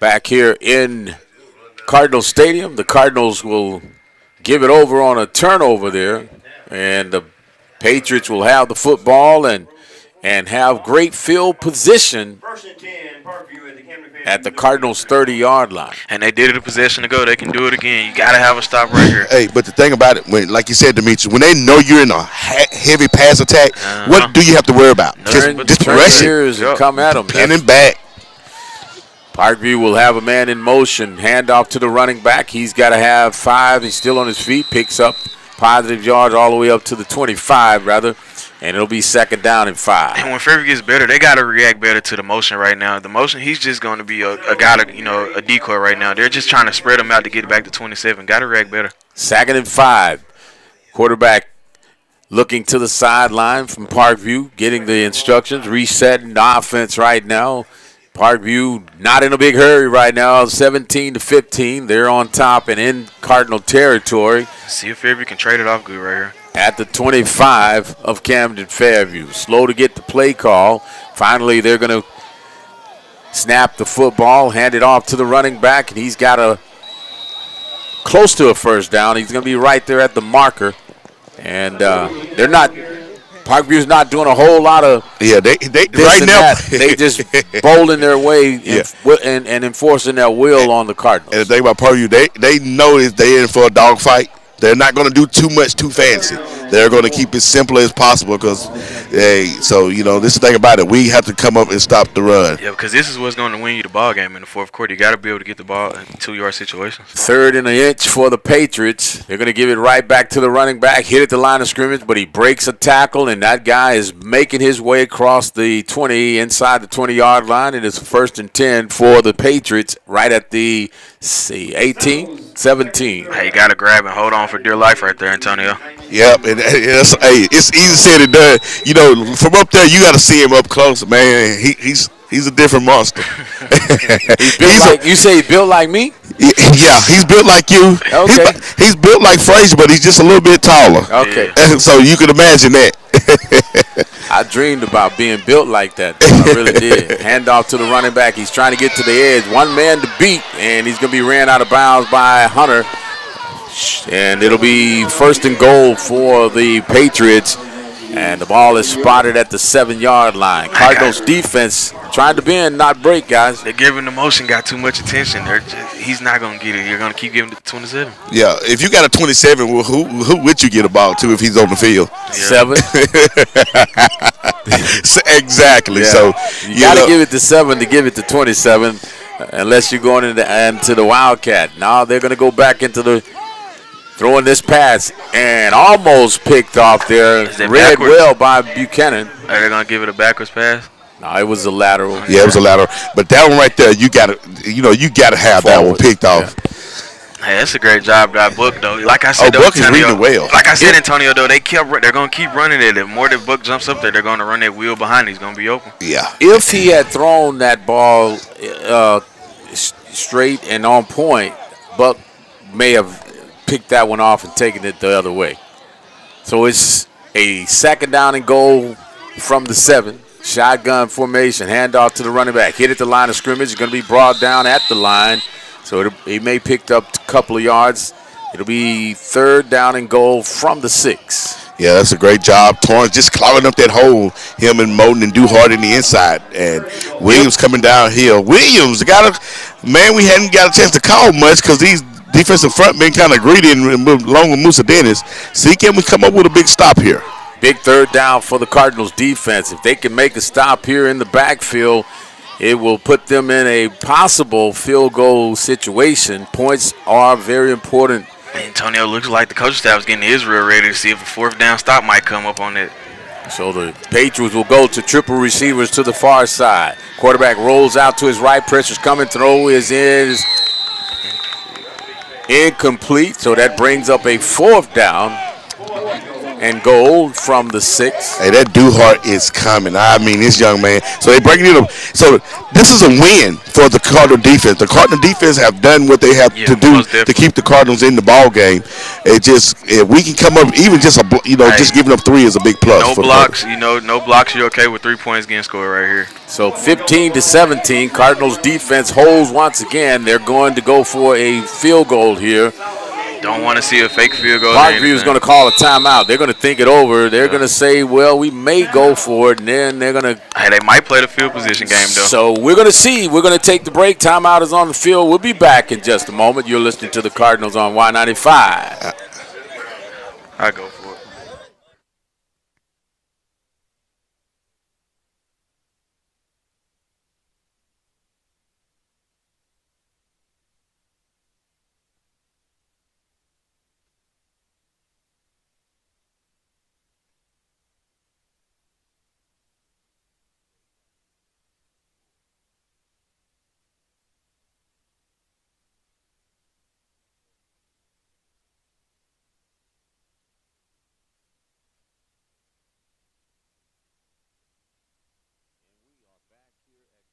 Back here in Cardinal Stadium, the Cardinals will give it over on a turnover there, and the Patriots will have the football and have great field position at the Cardinals' 30-yard line. And they did it a possession ago. They can do it again. You got to have a stop right here. Hey, but the thing about it, like you said, Demetrius, when they know you're in a heavy pass attack, what do you have to worry about? Turn ears and come at them. Pinning back. Parkview will have a man in motion. Handoff to the running back. He's got to have 5. He's still on his feet. Picks up positive yards all the way up to the 25, rather. And it'll be 2nd down and 5. And when Fairview gets better, they got to react better to the motion right now. The motion, he's just going to be a guy, a decoy right now. They're just trying to spread him out to get back to 27. Got to react better. 2nd and 5. Quarterback looking to the sideline from Parkview, getting the instructions, resetting the offense right now. Parkview not in a big hurry right now, 17-15. They're on top and in Cardinal territory. See if Fairview can trade it off good right here. At the 25 of Camden Fairview. Slow to get the play call. Finally, they're going to snap the football, hand it off to the running back, and he's got close to a first down. He's going to be right there at the marker. And they're not – Parkview's not doing a whole lot of they this right and now that. They just bowling their way Yeah. and enforcing their will on the Cardinals. And the thing about Parkview, they know that they're in for a dogfight. They're not going to do too much too fancy. They're going to keep it simple as possible because, so, this is the thing about it. We have to come up and stop the run. Yeah, because this is what's going to win you the ball game in the fourth quarter. You got to be able to get the ball in 2-yard situations. 3rd and an inch for the Patriots. They're going to give it right back to the running back. Hit at the line of scrimmage, but he breaks a tackle, and that guy is making his way across the 20, inside the 20-yard line, and it's 1st and 10 for the Patriots right at the 18, 17. Hey, you got to grab and hold on for dear life right there, Antonio. Yep, and it's easy said and done. From up there, you got to see him up close, man. He's a different monster. You say he's built like me? Yeah, he's built like you. Okay. He's built like Frazier, but he's just a little bit taller. Okay. So you can imagine that. I dreamed about being built like that. I really did. Hand off to the running back. He's trying to get to the edge. One man to beat, and he's going to be ran out of bounds by Hunter. And it'll be 1st and goal for the Patriots. And the ball is spotted at the 7-yard line. Cardinals defense trying to bend, not break, guys. They're giving the motion, got too much attention. He's not going to get it. You're going to keep giving it to 27. Yeah, if you got a 27, well, who would you get a ball to if he's on the field? Yeah. 7. Exactly. Yeah. So you got to give it to 7 to give it to 27, unless you're going into the Wildcat. Now they're going to go back into the throwing this pass and almost picked off there. Read well by Buchanan. Are they going to give it a backwards pass? No, it was a lateral. Yeah, it was a lateral. But that one right there, you got to have that one picked off. Hey, that's a great job by Book, though. Like I said, Book is reading well. Like I said, Antonio, though, they're going to keep running it. The more that Book jumps up there, they're going to run that wheel behind. He's going to be open. Yeah. If he had thrown that ball straight and on point, Buck may have picked that one off and taken it the other way. So it's a 2nd down and goal from the 7. Shotgun formation, handoff to the running back. Hit at the line of scrimmage. It's going to be brought down at the line. So he may picked up a couple of yards. It'll be 3rd down and goal from the 6. Yeah, that's a great job. Torrance just clogging up that hole. Him and Moten and Duhart in the inside. And Williams coming downhill. Williams, we hadn't got a chance to call much because these defensive front been kind of greedy and along with Musa Dennis. See, can we come up with a big stop here? Big 3rd down for the Cardinals defense. If they can make a stop here in the backfield, it will put them in a possible field goal situation. Points are very important. Antonio, looks like the coaching staff is getting Israel ready to see if a 4th down stop might come up on it. So the Patriots will go to triple receivers to the far side. Quarterback rolls out to his right. Pressure's coming. Throw is incomplete. So that brings up a 4th down and goal from the 6. Hey, that Duhart is coming. I mean, this young man. So they breaking it up. So this is a win for the Cardinal defense. The Cardinal defense have done what they have to do to keep the Cardinals in the ball game. It just, if we can come up, even just just giving up 3 is a big plus. No blocks, no blocks. You're okay with 3 points getting scored right here. So 15-17, Cardinals defense holds once again. They're going to go for a field goal here. Don't want to see a fake field goal. Parkview is going to call a timeout. They're going to think it over. They're going to say, well, we may go for it, and then they're going to. Hey, they might play the field position game, though. So we're going to see. We're going to take the break. Timeout is on the field. We'll be back in just a moment. You're listening to the Cardinals on Y95. I go for it.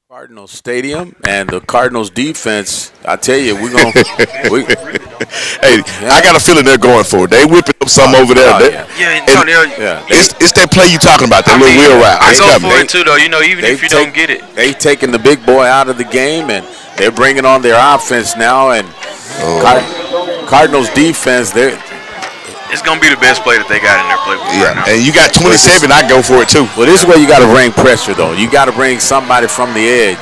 Cardinals Stadium and the Cardinals defense. I tell you, we're gonna. Hey, I got a feeling they're going for it. They whipping up some over there. Yeah, Antonio. It's that play you talking about, that little wheel route. I go for it too, though. Even if you don't get it, they've taken the big boy out of the game, and they're bringing on their offense now. And Cardinals defense, it's gonna be the best play that they got in their playbook. Yeah, right now. and you got 27. I go for it too. Well, this is where you got to bring pressure, though. You got to bring somebody from the edge.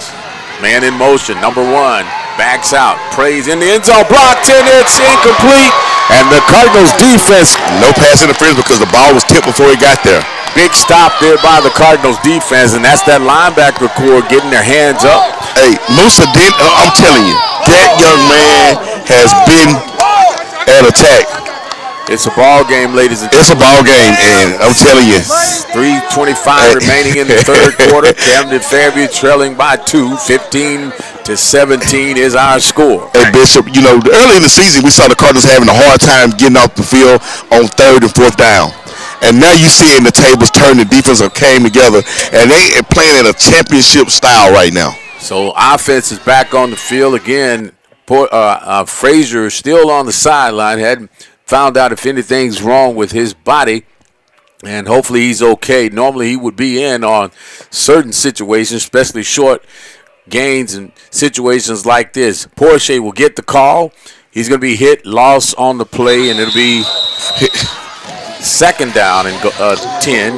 Man in motion, number one, backs out, prays in the end zone, blocked in, it's incomplete. And the Cardinals defense, no pass interference because the ball was tipped before he got there. Big stop there by the Cardinals defense, and that's that linebacker core getting their hands up. Hey, Musa did. I'm telling you, that young man has been an attack. It's a ball game, ladies and It's gentlemen. a ball game, and I'm telling you. 3:25 remaining in the third quarter. Camden Fairview trailing by 2. 15-17 is our score. Hey, Bishop, early in the season, we saw the Cardinals having a hard time getting off the field on 3rd and 4th down. And now you see the tables turn, the defense came together, and they are playing in a championship style right now. So offense is back on the field again. Frazier is still on the sideline. Hadn't found out if anything's wrong with his body, and hopefully he's okay. Normally he would be in on certain situations, especially short gains and situations like this. Porsche will get the call. He's going to be hit, loss on the play, and it'll be second down and 10.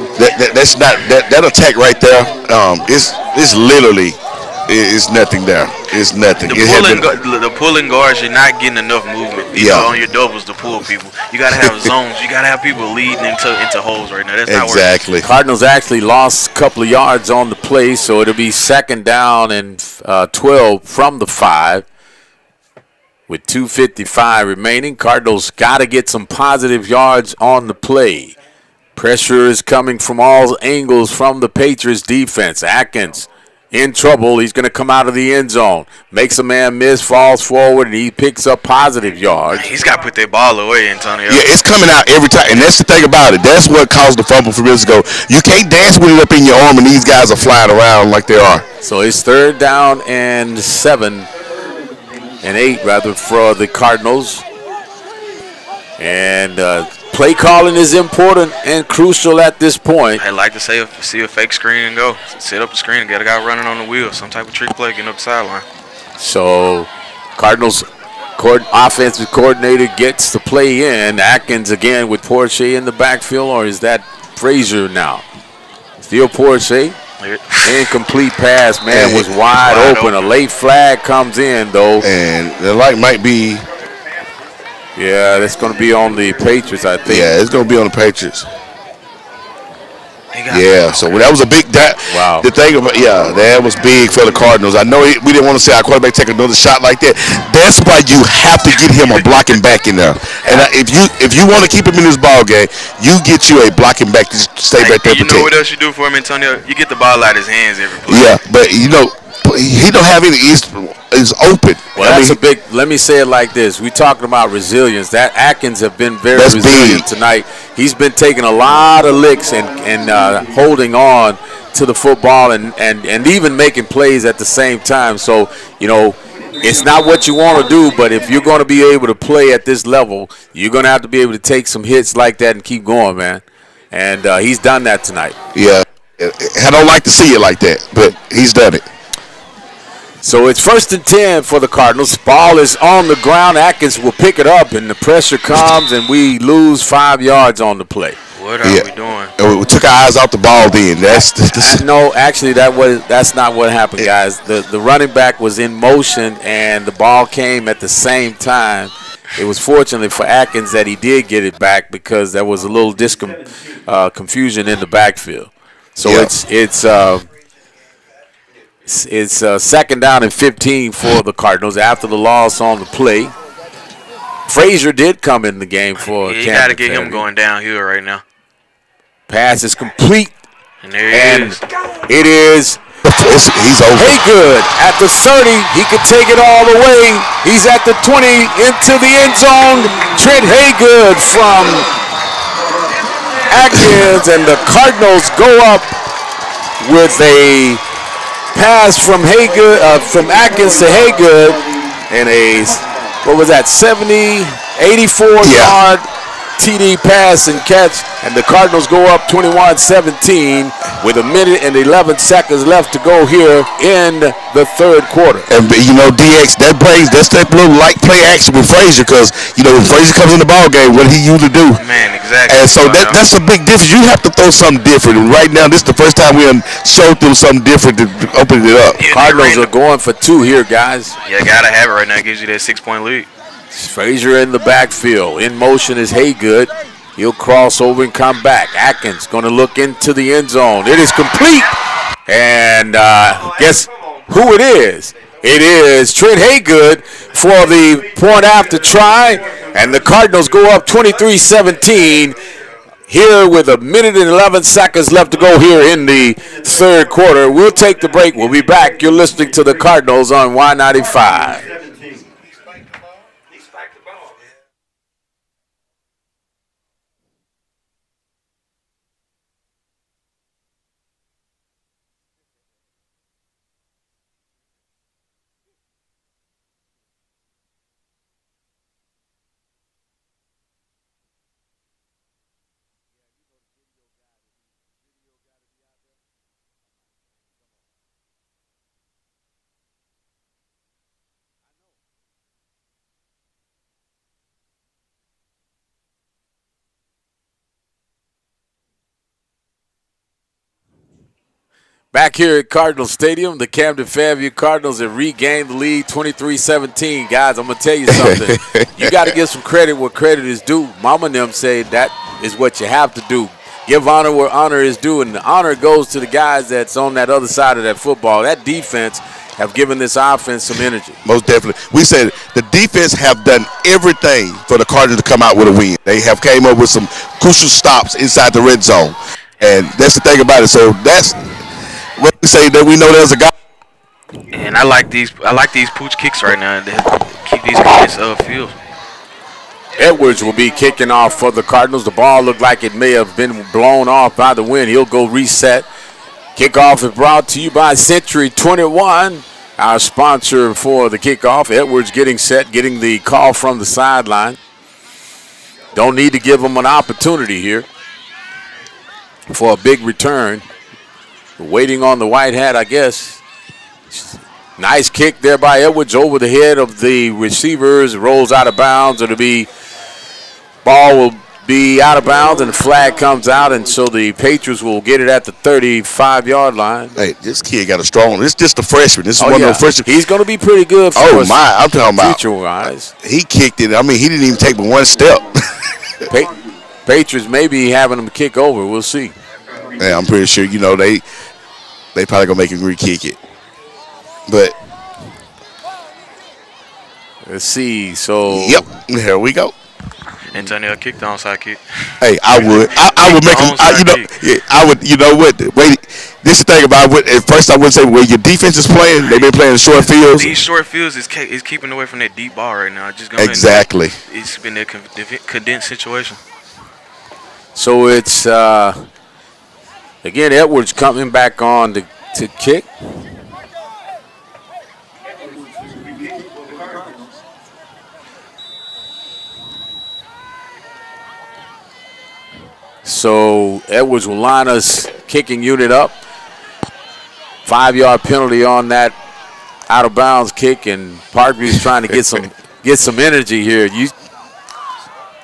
That's not that attack right there. It's literally. It's nothing there. It's nothing. The pulling guards, you're not getting enough movement. On your doubles to pull people. You got to have zones. You got to have people leading into holes right now. That's not working. Exactly. Cardinals actually lost a couple of yards on the play, so it'll be second down and 12 from the 5 with 2:55 remaining. Cardinals got to get some positive yards on the play. Pressure is coming from all angles from the Patriots defense. Atkins in trouble. He's going to come out of the end zone. Makes a man miss, falls forward, and he picks up positive yards. He's got to put that ball away, Antonio. Yeah, it's coming out every time. And that's the thing about it. That's what caused the fumble from years ago. You can't dance with it up in your arm, and these guys are flying around like they are. So it's 3rd down and 8 rather for the Cardinals. And play calling is important and crucial at this point. I'd like to see a fake screen and go. Set up the screen and get a guy running on the wheel. Some type of trick play, getting up the sideline. So Cardinals offensive coordinator gets the play in. Atkins again with Porsche in the backfield, or is that Frazier now? Still Porsche. Incomplete pass, man, was wide open. A late flag comes in, though. And the light might be. Yeah, that's going to be on the Patriots, I think. Yeah, it's going to be on the Patriots. Yeah, so that was a big. Wow. The thing about that was big for the Cardinals. I know we didn't want to see our quarterback take another shot like that. That's why you have to get him a blocking back in there. And if you want to keep him in this ball game, you get you a blocking back to stay back there. You know what else you do for him, Antonio? You get the ball out of his hands every play. Yeah, but he don't have any. Is open. Well, that's a big. Let me say it like this: we talking about resilience. That Atkins have been very resilient tonight. He's been taking a lot of licks and holding on to the football and even making plays at the same time. So it's not what you want to do, but if you're going to be able to play at this level, you're going to have to be able to take some hits like that and keep going, man. And he's done that tonight. Yeah, I don't like to see it like that, but he's done it. So it's 1st and 10 for the Cardinals. Ball is on the ground. Atkins will pick it up, and the pressure comes, and we lose 5 yards on the play. What are we doing? We took our eyes off the ball then. No, actually, that's not what happened, guys. The running back was in motion, and the ball came at the same time. It was fortunate for Atkins that he did get it back because there was a little confusion in the backfield. So It's 2nd down and 15 for the Cardinals after the loss on the play. Frazier did come in the game for You got to get him going downhill right now. Pass is complete. And there he is. It is. He's over. Haygood at the 30. He could take it all the way. He's at the 20 into the end zone. Trent Haygood from Atkins, and the Cardinals go up with a pass from from Atkins to Haygood, and a 84-yard TD pass and catch, and the Cardinals go up 21-17 with 1 minute and 11 seconds left to go here in the third quarter. And DX, that's that little light play action with Frazier, because when Frazier comes in the ball game, what he usually do? Man, exactly. And so that's a big difference. You have to throw something different. And right now, this is the first time we showed them something different to open it up. Yeah, Cardinals are going for 2 here, guys. Yeah, gotta have it right now. It gives you that 6-point lead. Frazier in the backfield. In motion is Haygood. He'll cross over and come back. Atkins going to look into the end zone. It is complete. And guess who it is? It is Trent Haygood for the point after try. And the Cardinals go up 23-17 here with 1 minute and 11 seconds left to go here in the third quarter. We'll take the break. We'll be back. You're listening to the Cardinals on Y95. Back here at Cardinal Stadium, the Camden Fairview Cardinals have regained the lead 23-17. Guys, I'm going to tell you something. You got to give some credit where credit is due. Mama and them say that is what you have to do. Give honor where honor is due, and the honor goes to the guys that's on that other side of that football. That defense have given this offense some energy. Most definitely. We said the defense have done everything for the Cardinals to come out with a win. They have came up with some crucial stops inside the red zone, and that's the thing about it. So that's what we say, that we know there's a guy. And I like these pooch kicks right now to keep these guys field. Edwards will be kicking off for the Cardinals. The ball looked like it may have been blown off by the wind. He'll go reset. Kickoff is brought to you by Century 21, our sponsor for the kickoff. Edwards getting set, getting the call from the sideline. Don't need to give him an opportunity here for a big return. Waiting on the white hat, I guess. Nice kick there by Edwards over the head of the receivers. Rolls out of bounds. Ball will be out of bounds, and the flag comes out, and so the Patriots will get it at the 35-yard line. Hey, this kid got a strong. This is just a freshman. This is one of the freshmen. He's going to be pretty good for us. I'm talking about future-wise. He kicked it. I mean, he didn't even take but one step. Patriots may be having him kick over. We'll see. Yeah, I'm pretty sure, they probably going to make him re-kick it. But let's see. So yep, there we go. Antonio kicked the onside kick. Hey, I would make him. I would. You know what? Wait, this is the thing about it. At first, I would say, well, your defense is playing. They've been playing short fields. These short fields is keeping away from that deep ball right now. Just exactly. It's been a condensed situation. So it's again Edwards coming back on to kick. So Edwards will line us kicking unit up. 5-yard penalty on that out of bounds kick, and Parkview is trying to get some energy here.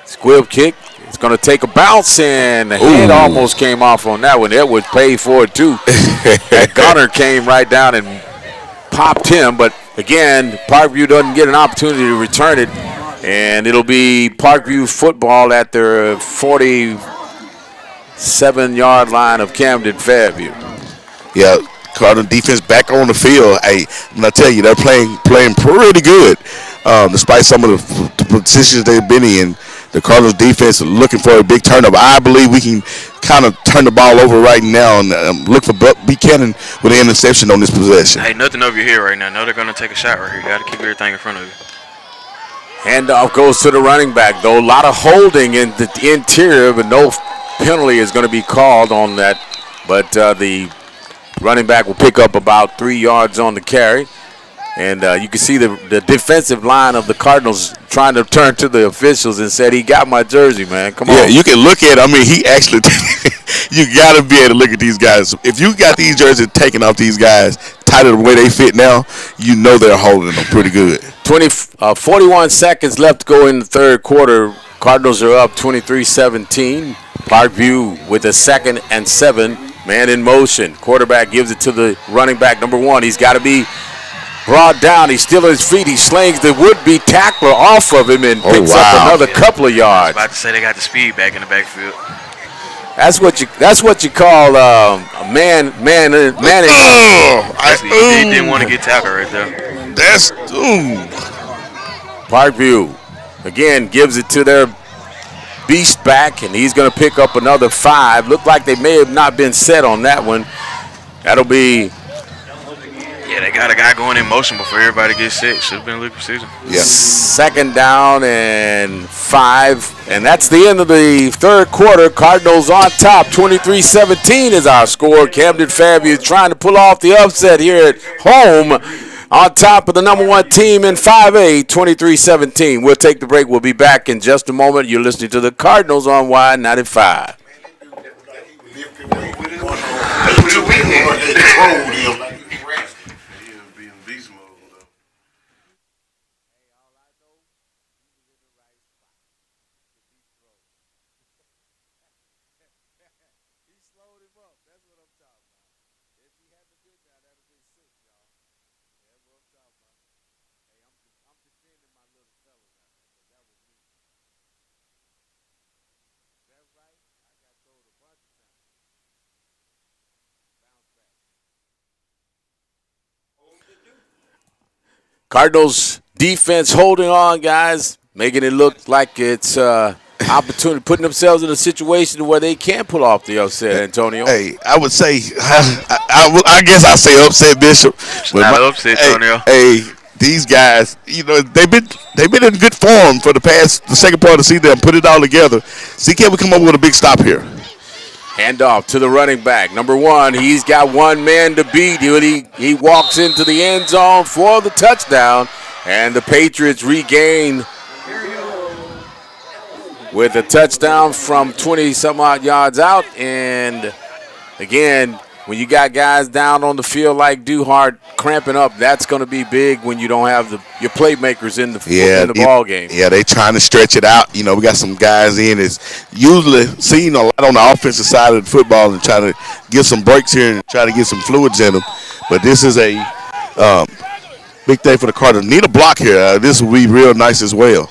Squib kick. It's going to take a bounce, and the head almost came off on that one. Edwards paid for it too. That gunner came right down and popped him, but again, Parkview doesn't get an opportunity to return it, and it'll be Parkview football at their 47-yard line of Camden Fairview. Yeah, Cardinal defense back on the field. Hey, I tell you, they're playing pretty good, despite some of the positions they've been in. The Cardinals defense are looking for a big turnover. I believe we can kind of turn the ball over right now and look for Buchanan with an interception on this possession. Hey, nothing over your head right now. No, they're going to take a shot right here. You got to keep everything in front of you. Handoff goes to the running back, though. A lot of holding in the interior, but no penalty is going to be called on that. But the Running back will pick up about 3 yards on the carry. And you can see the defensive line of the Cardinals trying to turn to the officials and said, he got my jersey, man. Come on. Yeah, you can look at it. I mean, he actually – you got to be able to look at these guys. If you got these jerseys taken off these guys, tighter the way they fit now, you know they're holding them pretty good. 41 seconds left to go in the third quarter. Cardinals are up 23-17. Parkview with a 2nd and 7. Man in motion. Quarterback gives it to the running back, number 1. He's got to be brought down. He's still on his feet. He slings the would-be tackler off of him and picks up another couple of yards. About to say they got the speed back in the backfield. That's what you call a man. He didn't want to get tackled right there. That's Parkview again gives it to their beast back, and he's going to pick up another 5. Looked like they may have not been set on that one. That'll be. Yeah, they got a guy going in motion before everybody gets set. Should have been a legal precision. Yeah. 2nd down and 5. And that's the end of the third quarter. Cardinals on top. 23-17 is our score. Camden Fairview trying to pull off the upset here at home. On top of the number 1 team in 5A, 23-17. We'll take the break. We'll be back in just a moment. You're listening to the Cardinals on Y95. Cardinals defense holding on, guys, making it look like it's opportunity, putting themselves in a situation where they can pull off the upset, Antonio. Hey, I would say, I guess I say upset, Bishop. It's not upset, Antonio. Hey, these guys, you know, they've been in good form for the second part of the season and put it all together. See, can we come up with a big stop here? Handoff to the running back. Number 1, he's got one man to beat. He walks into the end zone for the touchdown, and the Patriots regain with a touchdown from 20-some-odd yards out. And, again, when you got guys down on the field like Duhart cramping up, that's going to be big when you don't have your playmakers in the ball game. Yeah, they trying to stretch it out. You know, we got some guys in that's usually seen a lot on the offensive side of the football and trying to get some breaks here and try to get some fluids in them. But this is a big day for the Cardinals. Need a block here. This will be real nice as well.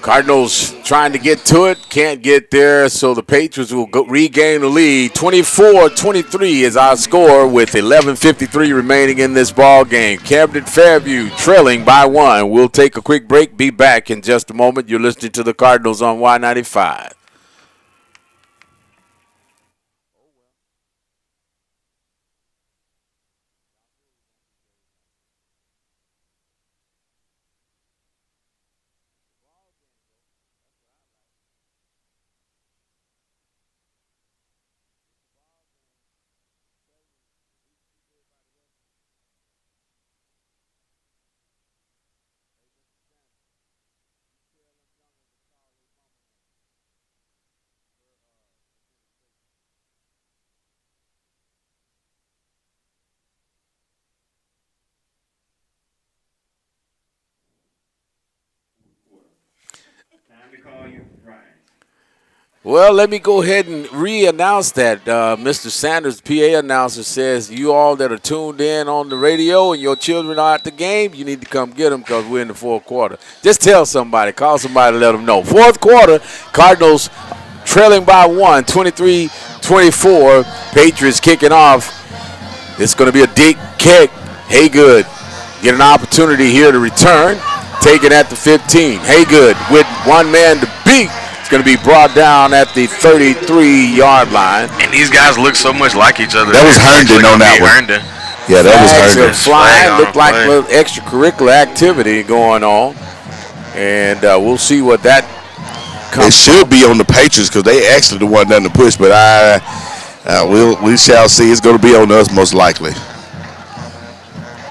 Cardinals trying to get to it, can't get there, so the Patriots will regain the lead. 24-23 is our score with 11:53 remaining in this ball game. Camden Fairview trailing by 1. We'll take a quick break, be back in just a moment. You're listening to the Cardinals on Y95. Well, let me go ahead and re-announce that. Mr. Sanders, PA announcer, says you all that are tuned in on the radio and your children are at the game, you need to come get them because we're in the fourth quarter. Just tell somebody, call somebody to let them know. Fourth quarter, Cardinals trailing by 1, 23-24. Patriots kicking off. It's going to be a deep kick. Haygood get an opportunity here to return. Taken at the 15. Haygood with one man to beat. It's going to be brought down at the 33-yard line. And these guys look so much like each other. That was Herndon on that one. Yeah, that was Herndon. Flying, looked like a little extracurricular activity going on. And we'll see what that comes. It should be on the Patriots because they actually the one done the push. But We shall see. It's going to be on us most likely.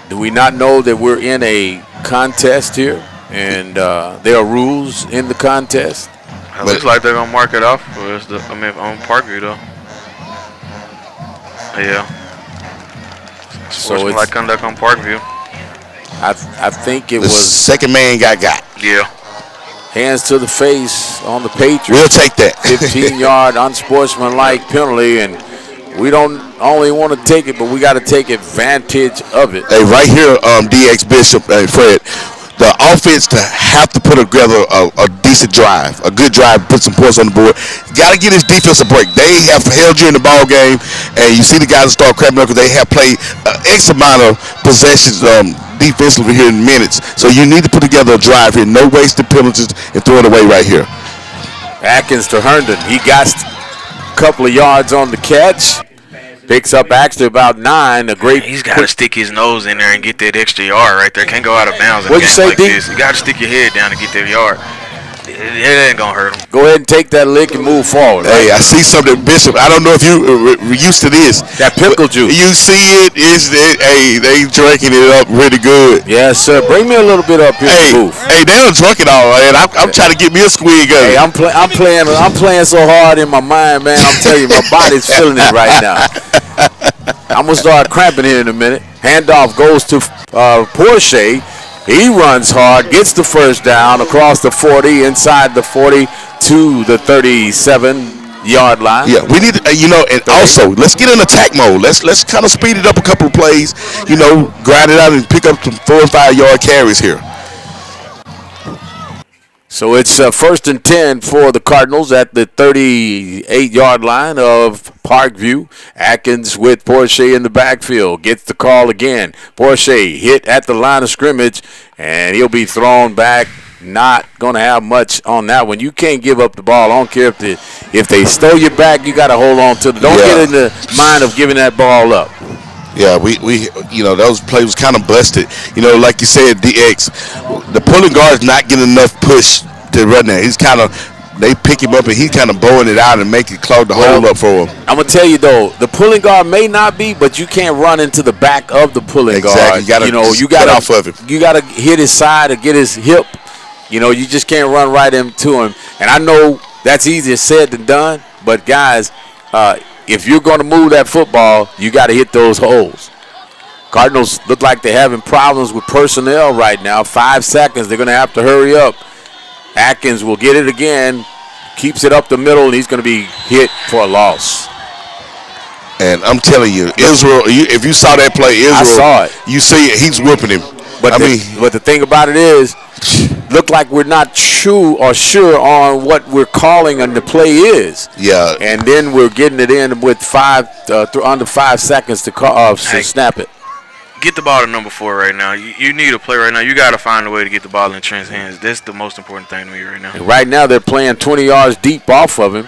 Do we not know that we're in a contest here, and there are rules in the contest? It looks like they're gonna mark it off for us. On Parkview though. Yeah. So it's like conduct on Parkview. I think it the was second man got. Yeah. Hands to the face on the Patriots. We'll take that. 15-yard unsportsmanlike penalty, and we don't only want to take it, but we got to take advantage of it. Hey, right here, DX Bishop and Fred, the offense to have to put together a decent drive, a good drive, put some points on the board. Got to get his defense a break. They have held you in the ball game, and you see the guys start cramping up because they have played X amount of possessions defensively here in minutes. So you need to put together a drive here. No wasted penalties and throw it away right here. Atkins to Herndon. He got a couple of yards on the catch. Picks up actually about 9. He's got to stick his nose in there and get that extra yard right there. Can't go out of bounds. What'd you say, like this. You got to stick your head down to get that yard. It ain't gonna hurt him. Go ahead and take that lick and move forward. Hey, I see something, Bishop. I don't know if you were used to this. That pickle juice. You see it. Hey, they drinking it up really good. Yes, sir. Bring me a little bit up here in the booth. Hey, they don't drink it all, man. I'm trying to get me a squeeze going. Hey, I'm playing so hard in my mind, man. I'm telling you, my body's feeling it right now. I'm gonna start cramping here in a minute. Handoff goes to Porsche. He runs hard, gets the first down across the 40, inside the 40 to the 37-yard line. Yeah, we need to, and also let's get in attack mode. Let's kind of speed it up a couple of plays. Grind it out and pick up some 4 and 5 yard carries here. So it's 1st and 10 for the Cardinals at the 38-yard line of Parkview. Atkins with Porsche in the backfield. Gets the call again. Porsche hit at the line of scrimmage, and he'll be thrown back. Not going to have much on that one. You can't give up the ball. I don't care if they stole you back, you got to hold on to it. Don't get in the mind of giving that ball up. Yeah, we those plays was kind of busted. Like you said, DX, the pulling guard is not getting enough push to run there. They pick him up and he's kind of bowing it out and make it clog the hole up for him. I'm going to tell you, though, the pulling guard may not be, but you can't run into the back of the pulling guard. You got to get off of him. You got to hit his side or get his hip. You just can't run right into him. And I know that's easier said than done, but, guys, if you're going to move that football, you got to hit those holes. Cardinals look like they're having problems with personnel right now. 5 seconds. They're going to have to hurry up. Atkins will get it again, keeps it up the middle, and he's going to be hit for a loss. And I'm telling you, Israel, if you saw that play, Israel, I saw it. You see it, he's whipping him. But the thing about it is, look like we're not sure on what we're calling and the play is. Yeah. And then we're getting it in with under 5 seconds to snap it. Get the ball to number 4 right now. You need a play right now. You got to find a way to get the ball in Trent's hands. That's the most important thing to me right now. And right now they're playing 20 yards deep off of him.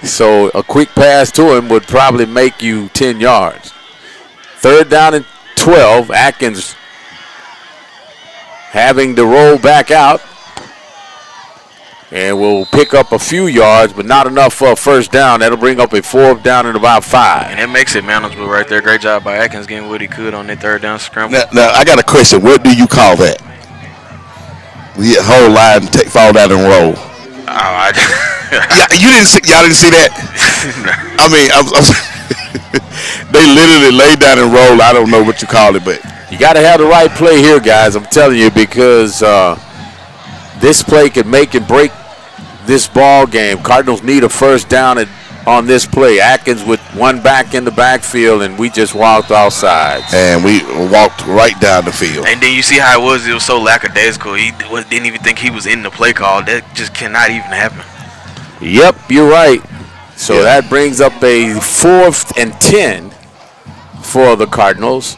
So a quick pass to him would probably make you 10 yards. 3rd down and 12. Atkins having to roll back out. And we'll pick up a few yards, but not enough for a first down. That'll bring up a 4th down and about 5. And that makes it manageable right there. Great job by Atkins getting what he could on that 3rd down scramble. Now I got a question. What do you call that? We hit whole line, fall down and roll. Y'all didn't see that? I mean, they literally laid down and rolled. I don't know what you call it, but you got to have the right play here, guys. I'm telling you, because this play could make and break this ball game. Cardinals need a first down on this play. Atkins with one back in the backfield, and we just walked outside. And we walked right down the field. And then you see how it was so lackadaisical. He didn't even think he was in the play call. That just cannot even happen. Yep, you're right. So that brings up a 4th and 10 for the Cardinals.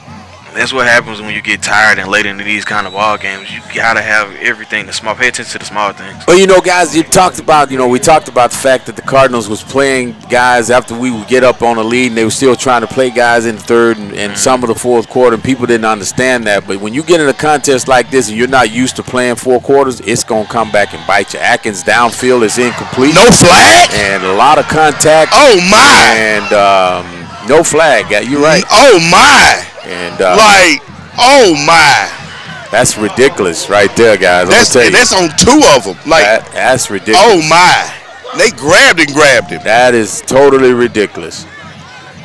That's what happens when you get tired and late into these kind of ball games. You gotta have everything. Pay attention to the small things. Well, guys, we talked about the fact that the Cardinals was playing guys after we would get up on a lead, and they were still trying to play guys in the third and some of the fourth quarter, and people didn't understand that. But when you get in a contest like this and you're not used to playing 4 quarters, it's gonna come back and bite you. Atkins downfield is incomplete. No flag. And a lot of contact. Oh my. And no flag. You're right. Oh my. And oh my. That's ridiculous right there, guys. That's on 2 of them. That's ridiculous. Oh my. They grabbed him. That is totally ridiculous.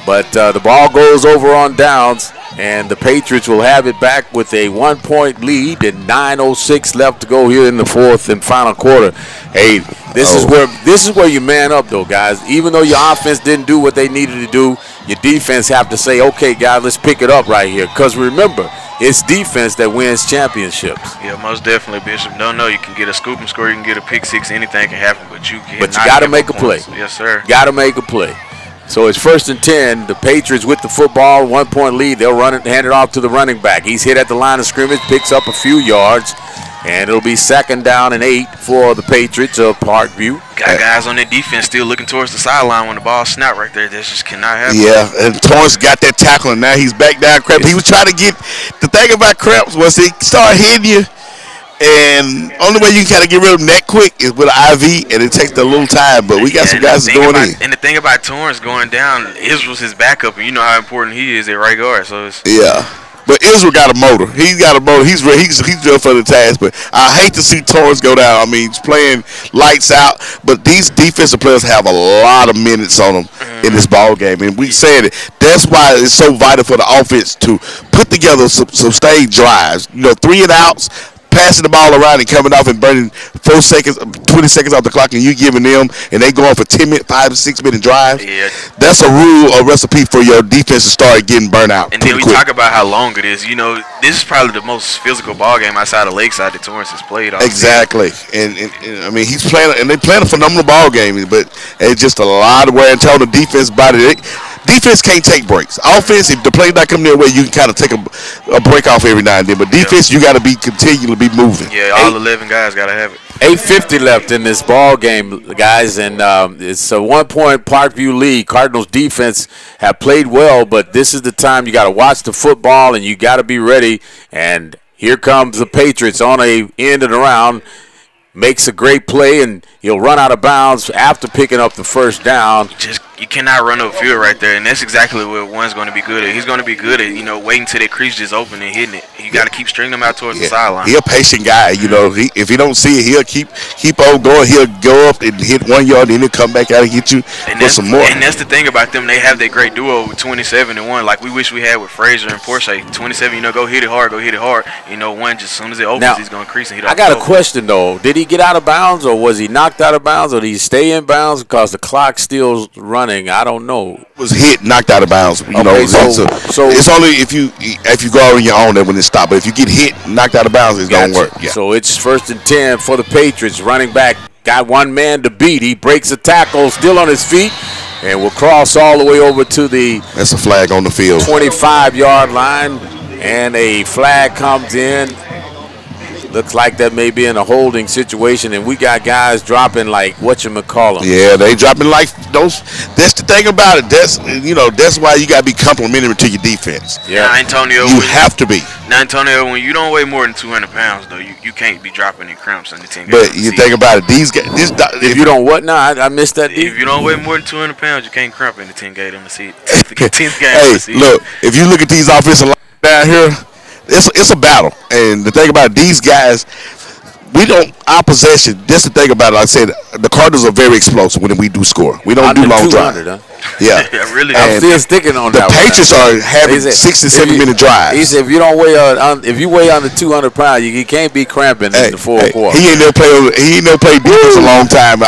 But the ball goes over on downs, and the Patriots will have it back with a 1-point lead and 9:06 left to go here in the fourth and final quarter. Hey, this is where you man up, though, guys. Even though your offense didn't do what they needed to do, your defense have to say, okay, guys, let's pick it up right here. Because remember, it's defense that wins championships. Yeah, most definitely, Bishop. No, you can get a scoop and score, you can get a pick six, anything can happen, but you got to make a play. Yes, sir. Got to make a play. So it's 1st and 10. The Patriots with the football, 1-point lead. They'll hand it off to the running back. He's hit at the line of scrimmage, picks up a few yards, and it'll be 2nd down and 8 for the Patriots of Parkview. Got guys on their defense still looking towards the sideline when the ball snapped right there. That just cannot happen. Yeah, and Torrance got that tackle, and now he's back down. Krebs. He was trying to get the thing about Krebs was he start hitting you. And only way you can kind of get rid of them that quick is with an IV, and it takes a little time. But we got some guys that's going in. And the thing about Torrance going down, Israel's his backup, and you know how important he is at right guard. So but Israel got a motor. He's got a motor. He's real for the task. But I hate to see Torrance go down. I mean, he's playing lights out. But these defensive players have a lot of minutes on them in this ball game, and we said it. That's why it's so vital for the offense to put together some stage drives. 3 and outs. Passing the ball around and coming off and burning 4 seconds, 20 seconds off the clock, and you giving them, and they going for 10-minute, 5 to 6 minute drives. Yeah. That's a recipe for your defense to start getting burnt out. And then we talk about how long it is. This is probably the most physical ball game outside of Lakeside that Torrance has played. Exactly. And I mean, he's playing, and they playing a phenomenal ball game, but it's just a lot of wear and tear on the defense body. Defense can't take breaks. Offense, if the play's not coming their way, you can kind of take a break off every now and then. But defense, you got to be continually be moving. Yeah, all 11 guys got to have it. 8:50 left in this ball game, guys, and it's a 1-point Parkview lead. Cardinals defense have played well, but this is the time you got to watch the football and you got to be ready. And here comes the Patriots on a end and around. Makes a great play, and he'll run out of bounds after picking up the first down. You cannot run up field right there, and that's exactly what one's going to be good at. He's going to be good at, waiting till that crease is open and hitting it. You got to keep stringing them out towards the sideline. He's a patient guy, if he don't see it, he'll keep on going. He'll go up and hit 1 yard, then he'll come back out and get you for some more. And that's the thing about them. They have that great duo with 27 and 1, like we wish we had with Frazier and Porsche. 27, go hit it hard. One, just as soon as it opens, now, he's going to crease and hit it. I got a question, though. Did he get out of bounds, or was he knocked out of bounds, or did he stay in bounds because the clock's still running? I don't know. Was hit, knocked out of bounds. So it's only if you go out on your own that when it stops. But if you get hit, knocked out of bounds, it's gonna work. Yeah. So it's 1st and 10 for the Patriots. Running back got one man to beat. He breaks a tackle, still on his feet, and will cross all the way over to the. That's a flag on the field. 25-yard line, and a flag comes in. Looks like that may be in a holding situation, and we got guys dropping like whatchamacallit. Yeah, they dropping like those. That's the thing about it. That's why you gotta be complimentary to your defense. Yeah, Antonio, you have to be. Now, Antonio, when you don't weigh more than 200 pounds, though, you can't be dropping in cramps on the 10 game. But you think about it, these guys. If you don't what? No, I missed that. If you don't weigh more than 200 pounds, you can't cramp in the 10 game on the seat. 10th game. Hey, look, if you look at these offensive lines down here. It's a battle, and the thing about it, these guys, our possession. That's the thing about it. Like I said, the Cardinals are very explosive when we do score. We don't do long drives. Huh? Yeah, really. I'm still sticking on that. The Patriots are having 6 to 7 minute drives. He said, if you weigh under 200 pounds, you can't be cramping in the fourth quarter. He ain't never played defense a long time.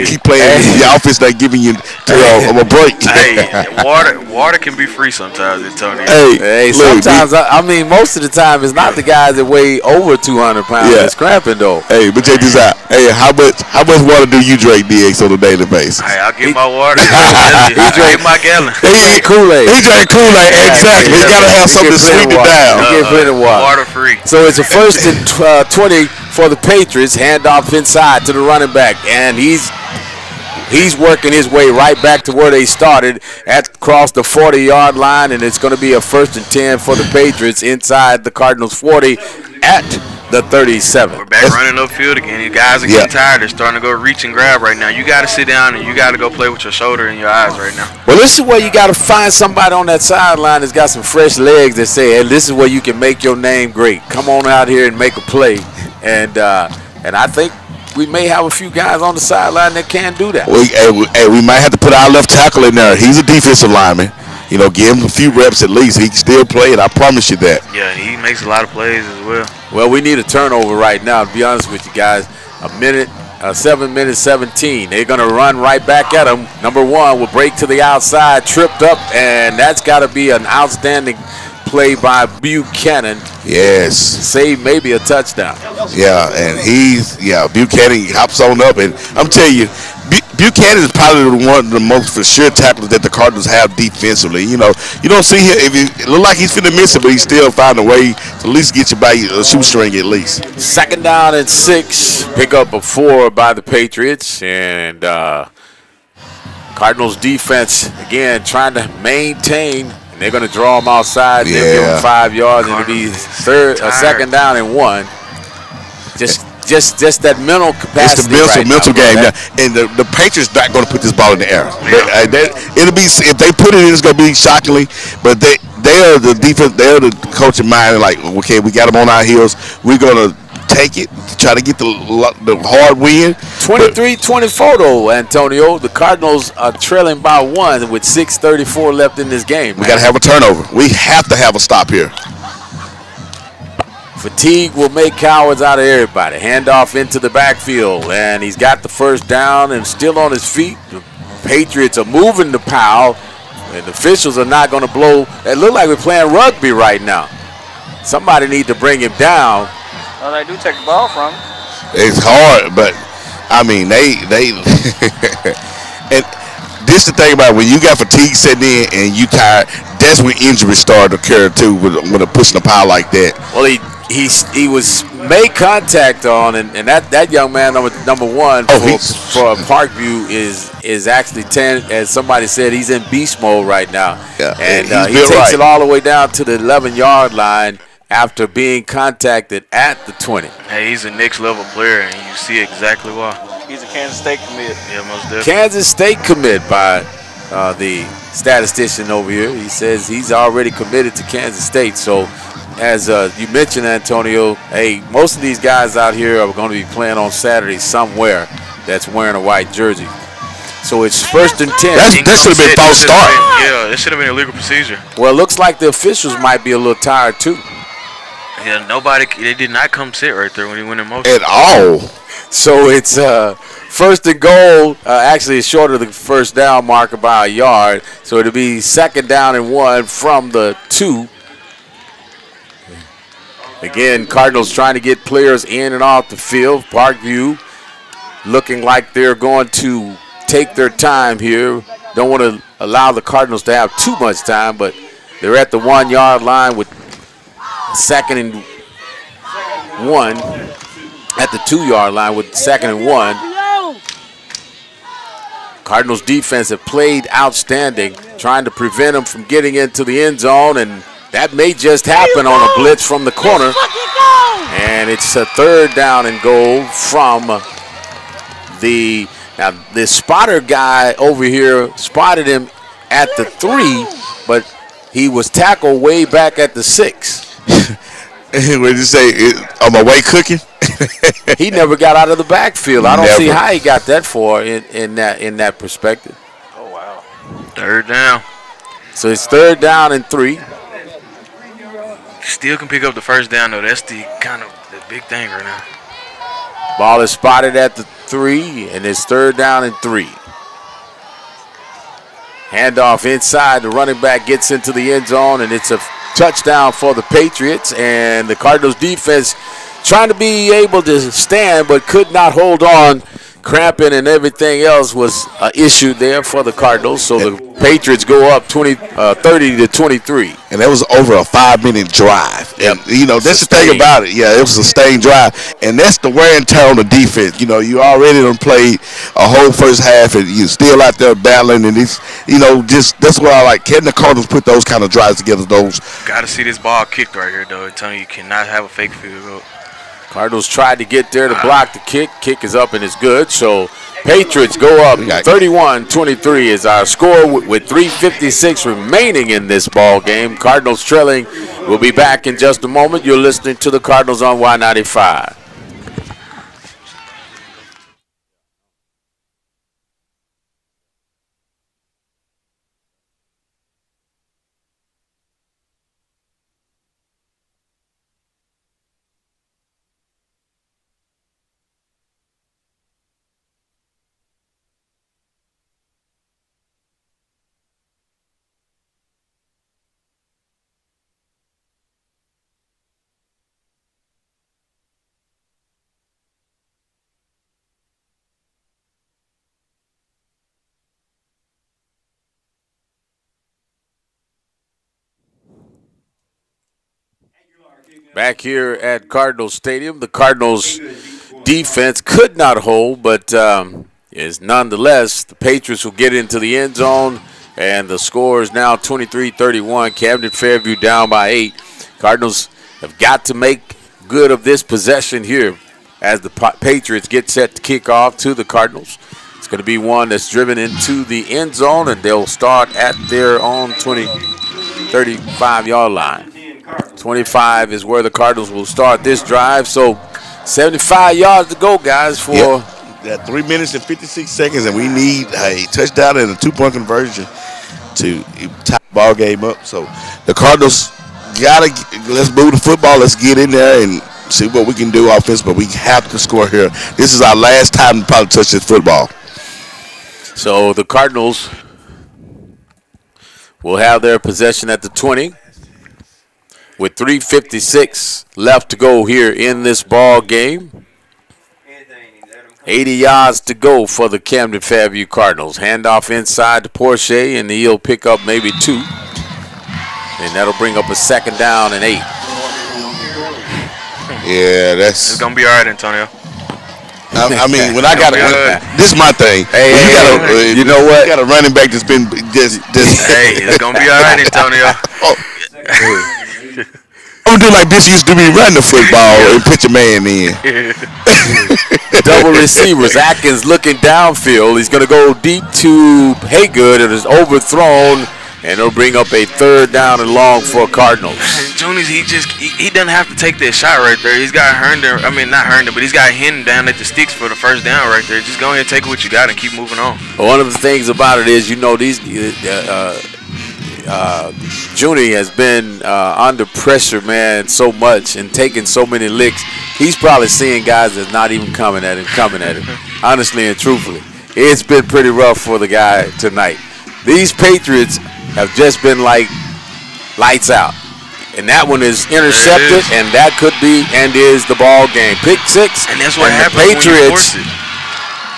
Keep playing. Your offense not giving you a break. Hey, water can be free sometimes, Antonio. Hey, sometimes most of the time it's not the guys that weigh over 200 pounds that's cramping though. Hey, but check this out. Hey, how much water do you drink, DX, on a daily basis? Hey, I'll get my water. drank my gallon. He drank Kool-Aid. He drank Kool-Aid, exactly. He got to have something to sweeten it down. He get plenty of water. Water free. So it's a 1st and 20 for the Patriots. Handoff inside to the running back, and he's working his way right back to where they started across the 40-yard line, and it's going to be a 1st and 10 for the Patriots inside the Cardinals 40 at the 37. We're back running upfield again. You guys are getting tired. They're starting to go reach and grab right now. You got to sit down and you got to go play with your shoulder and your eyes right now. Well, this is where you got to find somebody on that sideline that's got some fresh legs that say, hey, this is where you can make your name great. Come on out here and make a play. And I think we may have a few guys on the sideline that can do that. We might have to put our left tackle in there. He's a defensive lineman. You know, give him a few reps at least. He can still play it. I promise you that. Yeah, he makes a lot of plays as well. Well, we need a turnover right now, to be honest with you guys. 7 minutes 17. They're going to run right back at him. Number 1 will break to the outside, tripped up, and that's got to be an outstanding play by Buchanan. Yes. Save maybe a touchdown. Yeah, and Buchanan hops on up, and I'm telling you, Buchanan is probably one of the most for sure tacklers that the Cardinals have defensively. You know, you don't see him, it look like he's finna miss it, but he still find a way to at least get you by a shoestring at least. 2nd down and 6. Pick up a 4 by the Patriots, and Cardinals defense, again, trying to maintain. They're going to draw him outside. They'll give him 5 yards, and it'll be 2nd down and 1. Just that mental capacity. It's the mental game. Yeah. And the Patriots not going to put this ball in the air. It'll be, if they put it in, it's going to be shockingly. But they are the defense. They are the coaching mind. Like, okay, we got them on our heels. We're going to take it to try to get the hard win. 23-24 though, Antonio. The Cardinals are trailing by 1 with 6:34 left in this game. We got to have a turnover. We have to have a stop here. Fatigue will make cowards out of everybody. Handoff into the backfield, and he's got the 1st down and still on his feet. The Patriots are moving the pile, and the officials are not going to blow. It looks like we're playing rugby right now. Somebody need to bring him down. Well, they do take the ball from him. It's hard, but I mean they and this the thing about it, when you got fatigue setting in and you tired, that's when injuries start to occur too when they're pushing the pile like that. Well, he was made contact on, and that young man number 1 for Parkview is actually 10, as somebody said, he's in beast mode right now. Yeah, and he takes it all the way down to the 11-yard line after being contacted at the 20. Hey, he's a next level player, and you see exactly why. He's a Kansas State commit. Yeah, most definitely. Kansas State commit by the statistician over here. He says he's already committed to Kansas State. So, as you mentioned, Antonio, hey, most of these guys out here are going to be playing on Saturday somewhere that's wearing a white jersey. So it's 1st and 10. That should have been false start. Yeah, that should have been a legal procedure. Well, it looks like the officials might be a little tired too. Yeah, they did not come sit right there when he went in motion. At all. So it's 1st and goal. Actually, it's short of the 1st down marker by a yard. So it'll be 2nd down and 1 from the 2. Again, Cardinals trying to get players in and off the field. Parkview looking like they're going to take their time here. Don't want to allow the Cardinals to have too much time, but they're at the 1-yard line with 2nd and 1. At the 2-yard line with 2nd and 1. Cardinals defense have played outstanding, trying to prevent them from getting into the end zone, and that may just happen on a blitz from the corner. And it's a 3rd down and goal from the spotter guy over here spotted him at the 3, but he was tackled way back at the 6. What did you say? On my way cooking? He never got out of the backfield. I don't see how he got that far in that perspective. Oh, wow. 3rd down. So it's 3rd down and 3. Still can pick up the 1st down, though. That's the kind of the big thing right now. Ball is spotted at the 3, and it's 3rd down and 3. Handoff inside. The running back gets into the end zone, and it's a touchdown for the Patriots. And the Cardinals defense trying to be able to stand, but could not hold on cramping and everything else was an issue there for the Cardinals. So the Patriots go up 30 to 23. And that was over a 5-minute drive. Yep. And, that's the thing about it. Yeah, it was a sustained drive. And that's the wear and tear on the defense. You already done played a whole first half, and you still out there battling. And it's, just that's why I like. Can the Cardinals put those kind of drives together? Those. Got to see this ball kicked right here, though. I'm telling you, cannot have a fake field goal. Cardinals tried to get there to block the kick. Kick is up and it's good. So Patriots go up 31-23 is our score with 3:56 remaining in this ball game. Cardinals trailing. We'll be back in just a moment. You're listening to the Cardinals on Y95. Back here at Cardinals Stadium, the Cardinals defense could not hold, but is nonetheless, the Patriots will get into the end zone, and the score is now 23-31. Camden Fairview down by 8. Cardinals have got to make good of this possession here as the Patriots get set to kick off to the Cardinals. It's going to be one that's driven into the end zone, and they'll start at their own 35-yard line. 25 is where the Cardinals will start this drive. So 75 yards to go, guys, for... Yep. 3 minutes and 56 seconds, and we need a touchdown and a 2-point conversion to tie the ball game up. So the Cardinals let's move the football. Let's get in there and see what we can do offensively. But we have to score here. This is our last time to probably touch this football. So the Cardinals will have their possession at the 20. With 3:56 left to go here in this ball game. 80 yards to go for the Camden Fairview Cardinals. Handoff inside to Porsche, and he'll pick up maybe 2. And that'll bring up a second down and 8. Yeah, it's going to be all right, Antonio. I mean, when I got this is my thing. Hey, you know what? You got a running back that's been just Hey, it's going to be all right, Antonio. I'm gonna do like this used to be, run the football and put your man in. Double receivers. Atkins looking downfield. He's gonna go deep to Haygood. It is overthrown, and it'll bring up a third down and long for Cardinals. Juniors, he doesn't have to take that shot right there. He's got Herndon. I mean, not Herndon, but he's got Hinton down at the sticks for the first down right there. Just go ahead and take what you got and keep moving on. One of the things about it is, these Junie has been under pressure, man, so much and taking so many licks. He's probably seeing guys that's not even coming at him. Honestly and truthfully, it's been pretty rough for the guy tonight. These Patriots have just been like lights out. And that one is intercepted, and that could be and is the ball game. Pick 6. And that's what happens when you force it.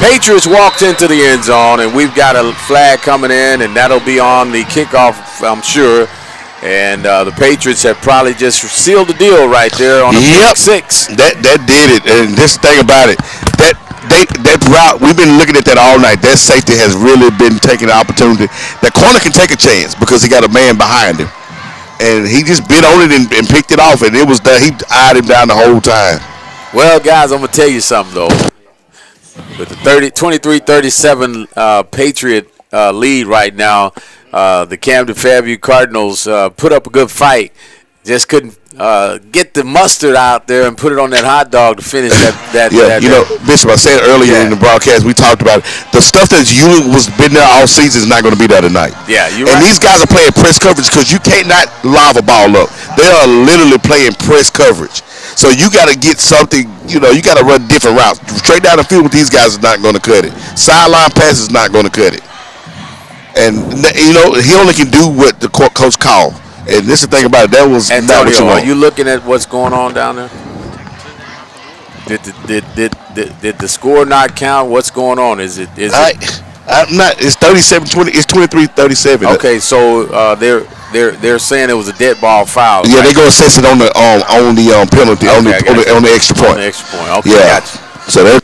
Patriots walked into the end zone, and we've got a flag coming in, and that'll be on the kickoff, I'm sure. And the Patriots have probably just sealed the deal right there on the pick 6. That did it. And this thing about it, that route, we've been looking at that all night. That safety has really been taking the opportunity. That corner can take a chance because he got a man behind him. And he just bit on it and picked it off, and it was done. He eyed him down the whole time. Well, guys, I'm going to tell you something, though. With the 23-37 Patriot lead right now, the Camden Fairview Cardinals put up a good fight. Just couldn't get the mustard out there and put it on that hot dog to finish that. Bishop, I said earlier in the broadcast, we talked about it. The stuff that's was been there all season is not going to be there tonight. Yeah, you're and right. These guys are playing press coverage because you can't not lob a ball up. They are literally playing press coverage. So you got to get something, you got to run different routes. Straight down the field with these guys is not going to cut it. Sideline pass is not going to cut it. And, he only can do what the coach called. And this is the thing about it. That was Antonio, not what you want. Are you looking at what's going on down there? Did the score not count? What's going on? Is it? I'm not. It's 37-20. It's 23-37. Okay, so they're saying it was a dead ball foul. Yeah, right? they go assess it on the penalty on the extra point. On the extra point. Okay, yeah. gotcha. So that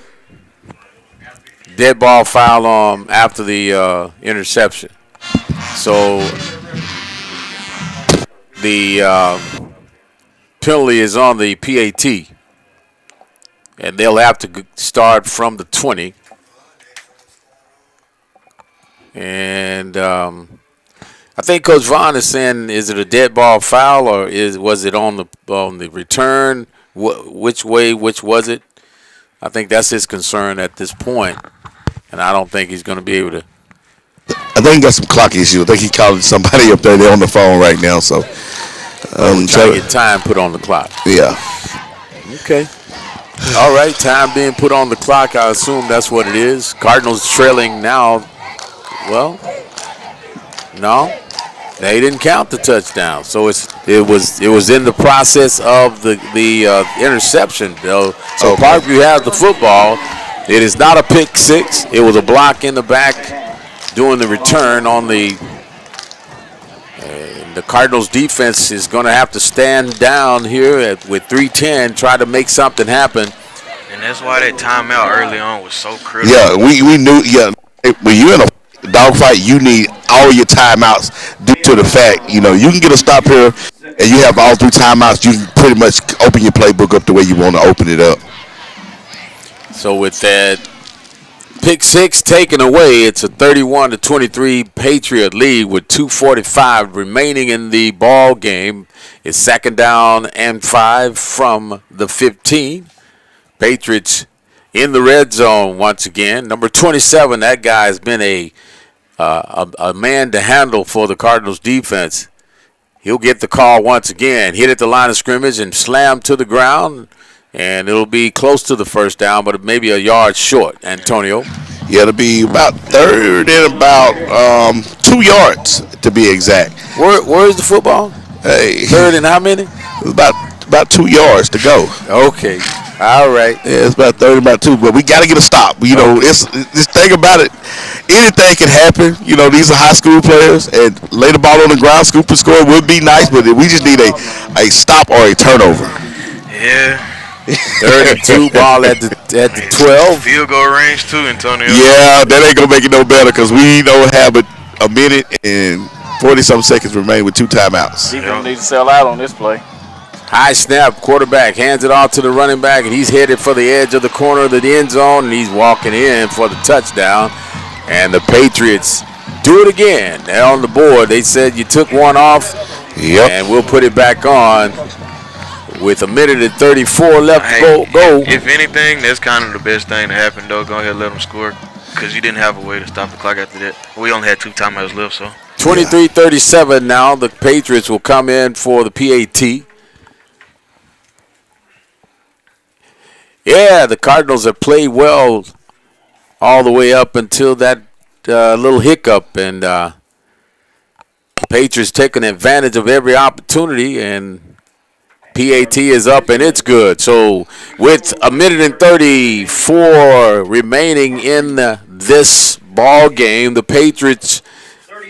Dead ball foul after the interception. So the penalty is on the PAT, and they'll have to start from the 20. And I think Coach Vaughn is saying, is it a dead ball foul or was it on the return? Which was it? I think that's his concern at this point, and I don't think he's going to be able to. I think he got some clock issues. I think he called somebody up there. They're on the phone right now, so trying to get time put on the clock. Yeah. Okay. All right, time being put on the clock. I assume that's what it is. Cardinals trailing now. Well, no, they didn't count the touchdown, so it was in the process of the interception though. So Parkview has the football. It is not a pick six. It was a block in the back doing the return on the Cardinals defense is going to have to stand down here with 3:10, try to make something happen. And that's why that timeout early on was so critical. Yeah, we knew. Yeah, when you're in a dogfight, you need all your timeouts due to the fact, you can get a stop here and you have all 3 timeouts. You can pretty much open your playbook up the way you want to open it up. So with that pick six taken away, it's a 31-23 Patriot lead with 2:45 remaining in the ball game. It's second down and 5 from the 15. Patriots in the red zone once again. Number 27, that guy has been a man to handle for the Cardinals defense. He'll get the call once again. Hit at the line of scrimmage and slam to the ground. And it'll be close to the first down, but maybe a yard short, Antonio. Yeah, it'll be about third and about 2 yards to be exact. Where's the football? Hey, third and how many? About 2 yards to go. Okay, all right. Yeah, it's about 30, about 2, but we got to get a stop. It's this thing about it. Anything can happen. These are high school players, and lay the ball on the ground, scoop and score would be nice, but we just need a stop or a turnover. Yeah. 32 ball at the 12. Field goal range too, Antonio. Yeah, that ain't gonna make it no better because we don't have a minute and 40-something seconds remain with 2 timeouts. Defense needs to sell out on this play. High snap, quarterback hands it off to the running back, and he's headed for the edge of the corner of the end zone, and he's walking in for the touchdown. And the Patriots do it again. They're on the board. They said you took one off, and we'll put it back on. With a minute and 34 left to go. If anything, that's kind of the best thing to happen, though. Go ahead and let them score because you didn't have a way to stop the clock after that. We only had 2 timeouts left, so. 23-37 now. The Patriots will come in for the PAT. Yeah, the Cardinals have played well all the way up until that little hiccup. And Patriots taking advantage of every opportunity, and PAT is up and it's good. So with a minute and 34 remaining in this ball game, the Patriots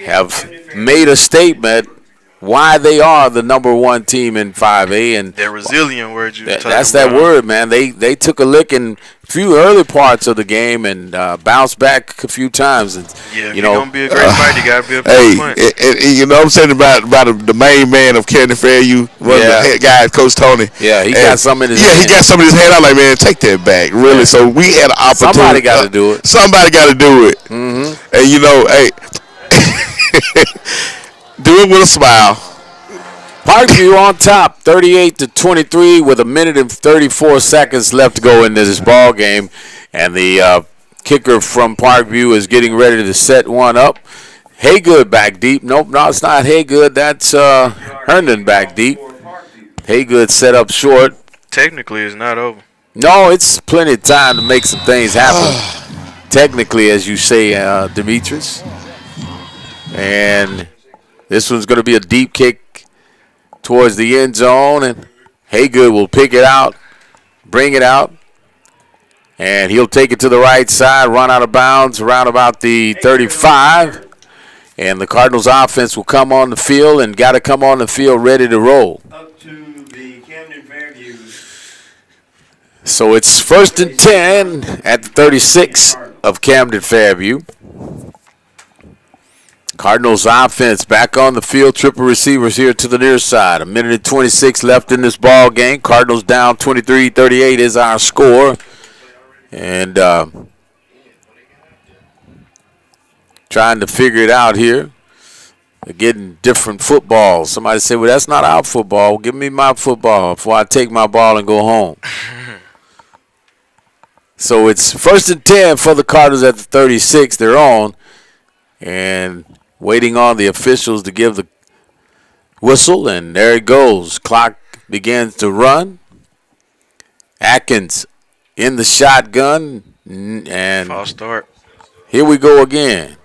have made a statement why they are the number 1 team in 5A, and that resilient word you talking that's about. that word, man. They took a lick in a few early parts of the game and bounced back a few times. And, yeah, it's gonna be a great fight. You gotta be able to punch. You know what I'm saying about the main man of Camden Fairview, one of the head guys, Coach Tony. Yeah, he got some in his hand. Yeah, he got some in his hand. I'm like, man, take that back, really. So we had an opportunity. Somebody got to do it. Somebody got to do it. Mm-hmm. And do it with a smile. Parkview on top, 38-23, with a minute and 34 seconds left to go in this ball game, and the kicker from Parkview is getting ready to set one up. Haygood back deep. Nope, no, it's not Haygood. That's Herndon back deep. Haygood set up short. Technically, it's not over. No, it's plenty of time to make some things happen. Technically, as you say, Demetrius. And this one's going to be a deep kick towards the end zone, and Haygood will pick it out, bring it out, And he'll take it to the right side, run out of bounds around about the 35. And the Cardinals offense will come on the field and got to come on the field ready to roll. Up to the Camden Fairview. So it's 1st and 10 at the 36 of Camden Fairview. Cardinals offense back on the field. Triple receivers here to the near side. 1:26 left in this ball game. Cardinals down 23-38 is our score. And trying to figure it out here. They're getting different footballs. Somebody say, well, that's not our football. Give me my football before I take my ball and go home. So it's 1st and 10 for the Cardinals at the 36. They're on. And waiting on the officials to give the whistle. And there it goes. Clock begins to run. Atkins in the shotgun. And false start. Here we go again.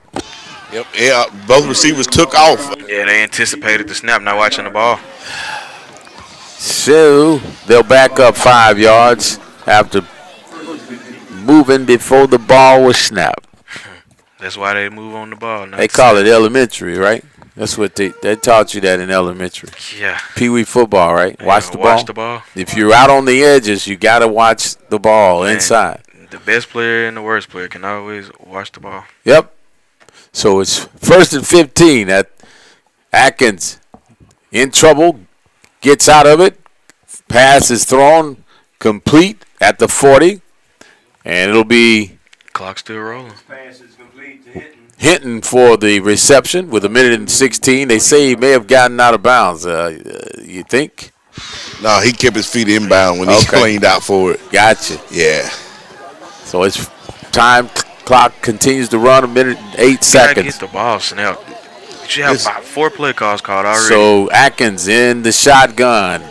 Yep. Yeah. Both receivers took off. Yeah, they anticipated the snap, not watching the ball. So they'll back up 5 yards after moving before the ball was snapped. That's why they move on the ball. They call it elementary, right? That's what they taught you that in elementary. Yeah. Pee-wee football, right? Yeah, watch the ball. If you're out on the edges, you got to watch the ball inside. The best player and the worst player can always watch the ball. Yep. So it's 1st and 15 at Atkins in trouble, gets out of it, pass is thrown, complete at the 40, and it'll be clock still rolling. Pass is complete to Hinton for the reception with 1:16. They say he may have gotten out of bounds. You think? No, he kept his feet inbound when he cleaned out for it. Gotcha. Yeah. So it's time. Clock continues to run 1:08 seconds. Get the ball snapped. You should have about 4 play calls called already. So Atkins in the shotgun.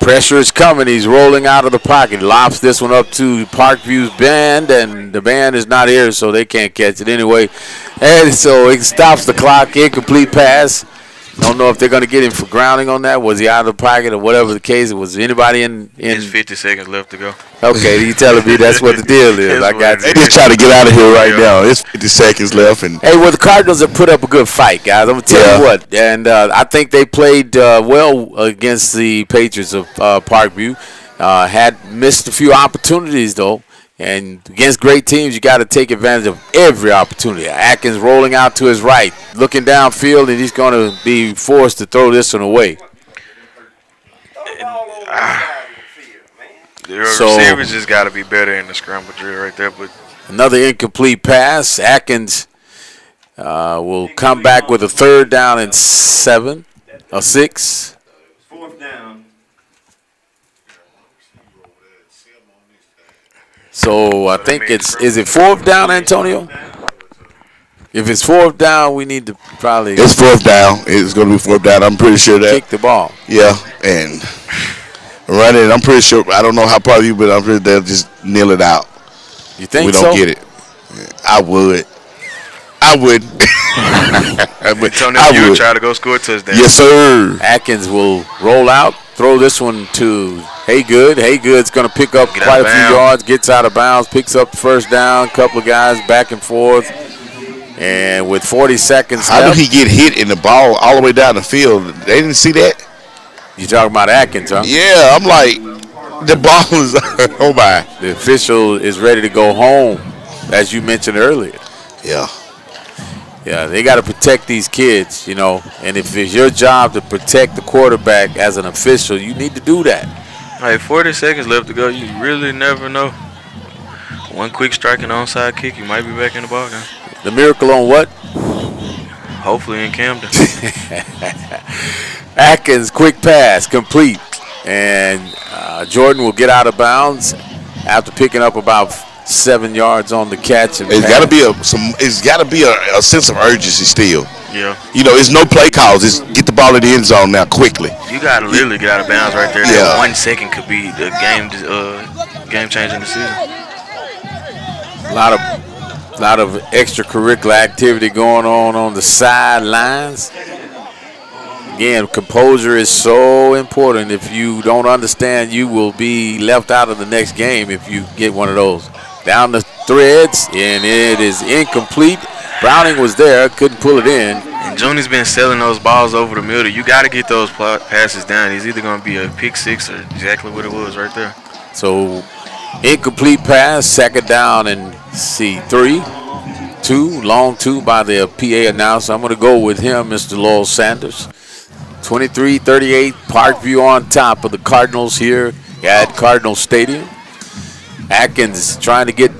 Pressure is coming. He's rolling out of the pocket. Lobs this one up to Parkview's band, and the band is not here, so they can't catch it anyway. And so it stops the clock. Incomplete pass. Don't know if they're going to get him for grounding on that. Was he out of the pocket or whatever the case? Was anybody in? There's 50 seconds left to go. Okay, you telling me that's what the deal is. I got you. They just trying to get out of here right now. It's 50 seconds left. And hey, well, the Cardinals have put up a good fight, guys. I'm going to tell you what. And I think they played well against the Patriots of Parkview. Had missed a few opportunities, though. And against great teams, you got to take advantage of every opportunity. Atkins rolling out to his right, looking downfield, and he's going to be forced to throw this one away. The receivers just got to be better in the scramble drill right there. But another incomplete pass. Atkins will come back with a 3rd down and 7 or 6. 4th down. So I think is it 4th down, Antonio? If it's 4th down, we need to probably. It's 4th down. It's going to be 4th down. I'm pretty sure that. Kick the ball. Yeah, and run it. I'm pretty sure. I don't know how probably you, but I'm pretty they'll just kneel it out. You think we don't get it? I would. Antonio, you would try to go score a touchdown. Yes, sir. Atkins will roll out, throw this one to Haygood. Haygood's going to pick up quite a few yards, gets out of bounds, picks up the 1st down, couple of guys back and forth. And with 40 seconds left. How did he get hit in the ball all the way down the field? They didn't see that? You talking about Atkins, huh? Yeah, I'm like, the ball is, oh my. The official is ready to go home, as you mentioned earlier. Yeah. Yeah, they got to protect these kids, you know. And if it's your job to protect the quarterback as an official, you need to do that. All right, 40 seconds left to go. You really never know. One quick strike and onside kick, you might be back in the ballgame. The miracle on what? Hopefully in Camden. Atkins, quick pass, complete. And Jordan will get out of bounds after picking up about 7 yards on the catch. And it's got to be a sense of urgency still. Yeah. You know, it's no play calls. It's get the ball in the end zone now quickly. You got to literally get out of bounds right there. Yeah. That 1 second could be the game changing decision. A lot of extracurricular activity going on the sidelines. Again, composure is so important. If you don't understand, you will be left out of the next game if you get one of those. Down the threads, and it is incomplete. Browning was there, couldn't pull it in. And Junie's been selling those balls over the middle. You got to get those passes down. It's either going to be a pick six or exactly what it was right there. So incomplete pass, second down and see 3-2, long 2 by the PA announcer. I'm going to go with him, Mr. Lowell Sanders. 23-38, Parkview on top of the Cardinals here at Cardinal Stadium. Atkins trying to get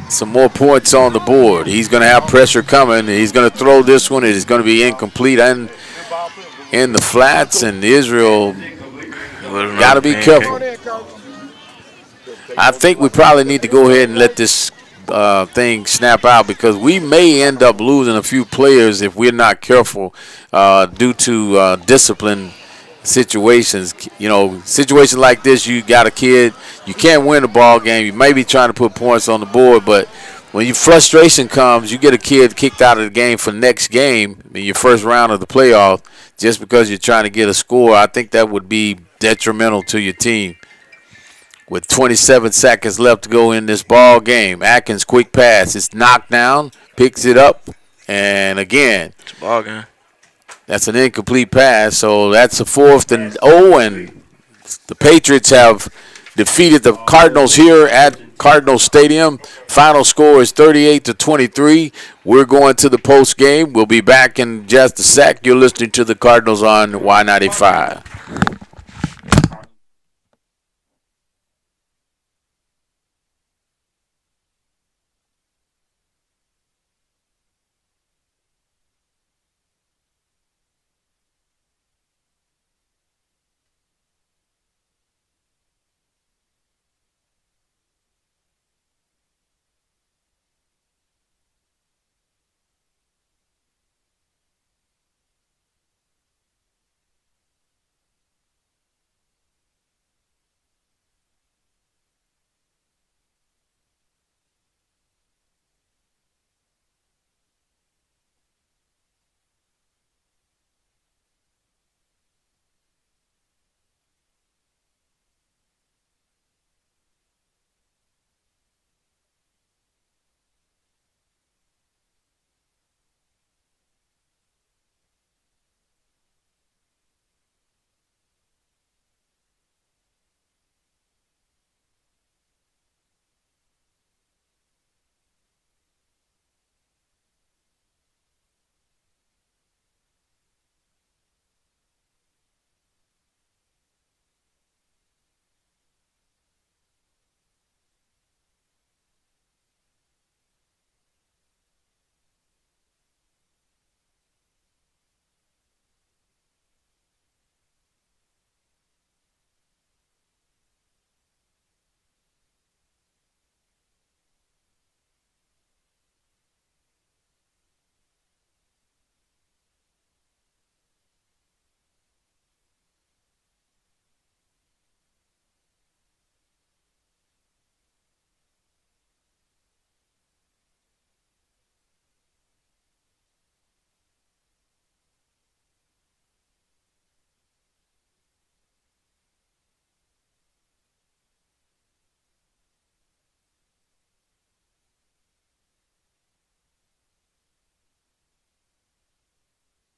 some more points on the board. He's going to have pressure coming. He's going to throw this one. It is going to be incomplete and in the flats, and Israel got to be careful. I think we probably need to go ahead and let this thing snap out because we may end up losing a few players if we're not careful due to discipline situations. You know, situations like this, you got a kid, you can't win a ball game. You may be trying to put points on the board, but when your frustration comes, you get a kid kicked out of the game for next game in your first round of the playoff just because you're trying to get a score. I think that would be detrimental to your team. With 27 seconds left to go in this ball game, Atkins quick pass. It's knocked down, picks it up, and again, It's a ball game. that's an incomplete pass. So that's a 4th and 0, and the Patriots have defeated the Cardinals here at Cardinal Stadium. Final score is 38-23. We're going to the post game. We'll be back in just a sec. You're listening to the Cardinals on Y95.